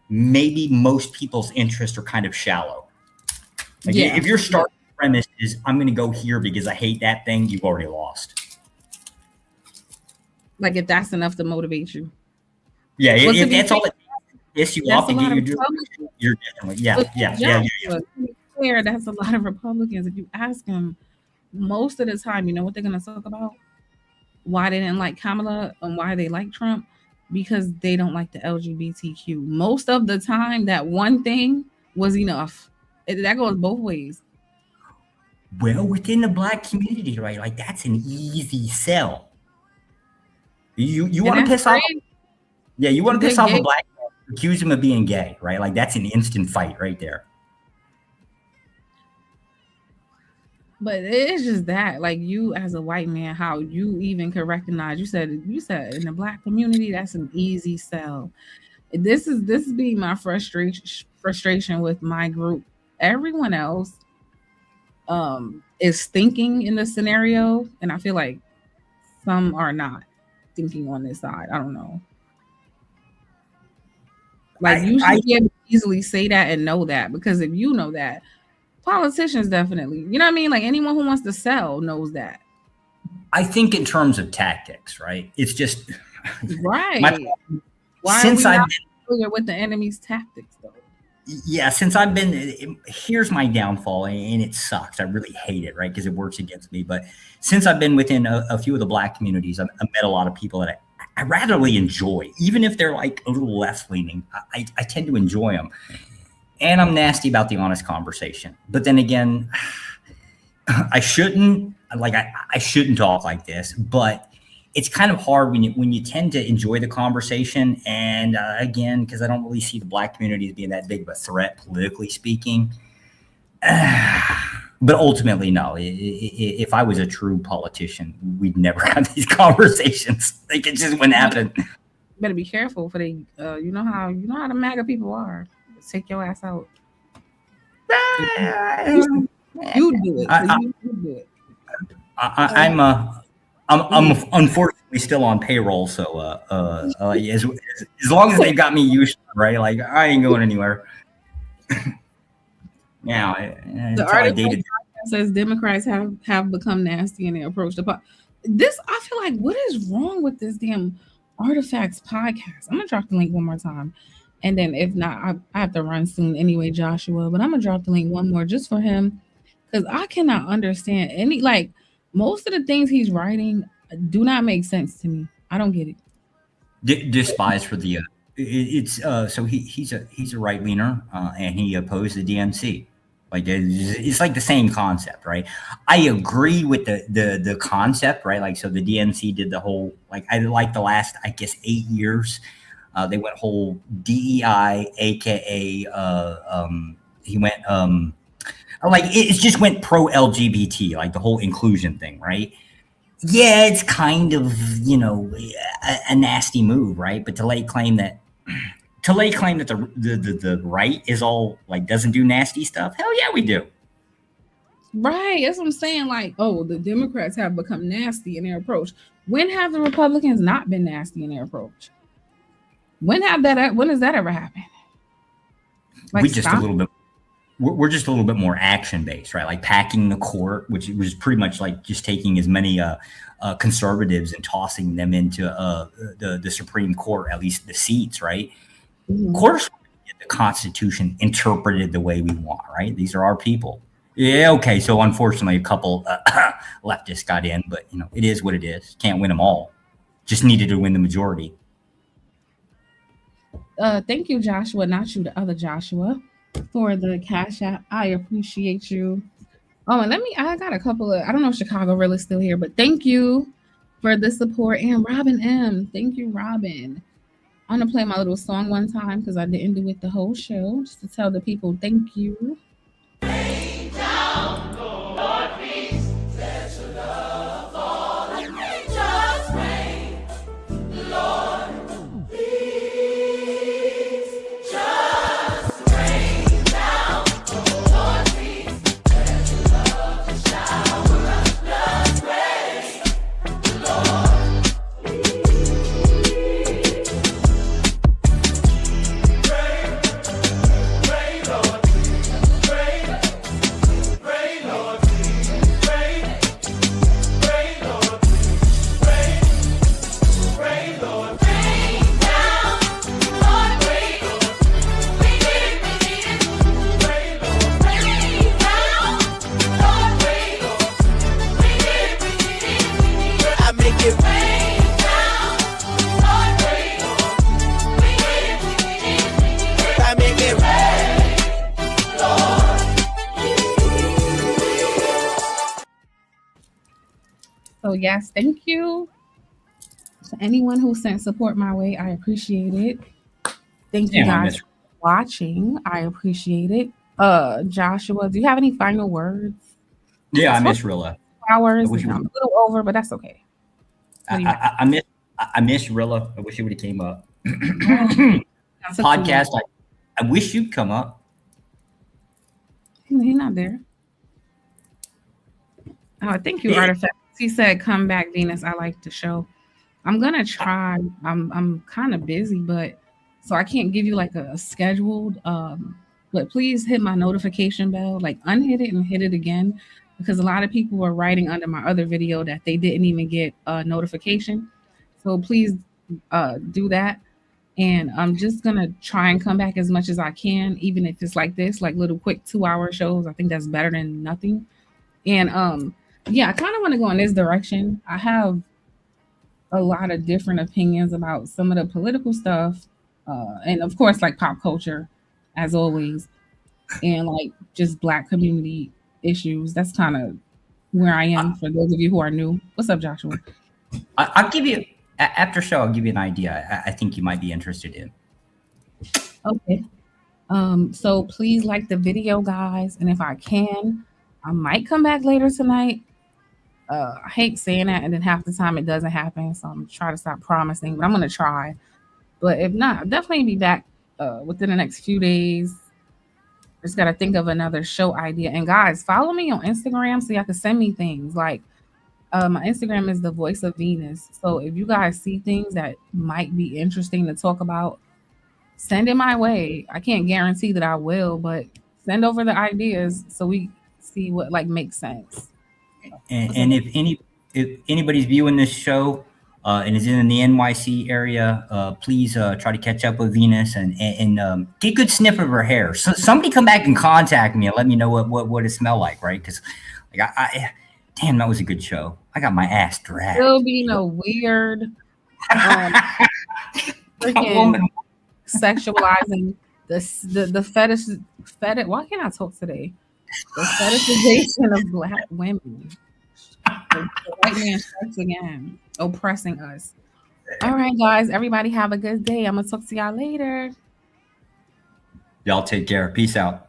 maybe most people's interests are kind of shallow. Like if your starting premise is I'm going to go here because I hate that thing, you've already lost. Like if that's enough to motivate you. Yeah, if that's all it pisses you off to get you do, you're definitely To be clear, that's a lot of Republicans. If you ask them, most of the time, you know what they're going to talk about? Why they didn't like Kamala and why they like Trump? Because they don't like the LGBTQ. Most of the time, that one thing was enough. That goes both ways. Well, within the black community, right? Like that's an easy sell. You want to piss off? Yeah, you want to piss off a black man, accuse him of being gay, right? Like that's an instant fight right there. But it's just that, like, you as a white man, how you even could recognize. You said in the black community, that's an easy sell. This is being my frustration with my group. Everyone else is thinking in the scenario, and I feel like some are not thinking on this side. I don't know. Like, you should be able to easily say that and know that, because if you know that, politicians definitely, you know what I mean? Like, anyone who wants to sell knows that. I think in terms of tactics, right? It's just right. Why since are we I've not been familiar with the enemy's tactics, though? Yeah, since I've been, here's my downfall, and it sucks. I really hate it, right? Because it works against me. But since I've been within a few of the black communities, I've met a lot of people that I ratherly enjoy, even if they're like a little left leaning. I tend to enjoy them, and I'm nasty about the honest conversation. But then again, I shouldn't talk like this, but it's kind of hard when you tend to enjoy the conversation. And again, because I don't really see the black community as being that big of a threat, politically speaking. But ultimately, no. If I was a true politician, we'd never have these conversations. Like, it just wouldn't happen. You better be careful for you know how the MAGA people are. Take your ass out. You do it. You do it. I'm unfortunately still on payroll, so as long as they've got me used to it, right? Like, I ain't going anywhere. The article says Democrats have become nasty in their approach to this. I feel like, what is wrong with this damn Artifacts podcast? I'm gonna drop the link one more time, and then if not, I have to run soon anyway, Joshua. But I'm gonna drop the link one more just for him, because I cannot understand most of the things he's writing do not make sense to me. I don't get it. Despise for the so he's a right leaner, and he opposed the DNC. Like, it's like the same concept, right? I agree with the concept, right? Like, so the DNC did the whole, like, I like the last, I guess, 8 years, they went whole DEI, aka he went like, it just went pro LGBT, like the whole inclusion thing, right? Yeah, it's kind of, a nasty move, right? But to lay claim that the right is all, like, doesn't do nasty stuff, hell yeah, we do. Right, that's what I'm saying. Like, oh, the Democrats have become nasty in their approach. When have the Republicans not been nasty in their approach? When has that ever happened? Like, we're just a little bit more action based, right? Like packing the court, which was pretty much like just taking as many conservatives and tossing them into the Supreme Court, at least the seats, right? Mm-hmm. Of course, the Constitution interpreted the way we want, right? These are our people. Yeah, okay. So unfortunately, a couple leftists got in, but it is what it is. Can't win them all. Just needed to win the majority. Thank you, Joshua. Not you, the other Joshua, for the Cash App. I appreciate you. Oh, and I got a couple of, I don't know if Chicago really still here, but thank you for the support. And Robin M. Thank you, Robin. I'm going to play my little song one time because I didn't do it the whole show, just to tell the people thank you. Rain down, Lord, peace, let your love fall and just rain, Lord, please, just rain down, Lord, peace, let your love shower us, just rain, Lord, please. So yes, thank you to anyone who sent support my way. I appreciate it. Thank you Damn, I guys miss. for watching. I appreciate it. Joshua, do you have any final words? Yeah, I It's miss Rilla. hours. I wish I'm we. a little over, but that's okay. What do you have? I miss Rilla. I wish it would have came up. That's a cool Podcast. I wish you'd come up. He's not there. Oh, thank you, Artifact. He said, "Come back, Venus. I like the show. I'm gonna try. I'm kind of busy, but so I can't give you like a scheduled. But please hit my notification bell, like unhit it and hit it again, because a lot of people were writing under my other video that they didn't even get a notification. So please do that. And I'm just gonna try and come back as much as I can, even if it's like this, like little quick 2-hour shows. I think that's better than nothing. And yeah, I kind of want to go in this direction. I have a lot of different opinions about some of the political stuff, and of course, like pop culture, as always, and like just Black community issues. That's kind of where I am for those of you who are new. What's up, Joshua? I'll give you after show. I'll give you an idea. I think you might be interested in. Okay. So please like the video, guys, and if I can, I might come back later tonight. I hate saying that, and then half the time it doesn't happen. So I'm trying to stop promising, but I'm gonna try. But if not, I'll definitely be back within the next few days. Just gotta think of another show idea. And guys, follow me on Instagram so y'all can send me things. Like my Instagram is the Voice of Venus. So if you guys see things that might be interesting to talk about, send it my way. I can't guarantee that I will, but send over the ideas so we see what like makes sense. And if anybody's viewing this show and is in the NYC area, please try to catch up with Venus and get a good sniff of her hair. So somebody come back and contact me and let me know what it smelled like, right? Because like damn, that was a good show. I got my ass dragged. Still being a weird freaking sexualizing the fetish. Why can't I talk today? The fetishization of Black women. The white man strikes again, oppressing us. All right, guys. Everybody have a good day. I'm gonna talk to y'all later. Y'all take care. Peace out.